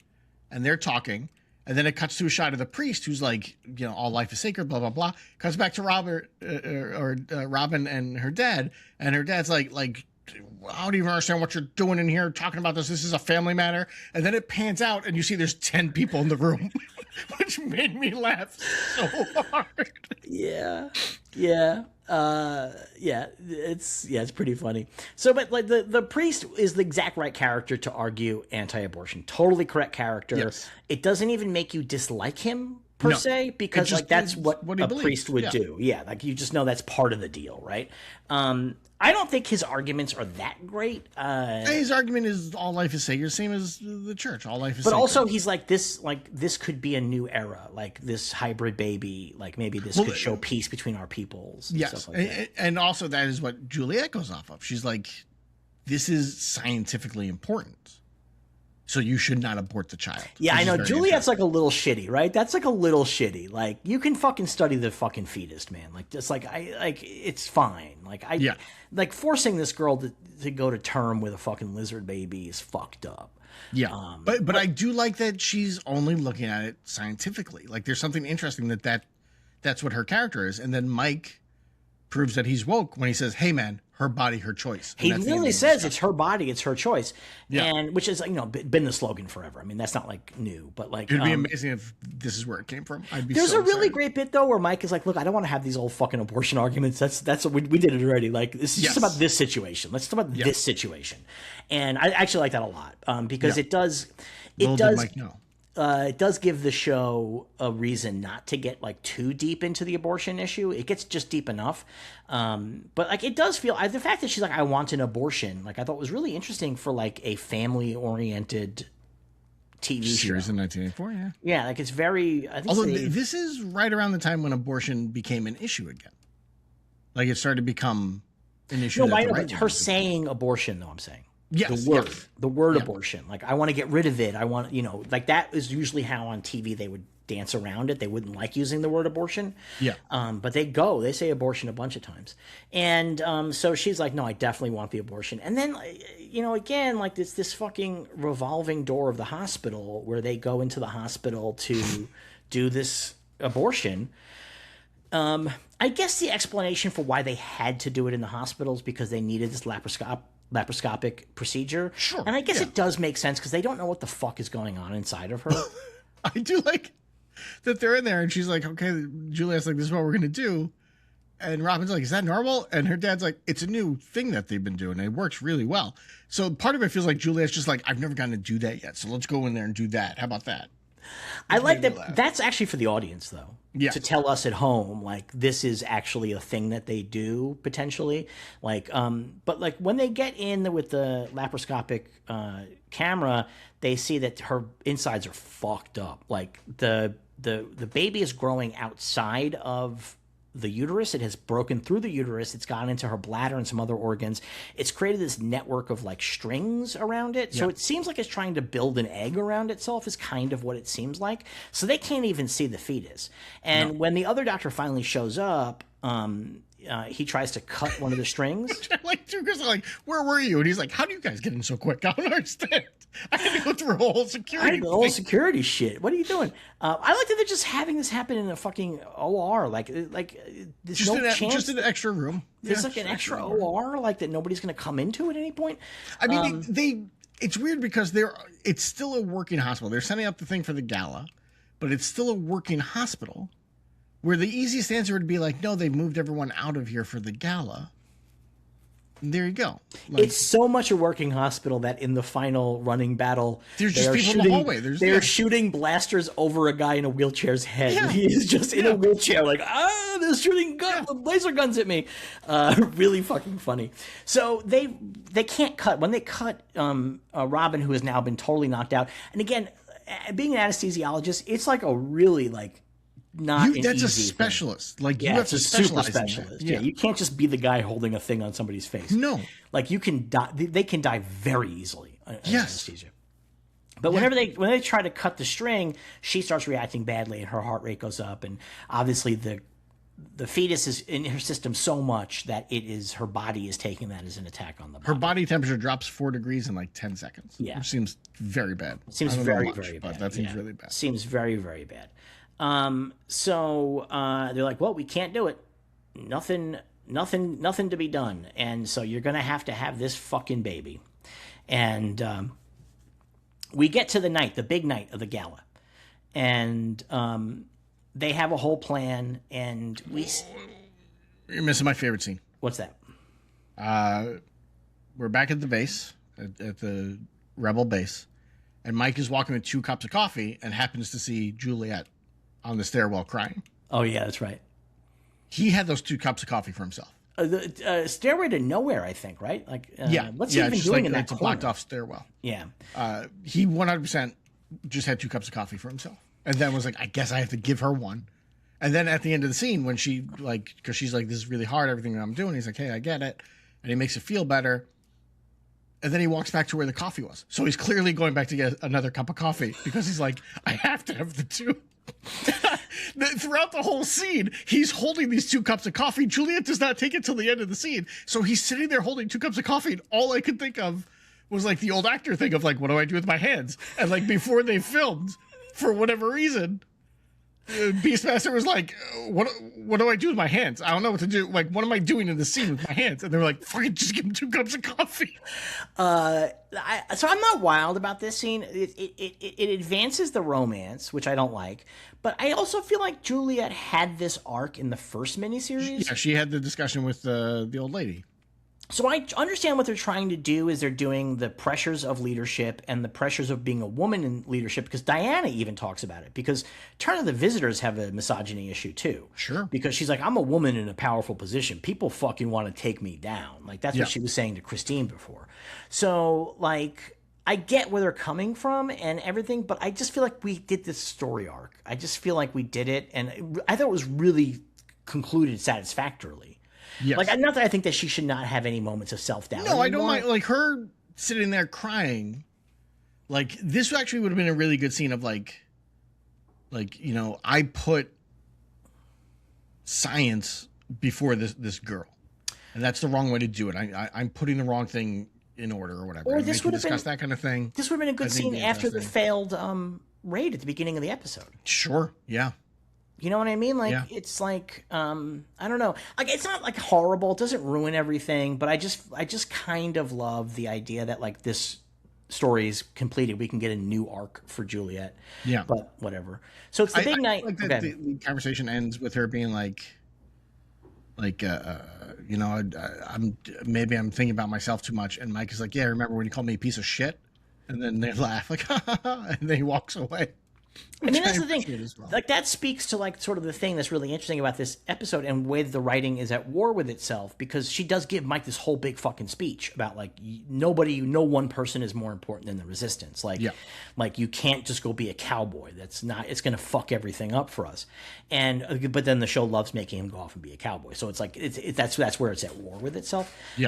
and they're talking. And then it cuts to a shot of the priest who's like, all life is sacred, blah, blah, blah. Cuts back to Robin and her dad. And her dad's like, I don't even understand what you're doing in here talking about this. This is a family matter. And then it pans out and you see there's 10 people in the room, which made me laugh so hard. Yeah. It's pretty funny. So, but like the priest is the exact right character to argue anti-abortion. Totally correct character. Yes. It doesn't even make you dislike him per No. se, because just like that's is what what he a believes. priest would Yeah. do. Yeah, like you just know that's part of the deal, right? I don't think his arguments are that great. His argument is all life is sacred, same as the church. All life is But sacred. also, he's like this could be a new era, like this hybrid baby, like maybe this could show peace between our peoples. And Yes, stuff like that. and also that is what Juliet goes off of. She's like, this is scientifically important, so you should not abort the child. Yeah, I know. Juliet's like a little shitty, right? That's like a little shitty. Like you can fucking study the fucking fetus, man. Like just like it's fine. Like forcing this girl to go to term with a fucking lizard baby is fucked up. Yeah, but I do like that she's only looking at it scientifically. Like there's something interesting that's what her character is, and then Mike proves that he's woke when he says, "Hey, man, her body, her choice." He literally says it's her body, it's her choice, Yeah. and which is been the slogan forever. I mean, that's not like new, but like It'd be amazing if this is where it came from. I'd be. There's so a really excited. great bit though where Mike is like, "Look, I don't want to have these old fucking abortion arguments. That's what we did it already. Like this is just about this situation. Let's talk about this situation." And I actually like that a lot because it does Mike know. It does give the show a reason not to get like too deep into the abortion issue. It gets just deep enough, but like it does feel the fact that she's like, "I want an abortion," like I thought was really interesting for like a family oriented TV Series show. in 1984. Yeah. Yeah, like it's very. I think Although this is right around the time when abortion became an issue again. Like it started to become an issue. No, that I the know, right but her wing was doing. saying abortion, though, I'm saying. Yes, the word abortion. Like, I want to get rid of it. I want, like that is usually how on TV they would dance around it. They wouldn't like using the word abortion. Yeah. But they say abortion a bunch of times. And so she's like, no, I definitely want the abortion. And then, again, like this fucking revolving door of the hospital where they go into the hospital to do this abortion. I guess the explanation for why they had to do it in the hospitals because they needed this laparoscopic procedure. Sure. And I guess it does make sense because they don't know what the fuck is going on inside of her. I do like that they're in there and she's like, okay, Juliet's like, this is what we're going to do. And Robin's like, is that normal? And her dad's like, it's a new thing that they've been doing. And it works really well. So part of it feels like Juliet's just like, I've never gotten to do that yet. So let's go in there and do that. How about that? I like that. That's actually for the audience, though. Yeah. To tell us at home, like, this is actually a thing that they do, potentially. Like, but, like, when they get in with the laparoscopic camera, they see that her insides are fucked up. Like, the baby is growing outside of the uterus. It has broken through the uterus. It's gone into her bladder and some other organs. It's created this network of like strings around it. So it seems like it's trying to build an egg around itself is kind of what it seems like. So they can't even see the fetus. And when the other doctor finally shows up, he tries to cut one of the strings. Like, two girls are like, where were you? And he's like, how do you guys get in so quick? I don't understand. I had to go through a whole security The whole security shit. What are you doing? I like that they're just having this happen in a fucking OR. Like there's just no chance. Just an extra room. There's like an extra OR, like that nobody's going to come into at any point. I mean, it's weird because it's still a working hospital. They're setting up the thing for the gala, but it's still a working hospital where the easiest answer would be like, no, they've moved everyone out of here for the gala. And there you go. Like, It's so much a working hospital that in the final running battle, there's just people in the hallway. They're shooting blasters over a guy in a wheelchair's head. Yeah. He is just in a wheelchair, like, they're shooting laser guns at me. Really fucking funny. So they can't cut. When they cut Robin, who has now been totally knocked out, and again, being an anesthesiologist, it's like a really like not that's an a easy specialist. thing. Like you Yeah, have it's to a super specialize in that. specialist. Yeah, you can't just be the guy holding a thing on somebody's face. No. Like you can die. They can die very easily. Yes. Anesthesia. But when they try to cut the string, she starts reacting badly, and her heart rate goes up, and obviously the fetus is in her system so much that her body is taking that as an attack on the body. Her body temperature drops 4 degrees in like 10 seconds. Yeah. Which seems very bad. Seems very very bad. But that seems really bad. Seems very very bad. So they're like, well, we can't do it. Nothing to be done. And so you're going to have this fucking baby. And we get to the big night of the gala. And they have a whole plan. And You're missing my favorite scene. What's that? We're back at the base, at the Rebel base. And Mike is walking with 2 cups of coffee and happens to see Juliet on the stairwell crying. Oh yeah, that's right. He had those 2 cups of coffee for himself. The Stairway to Nowhere, I think, right? Like, what's he even just doing like, in that it's a corner? blocked off stairwell. Yeah. He 100% just had 2 cups of coffee for himself, and then was like, I guess I have to give her one. And then at the end of the scene, when she like, because she's like, this is really hard, everything that I'm doing. He's like, hey, I get it, and he makes it feel better. And then he walks back to where the coffee was. So he's clearly going back to get another cup of coffee because he's like, I have to have the 2. Throughout the whole scene, he's holding these 2 cups of coffee. Juliet does not take it till the end of the scene. So he's sitting there holding 2 cups of coffee. And all I could think of was like the old actor thing of like, what do I do with my hands? And like before they filmed, for whatever reason, Beastmaster was like, what do I do with my hands? I don't know what to do. Like, what am I doing in the scene with my hands? And they were like, fucking just give him 2 cups of coffee. So I'm not wild about this scene. It advances the romance, which I don't like. But I also feel like Juliet had this arc in the first miniseries. Yeah, she had the discussion with the old lady. So I understand what they're trying to do is they're doing the pressures of leadership and the pressures of being a woman in leadership, because Diana even talks about it, because Turn of the Visitors have a misogyny issue too. Sure. Because she's like, I'm a woman in a powerful position. People fucking want to take me down. Like, that's what she was saying to Christine before. So, like, I get where they're coming from and everything, but I just feel like we did this story arc. I just feel like we did it, and I thought it was really concluded satisfactorily. Yes. Like, not that I think that she should not have any moments of self-doubt. No, I don't mind. Like, her sitting there crying, like, this actually would have been a really good scene of, like, you know, I put science before this girl. And that's the wrong way to do it. I'm putting the wrong thing in order or whatever. Or this would have been that kind of thing. This would have been a good scene after the failed raid at the beginning of the episode. Sure, yeah. You know what I mean? Like, it's like, I don't know. Like, it's not like horrible. It doesn't ruin everything, but I just kind of love the idea that, like, this story is completed. We can get a new arc for Juliet. Yeah. But whatever. So it's the big night. Like the conversation ends with her being like, you know, I'm thinking about myself too much. And Mike is like, yeah, remember when you called me a piece of shit? And then they laugh like, ha, ha, ha, and then he walks away. I mean, that's the thing. Well. Like, that speaks to, like, sort of the thing that's really interesting about this episode and way the writing is at war with itself, because she does give Mike this whole big fucking speech about, like, no one person is more important than the resistance. Like, like, you can't just go be a cowboy. That's not, it's going to fuck everything up for us. And, but then the show loves making him go off and be a cowboy. So it's like, that's where it's at war with itself. Yeah.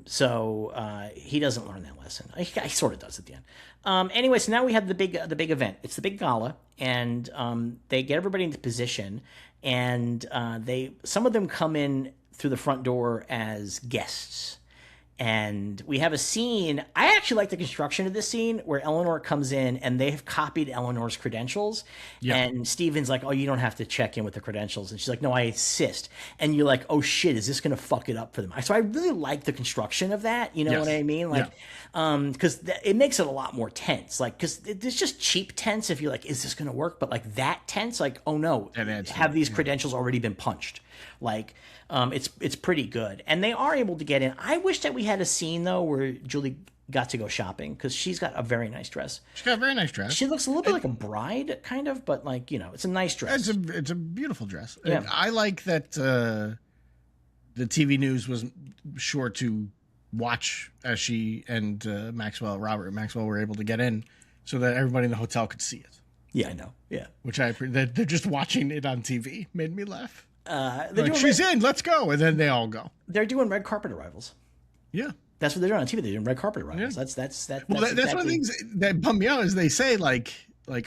So he doesn't learn that lesson. He sort of does at the end. Anyway, so now we have the big event. It's the big gala, and they get everybody into position, and some of them come in through the front door as guests. And we have a scene. I actually like the construction of this scene where Eleanor comes in and they have copied Eleanor's credentials. Yeah. And Steven's like, oh, you don't have to check in with the credentials. And she's like, no, I insist. And you're like, oh, shit, is this going to fuck it up for them? So I really like the construction of that. You know what I mean? Like, because it makes it a lot more tense. Like, because there's just cheap tense if you're like, is this going to work? But like that tense, like, oh, no, have these credentials already been punched? Like, it's pretty good, and they are able to get in. I wish that we had a scene though where Julie got to go shopping, because she's got a very nice dress. She's got a very nice dress. She looks a little bit like a bride, kind of, but like, you know, it's a nice dress. It's a beautiful dress. Yeah. I like that the TV news was sure to watch as she and Robert Maxwell were able to get in, so that everybody in the hotel could see it. Yeah, I know. Yeah, which they're just watching it on TV made me laugh. Like, she's in, let's go, and then they all go. They're doing red carpet arrivals. Yeah, that's what they're doing on TV. They're doing red carpet arrivals. Yeah. That's one of the things that bum me out is they say like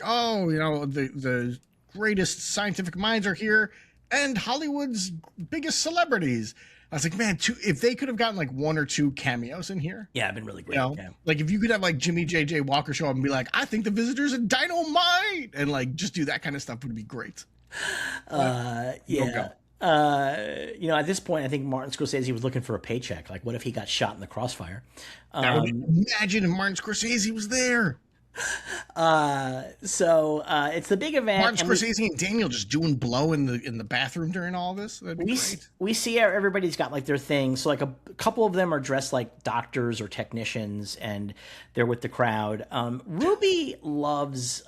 oh, you know, the greatest scientific minds are here and Hollywood's biggest celebrities. I was like, man, if they could have gotten like 1 or 2 cameos in here, it'd been really great. You know? Yeah. Like if you could have like Jimmy J.J. Walker show up and be like, I think the Visitors are dynamite, and like just do that kind of stuff would be great. Yeah. You know, at this point, I think Martin Scorsese was looking for a paycheck. Like, what if he got shot in the crossfire? Imagine if Martin Scorsese was there. So it's the big event. Martin Scorsese and Daniel just doing blow in the bathroom during all this. That'd be great. We see everybody's got like their thing. So like a couple of them are dressed like doctors or technicians, and they're with the crowd. Ruby loves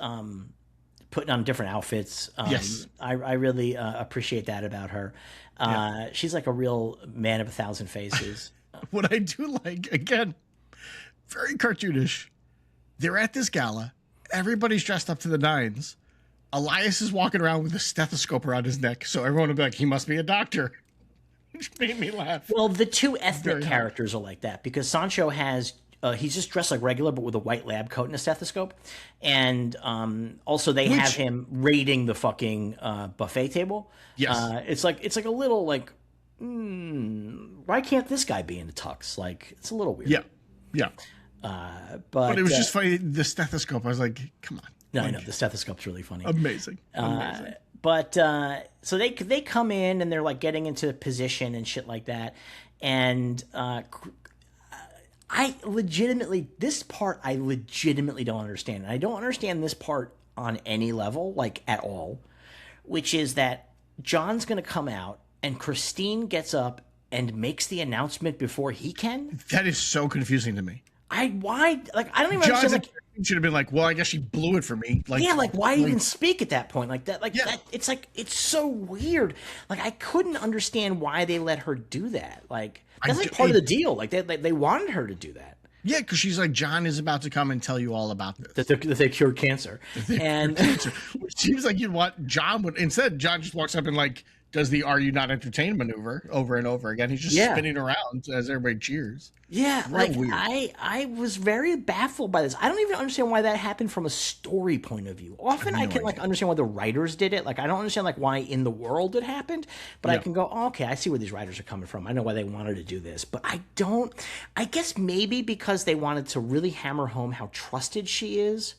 putting on different outfits. Yes. I really appreciate that about her. She's like a real man of 1,000 faces. What I do like, again, very cartoonish. They're at this gala. Everybody's dressed up to the nines. Elias is walking around with a stethoscope around his neck, so everyone will be like, he must be a doctor. Which made me laugh. Well, the two ethnic characters are like that because Sancho has he's just dressed like regular, but with a white lab coat and a stethoscope, and also they have him raiding the fucking buffet table. Yes, it's like a little like, why can't this guy be in a tux? Like it's a little weird. Yeah. But it was just funny. The stethoscope. I was like, come on. No, I know the stethoscope's really funny. Amazing. But so they come in and they're like getting into position and shit like that, and I legitimately don't understand. And I don't understand this part on any level, like at all, which is that John's going to come out and Christine gets up and makes the announcement before he can. That is so confusing to me. I don't even understand. Should have been like, well, I guess she blew it for me. Like, yeah, like why even speak at that point? Like that, that. It's so weird. Like I couldn't understand why they let her do that. Like that's like part of the deal. Like they wanted her to do that. Yeah, because she's like, John is about to come and tell you all about this. That they cured cancer. Which seems like you'd want John would. Instead, John just walks up and like does the "Are you not entertained" maneuver over and over again. He's just spinning around as everybody cheers. Yeah, like weird. I was very baffled by this. I don't even understand why that happened from a story point of view. Often I can like understand why the writers did it. Like I don't understand like why in the world it happened, but I can go, oh, okay, I see where these writers are coming from. I know why they wanted to do this, but I don't. I guess maybe because they wanted to really hammer home how trusted she is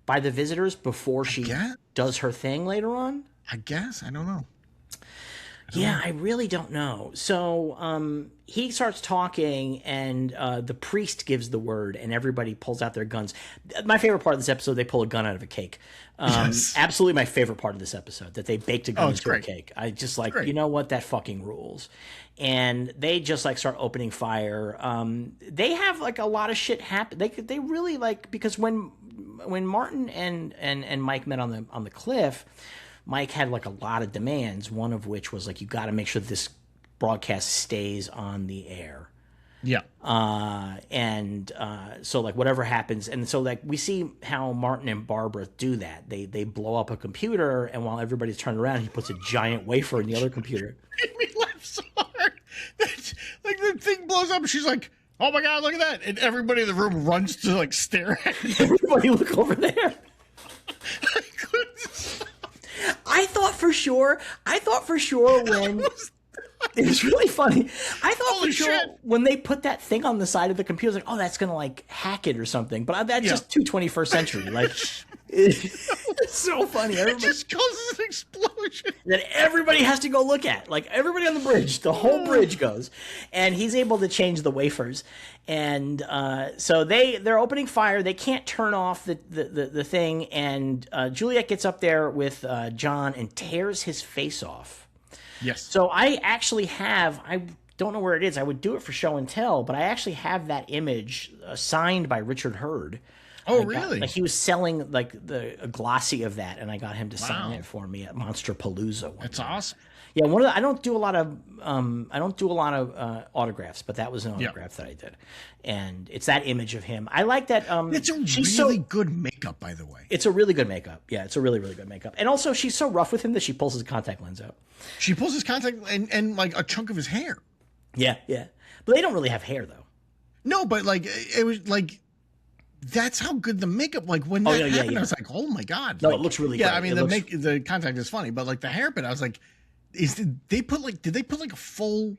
by the visitors before she does her thing later on. I guess I don't know. Yeah, I really don't know. So he starts talking, and the priest gives the word, and everybody pulls out their guns. My favorite part of this episode, they pull a gun out of a cake. Absolutely my favorite part of this episode, that they baked a gun into a cake. I just like, you know what, that fucking rules. And they just like start opening fire. They have like a lot of shit happen. They really like, because when Martin and Mike met on the cliff, Mike had like a lot of demands, one of which was like, you got to make sure this broadcast stays on the air. Yeah. So like whatever happens. And so like we see how Martin and Barbara do that. They blow up a computer, and while everybody's turned around, he puts a giant wafer in the other computer. It made me laugh so hard. Like the thing blows up and she's like, oh my God, look at that. And everybody in the room runs to like stare at it. Everybody look over there. I couldn't stop. I thought for sure when it was really funny. I thought for sure when they put that thing on the side of the computer, I was like, oh, that's gonna like hack it or something. But that's just too 21st century. Like it's so funny. It just causes an explosion that everybody has to go look at. Like everybody on the bridge, the whole bridge goes, and he's able to change the wafers. And so they're opening fire. They can't turn off the thing. And Juliet gets up there with John and tears his face off. Yes. So I actually have, I don't know where it is. I would do it for show and tell, but I actually have that image signed by Richard Hurd. Oh, really? Like he was selling like a glossy of that, and I got him to sign it for me at Monster Palooza. That's awesome. Yeah, I don't do a lot of autographs, but that was an autograph that I did, and it's that image of him. I like that. It's a really good makeup, by the way. It's a really good makeup. Yeah, it's a really, really good makeup. And also, she's so rough with him that she pulls his contact lens out. She pulls his contact and like a chunk of his hair. Yeah, yeah, but they don't really have hair though. No, but like it was like. That's how good the makeup. Like when that happened, I was like, "Oh my God!" No, like, it looks really. Yeah, great. I mean the contact is funny, but like the hairpin, I was like, did they put like a full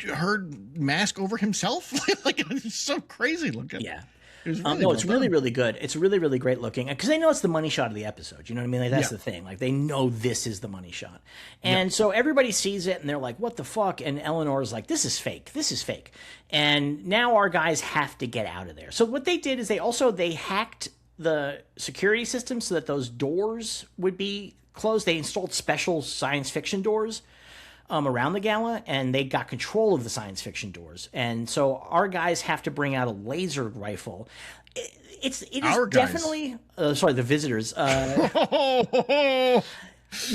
Hurd mask over himself? Like it's so crazy looking. Yeah. It's really, really good. It's really, really great looking because they know it's the money shot of the episode. You know what I mean? Like that's the thing. Like they know this is the money shot, and so everybody sees it and they're like, "What the fuck?" And Eleanor's like, "This is fake. This is fake." And now our guys have to get out of there. So what they did is they hacked the security system so that those doors would be closed. They installed special science fiction doors around the gala, and they got control of the science fiction doors. And so our guys have to bring out a laser rifle. it is Our guys. definitely sorry, the visitors. You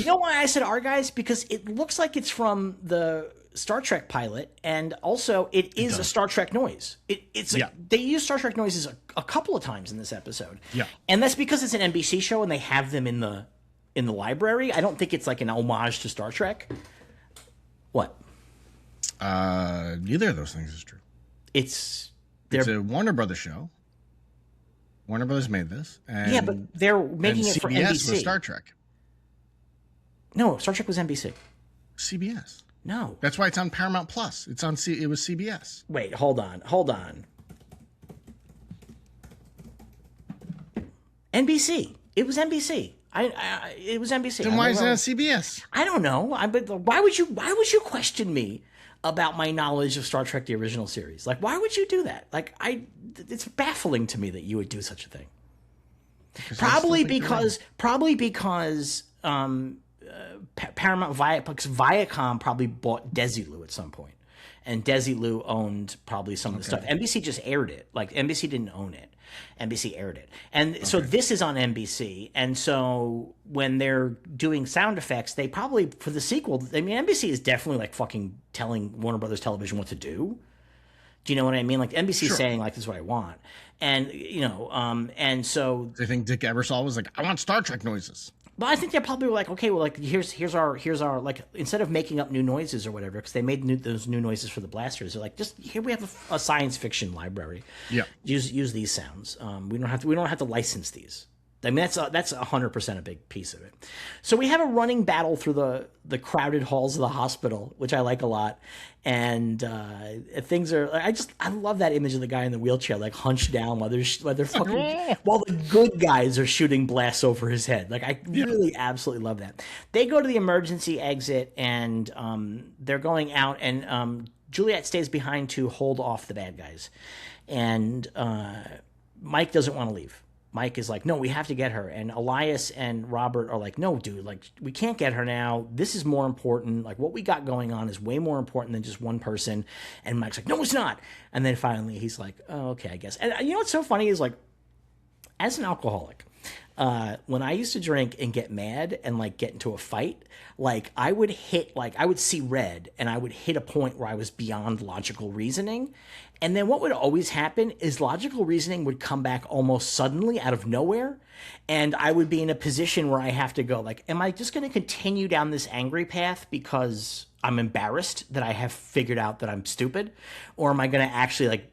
know why I said our guys? Because it looks like it's from the Star Trek pilot, and also it is a Star Trek noise. They use Star Trek noises a couple of times in this episode. Yeah, and that's because it's an NBC show and they have them in the library. I don't think it's like an homage to Star Trek. What? Neither of those things is true. It's a Warner Brothers show. Warner Brothers made this. And, yeah, but they're making it for CBS NBC. was Star Trek. No, Star Trek was NBC. CBS. No. That's why it's on Paramount Plus. It was CBS. Wait, hold on. NBC. It was NBC. It was NBC. Then why is it on CBS? I don't know. But why would you question me about my knowledge of Star Trek: The Original Series? Like, why would you do that? Like, it's baffling to me that you would do such a thing. Probably because Paramount Viacom probably bought Desilu at some point, and Desilu owned probably some of the stuff. NBC just aired it. Like, NBC didn't own it. NBC aired it. And so this is on NBC. And so when they're doing sound effects, they probably, for the sequel, I mean, NBC is definitely like fucking telling Warner Brothers Television what to do. Do you know what I mean? Like, NBC saying, like, this is what I want. And, and so... Do you think Dick Ebersol was like, I want Star Trek noises? Well, I think they probably were like, okay, well, like, here's our like, instead of making up new noises or whatever, because they made those new noises for the blasters. They're like, just here we have a science fiction library. Yeah, use these sounds. We don't have to license these. I mean, that's 100% a big piece of it. So we have a running battle through the crowded halls of the hospital, which I like a lot. And things are, I love that image of the guy in the wheelchair, like hunched down while they're fucking, while the good guys are shooting blasts over his head. Like, I really absolutely love that. They go to the emergency exit and they're going out, and Juliet stays behind to hold off the bad guys. And Mike doesn't want to leave. Mike is like, no, we have to get her. And Elias and Robert are like, no, dude, like, we can't get her now. This is more important. Like, what we got going on is way more important than just one person. And Mike's like, no, it's not. And then finally he's like, oh, okay, I guess. And you know what's so funny is, like, as an alcoholic, when I used to drink and get mad and, like, get into a fight, like, I would see red, and I would hit a point where I was beyond logical reasoning. And then what would always happen is logical reasoning would come back almost suddenly out of nowhere. And I would be in a position where I have to go, like, am I just going to continue down this angry path because I'm embarrassed that I have figured out that I'm stupid? Or am I going to actually, like,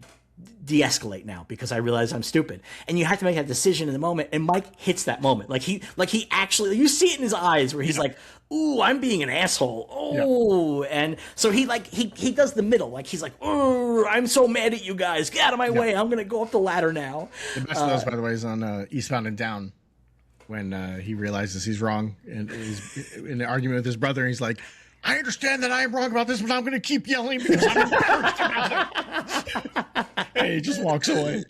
de-escalate now because I realize I'm stupid? And you have to make that decision in the moment. And Mike hits that moment. Like he actually, you see it in his eyes where he's like, ooh, I'm being an asshole. Oh, and so he does the middle. Like, he's like, ooh, I'm so mad at you guys. Get out of my way. I'm going to go up the ladder now. The best of those, by the way, is on Eastbound and Down, when he realizes he's wrong and he's in an argument with his brother. And he's like, I understand that I am wrong about this, but I'm going to keep yelling because I'm embarrassed about it. And he just walks away.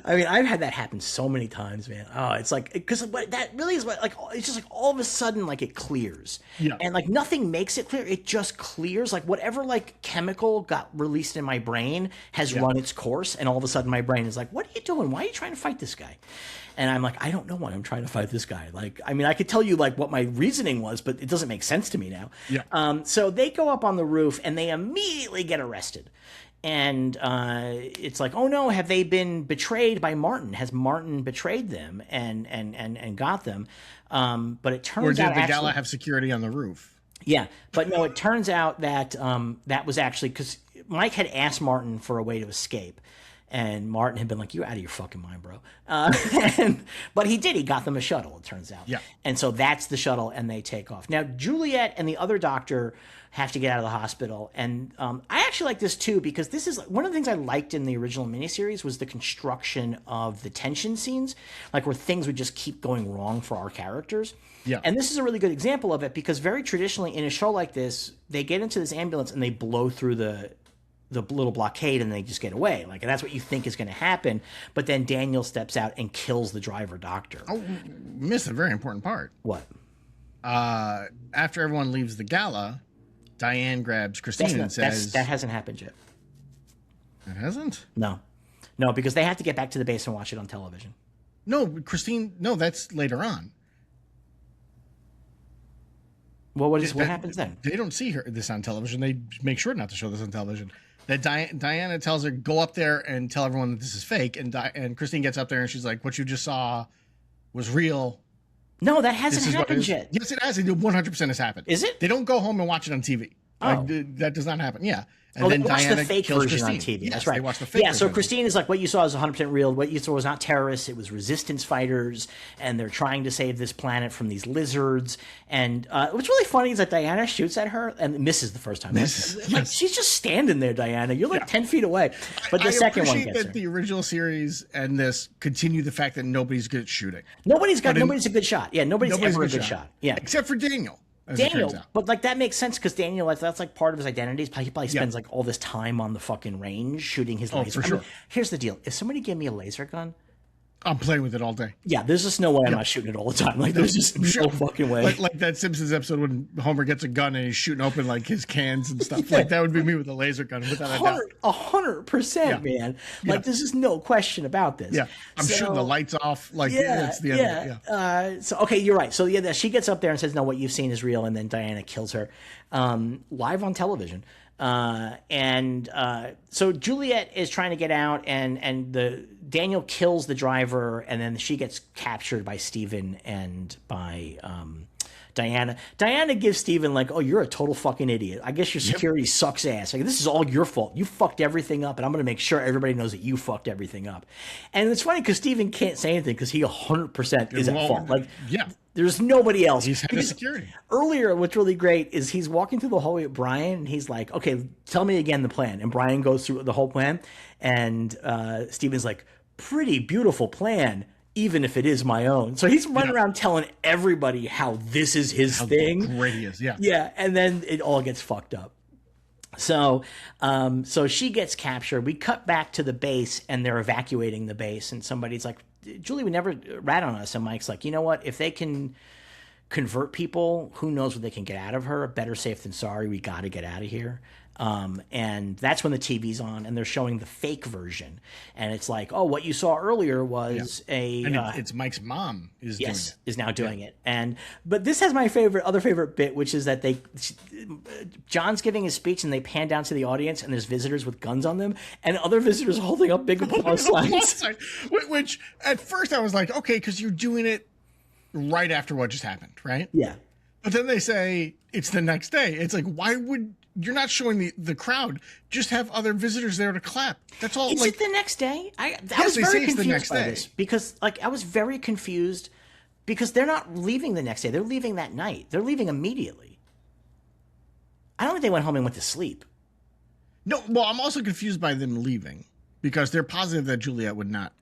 I mean, I've had that happen so many times, man. Oh, it's like, because that really is what, like, it's just like all of a sudden, like, it clears. Yeah. And, like, nothing makes it clear. It just clears. Like, whatever, like, chemical got released in my brain has run its course. And all of a sudden my brain is like, what are you doing? Why are you trying to fight this guy? And I'm like, I don't know why I'm trying to fight this guy. Like, I mean, I could tell you, like, what my reasoning was, but it doesn't make sense to me now. Yeah. So they go up on the roof and they immediately get arrested. And it's like, oh no, have they been betrayed by Martin? Has Martin betrayed them and got them? But it turns out, or did the gala have security on the roof? Yeah, but no, it turns out that that was actually because Mike had asked Martin for a way to escape. And Martin had been like, you're out of your fucking mind, bro. But he did. He got them a shuttle, it turns out. Yeah. And so that's the shuttle, and they take off. Now, Juliet and the other doctor have to get out of the hospital. And I actually like this, too, because this is one of the things I liked in the original miniseries was the construction of the tension scenes, like where things would just keep going wrong for our characters. Yeah. And this is a really good example of it because very traditionally in a show like this, they get into this ambulance and they blow through the little blockade and they just get away. Like, that's what you think is going to happen. But then Daniel steps out and kills the driver doctor. Oh, missed a very important part. What? After everyone leaves the gala, Diane grabs Christine and says... That hasn't happened yet. It hasn't? No. No, because they have to get back to the base and watch it on television. No, Christine. No, that's later on. Well, what happens then? They don't see this on television. They make sure not to show this on television. That Diana tells her, go up there and tell everyone that this is fake. And Christine gets up there and she's like, what you just saw was real. No, that hasn't happened yet. Yes, it has. It 100% has happened. Is it? They don't go home and watch it on TV. Oh. That does not happen. Yeah. And then they watch the fake version on TV. Yes, That's right. They watch the fake version. So Christine is like, what you saw is 100% real. What you saw was not terrorists. It was resistance fighters. And they're trying to save this planet from these lizards. And what's really funny is that Diana shoots at her and misses the first time. Like, she's just standing there, Diana. You're like 10 feet away. But the second one gets her. I appreciate that the original series and this continue the fact that nobody's good at shooting. Nobody's a good shot. Yeah, nobody's ever a good shot. Yeah. Except for Daniel. Daniel, but like that makes sense because Daniel, that's like part of his identity. He probably spends like all this time on the fucking range shooting his laser. For sure. Here's the deal: if somebody gave me a laser gun, I'm playing with it all day. Yeah, there's just no way I'm not shooting it all the time. Like there's just no fucking way. Like that Simpsons episode when Homer gets a gun and he's shooting open like his cans and stuff. Like that would be me with a laser gun without a doubt. 100%, man. Like there's just no question about this. Yeah, I'm shooting the lights off. Like it's the end of it. Yeah. So okay, you're right. So yeah, she gets up there and says, "No, what you've seen is real," and then Diana kills her live on television. So Juliet is trying to get out, and Daniel kills the driver, and then she gets captured by Steven and by Diana. Diana gives Steven like, "Oh, you're a total fucking idiot. I guess your security sucks ass. Like this is all your fault. You fucked everything up, and I'm going to make sure everybody knows that you fucked everything up." And it's funny because Steven can't say anything because he 100% is at fault. Like there's nobody else. He's head of security. Earlier, what's really great is he's walking through the hallway with Brian, and he's like, "Okay, tell me again the plan." And Brian goes through the whole plan, and Steven's like, "Pretty beautiful plan, even if it is my own." So he's running around telling everybody how this is his thing. How great he is, Yeah, and then it all gets fucked up. So she gets captured. We cut back to the base, and they're evacuating the base, and somebody's like, "Julie would never rat on us." And Mike's like, "You know what? If they can convert people, who knows what they can get out of her? Better safe than sorry. We got to get out of here." And that's when the TV's on, and they're showing the fake version, and it's like, "Oh, what you saw earlier was it's Mike's mom is now doing it." But this has my other favorite bit, which is that John's giving his speech, and they pan down to the audience, and there's visitors with guns on them, and other visitors holding up big applause signs. Which at first I was like, okay, because you're doing it right after what just happened, right? Yeah. But then they say it's the next day. It's like, why would you're not showing the crowd? Just have other visitors there to clap. That's all. Is it the next day? I was very confused by this because, I was very confused because they're not leaving the next day. They're leaving that night. They're leaving immediately. I don't think they went home and went to sleep. No, well, I'm also confused by them leaving because they're positive that Juliet would not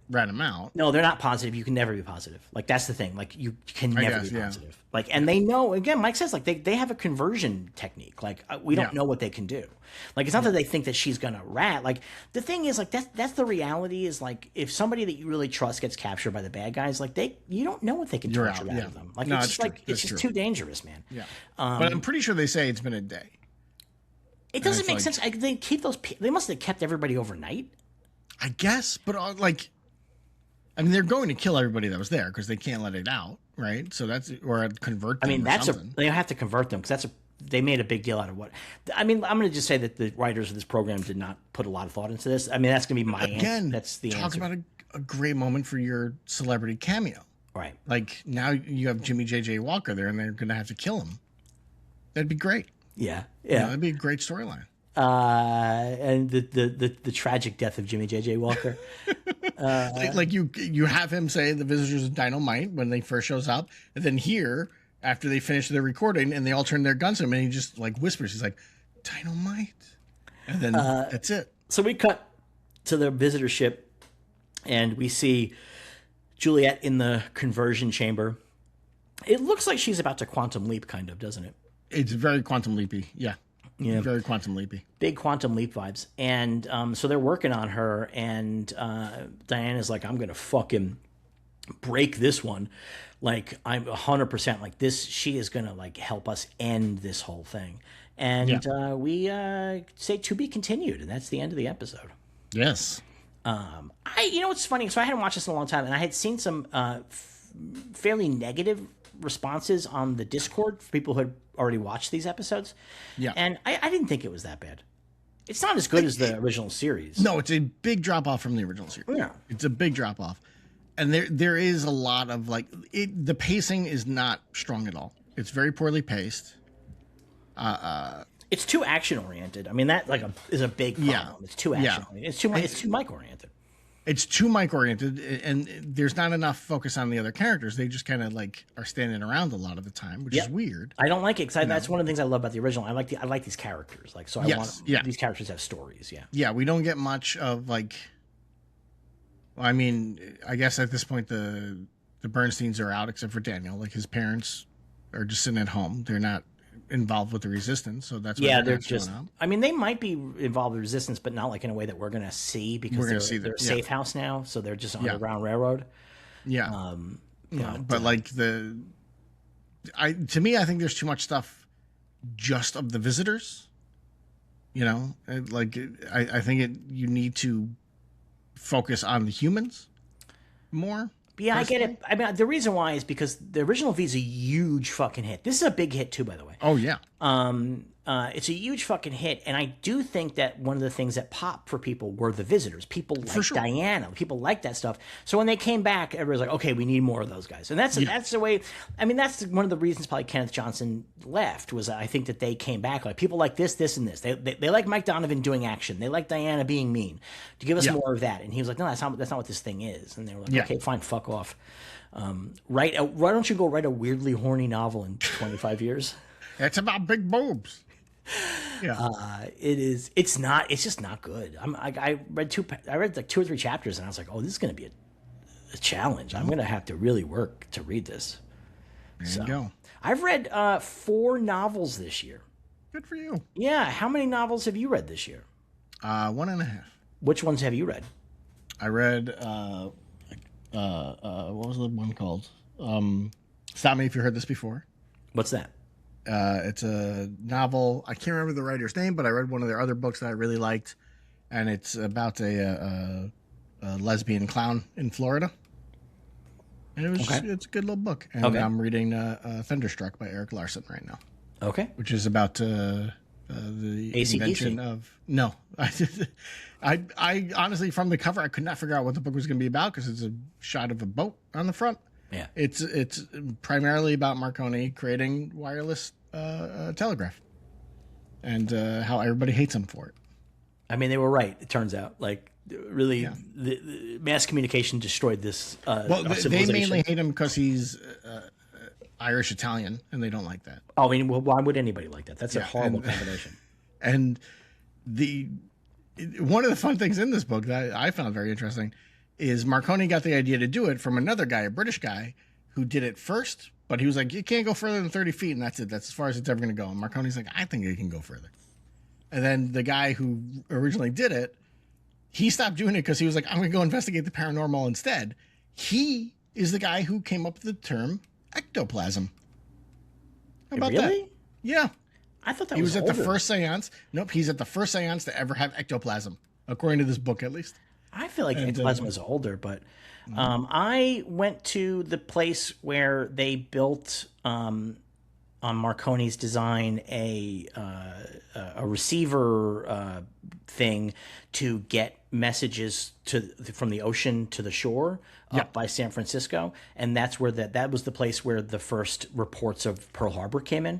rat him out. No, they're not positive. You can never be positive. Like that's the thing. Like you can never be positive. Like, and they know, again, Mike says like they have a conversion technique. Like we don't know what they can do. Like it's not that they think that she's gonna rat. Like the thing is like that's the reality is like if somebody that you really trust gets captured by the bad guys, like you don't know what they can torture out of them. Like no, it's just too dangerous, man. Yeah. But I'm pretty sure they say it's been a day. It doesn't make sense. They keep those. They must have kept everybody overnight. I guess, but they're going to kill everybody that was there because they can't let it out, right? So or convert them. They have to convert them because they made a big deal out of what. I'm going to just say that the writers of this program did not put a lot of thought into this. That's going to be my answer. That's the answer. Talk about a great moment for your celebrity cameo. Right. Like now you have Jimmy J.J. Walker there and they're going to have to kill him. That'd be great. Yeah. That'd be a great storyline. And the tragic death of Jimmy J.J. Walker. like you have him say the visitors of dynamite when they first shows up, and then here after they finish their recording and they all turn their guns at him and he just like whispers, he's like dynamite, and then that's it. So we cut to the visitor ship and we see Juliet in the conversion chamber. It looks like she's about to quantum leap, kind of, doesn't it? It's very quantum leapy. Yeah, very quantum leapy. Big quantum leap vibes. And so they're working on her, and Diana's like, I'm going to fucking break this one. Like, I'm 100% like this. She is going to, like, help us end this whole thing. And we say to be continued, and that's the end of the episode. Yes. It's funny. So I hadn't watched this in a long time, and I had seen some fairly negative responses on the Discord for people who had already watched these episodes. Yeah. And I didn't think it was that bad. It's not as good as the original series. No, it's a big drop off from the original series. Yeah. It's a big drop off. And there is a lot of the pacing is not strong at all. It's very poorly paced. It's too action oriented. I mean, that is a big problem. Yeah. It's too action oriented. It's too Mike oriented. It's too Mike oriented, and there's not enough focus on the other characters. They just kind of are standing around a lot of the time, which is weird. I don't like it because that's one of the things I love about the original. I like these characters. I want these characters to have stories. Yeah. Yeah, we don't get much of I mean, I guess at this point the Bernsteins are out except for Daniel. His parents are just sitting at home. They're not involved with the resistance, so that's why they're just. I mean, they might be involved with resistance, but not in a way that we're going to see because they're a safe house now, so they're just underground railroad. Yeah, but to me, I think there's too much stuff just of the visitors. I think you need to focus on the humans more. Yeah, I get it. I mean, the reason why is because the original V is a huge fucking hit. This is a big hit too, by the way. Oh yeah. It's a huge fucking hit, and I do think that one of the things that popped for people were the visitors. People like Diana. People like that stuff. So when they came back, everybody's like, "Okay, we need more of those guys." And that's the way. I mean, that's one of the reasons probably Kenneth Johnson left was I think that they came back people like this, and this. They like Mike Donovan doing action. They like Diana being mean. To give us more of that, and he was like, "No, that's not what this thing is." And they were like, "Okay, fine, fuck off." Why don't you go write a weirdly horny novel in 25 years? It's about big boobs. Yeah, it's just not good. I read 2 or 3 chapters and I was like, oh, this is going to be a challenge. I'm going to have to really work to read this. There you go. I've read 4 novels this year. Good for you. Yeah. How many novels have you read this year? 1.5. Which ones have you read? I read what was the one called? Stop Me If You Heard This Before. What's that? It's a novel. I can't remember the writer's name, but I read one of their other books that I really liked, and it's about a lesbian clown in Florida. And it's a good little book. And I'm reading Thunderstruck by Eric Larson right now. Okay. Which is about the invention of I honestly, from the cover, I could not figure out what the book was going to be about because it's a shot of a boat on the front. Yeah, it's primarily about Marconi creating wireless telegraph, and how everybody hates him for it. I mean, they were right. It turns out, really, the mass communication destroyed this. They mainly hate him because he's Irish Italian, and they don't like that. Oh, I mean, why would anybody like that? That's a horrible combination. And one of the fun things in this book that I found very interesting is Marconi got the idea to do it from another guy, a British guy, who did it first, but he was like, you can't go further than 30 feet, and that's it. That's as far as it's ever going to go. And Marconi's like, I think it can go further. And then the guy who originally did it, he stopped doing it because he was like, I'm going to go investigate the paranormal instead. He is the guy who came up with the term ectoplasm. How about that? Yeah. I thought he was at the first seance. Nope, he's at the first seance to ever have ectoplasm, according to this book, at least. I feel like ectoplasm was older, but I went to the place where they built on Marconi's design a receiver thing to get messages from the ocean to the shore up by San Francisco, and that's where that was the place where the first reports of Pearl Harbor came in.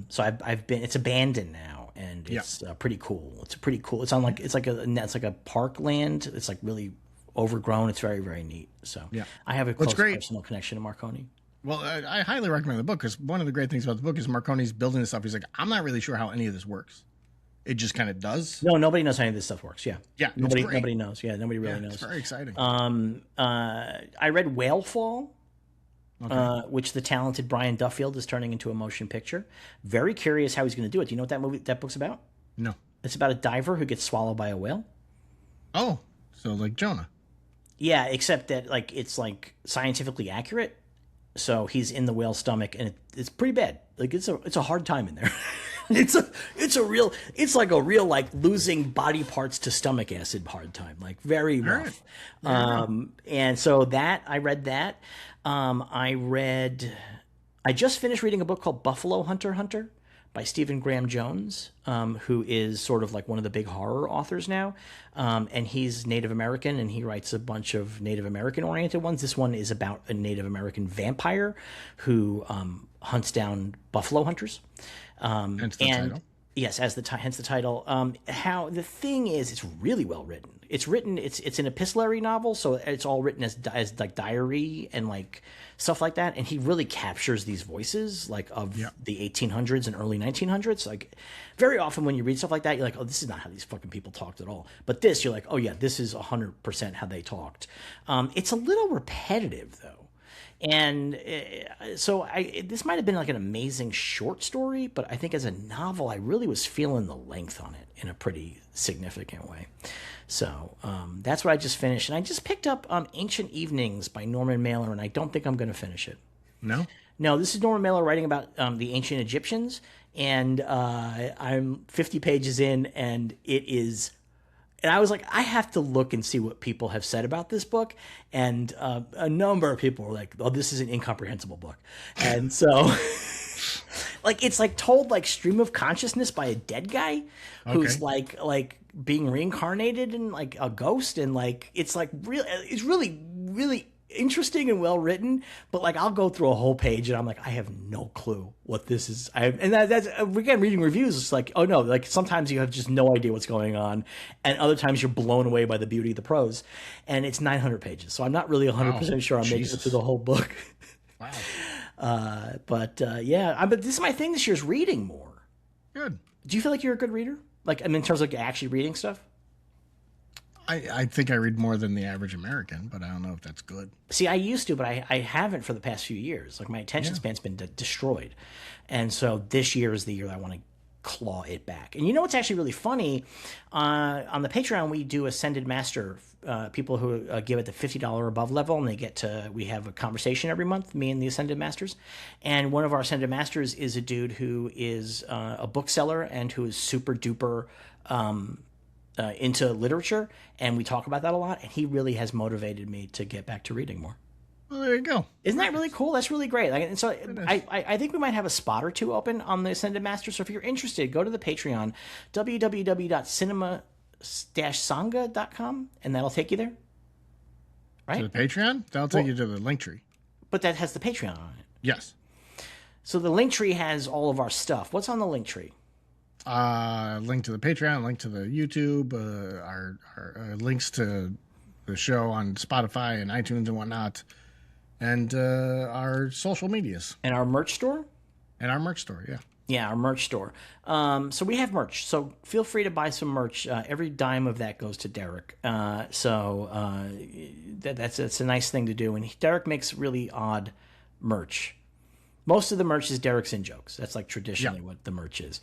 So I've been. It's abandoned now, and it's pretty cool. It's pretty cool. It's like a parkland. It's really overgrown. It's very, very neat. So I have a close personal connection to Marconi. Well, I highly recommend the book because one of the great things about the book is Marconi's building this stuff. He's like, I'm not really sure how any of this works. It just kind of does. No, nobody knows how any of this stuff works. Yeah, nobody knows. Yeah, nobody really knows. It's very exciting. I read Whale Fall. Which the talented Brian Duffield is turning into a motion picture. Very curious how he's going to do it. Do you know what that book's about? No. It's about a diver who gets swallowed by a whale. Oh, so like Jonah. Yeah, except that it's scientifically accurate. So he's in the whale's stomach, and it's pretty bad. It's a hard time in there. It's like a real like losing body parts to stomach acid hard time, like very All right. rough. And so that I read that. I just finished reading a book called Buffalo Hunter by Stephen Graham Jones, who is sort of like one of the big horror authors now. And he's Native American, and he writes a bunch of Native American oriented ones. This one is about a Native American vampire who hunts down buffalo hunters. Hence the title. Yes, hence the title. How the thing is, it's really well written. It's an epistolary novel, so it's all written as like diary and like stuff like that. And he really captures these voices like of the 1800s and early 1900s. Like very often when you read stuff like that, you're like, oh, this is not how these fucking people talked at all. But this, you're like, oh yeah, this is 100% how they talked. It's a little repetitive though. And so this might have been like an amazing short story, but I think as a novel, I really was feeling the length on it in a pretty significant way. So that's what I just finished. And I just picked up Ancient Evenings by Norman Mailer, and I don't think I'm going to finish it. No? No, this is Norman Mailer writing about the ancient Egyptians, and I'm 50 pages in, and it is... And I was like, I have to look and see what people have said about this book. And a number of people were like, oh, this is an incomprehensible book. And so, like, it's like told like stream of consciousness by a dead guy who's like being reincarnated in like a ghost. And like, it's like it's really, really interesting and well written. But like, I'll go through a whole page and I'm like, I have no clue what this is. That's again, reading reviews, it's like, oh no, like sometimes you have just no idea what's going on, and other times you're blown away by the beauty of the prose. And it's 900 pages, so I'm not really 100% sure I'm making it through the whole book. Wow. But this is my thing this year, is reading more. Good. Do you feel like you're a good reader? Like, I mean, in terms of like actually reading stuff? I think I read more than the average American, but I don't know if that's good. See, I used to, but I haven't for the past few years. Like my attention span's been destroyed. And so this year is the year I want to claw it back. And you know what's actually really funny? On the Patreon, we do Ascended Master, people who give at the $50 above level, and we have a conversation every month, me and the Ascended Masters. And one of our Ascended Masters is a dude who is a bookseller and who is super duper into literature, and we talk about that a lot, and he really has motivated me to get back to reading more. Well, there you go. Isn't that really cool? That's really great. Like, and so I think we might have a spot or two open on the Ascended Master, so if you're interested, go to the Patreon, www.cinema-sangha.com, and that'll take you there. Right? To the Patreon? That'll take you to the link tree. But that has the Patreon on it. Yes. So the link tree has all of our stuff. What's on the link tree? Link to the Patreon, link to the YouTube, our links to the show on Spotify and iTunes and whatnot, and our social medias. And our merch store? And our merch store, yeah. Yeah, our merch store. So we have merch. So feel free to buy some merch. Every dime of that goes to Derek. That's a nice thing to do. And Derek makes really odd merch. Most of the merch is Derek's in jokes. That's like traditionally what the merch is.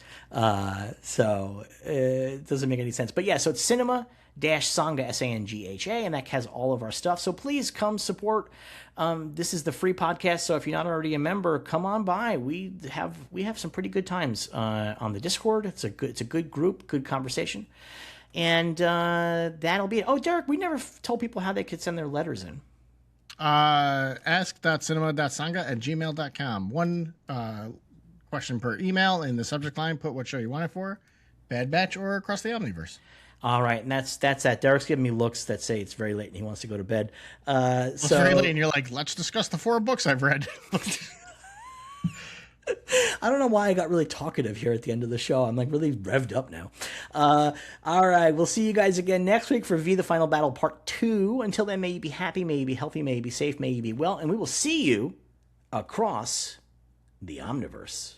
So it doesn't make any sense. But yeah, so it's cinema-sangha, Sangha, and that has all of our stuff. So please come support. This is the free podcast. So if you're not already a member, come on by. We have some pretty good times on the Discord. It's a good group, good conversation. And that'll be it. Oh, Derek, we never told people how they could send their letters in. ask.cinema.sangha@gmail.com. One question per email. In the subject line, put what show you want it for, Bad Batch or Across the Omniverse. All right, and that's that. Derek's giving me looks that say it's very late and he wants to go to bed. It's very late and you're like, let's discuss the 4 books I've read. I don't know why I got really talkative here at the end of the show. I'm like really revved up now. All right, we'll see you guys again next week for V the Final Battle Part 2. Until then, may you be happy, may you be healthy, may you be safe, may you be well, and we will see you across the Omniverse.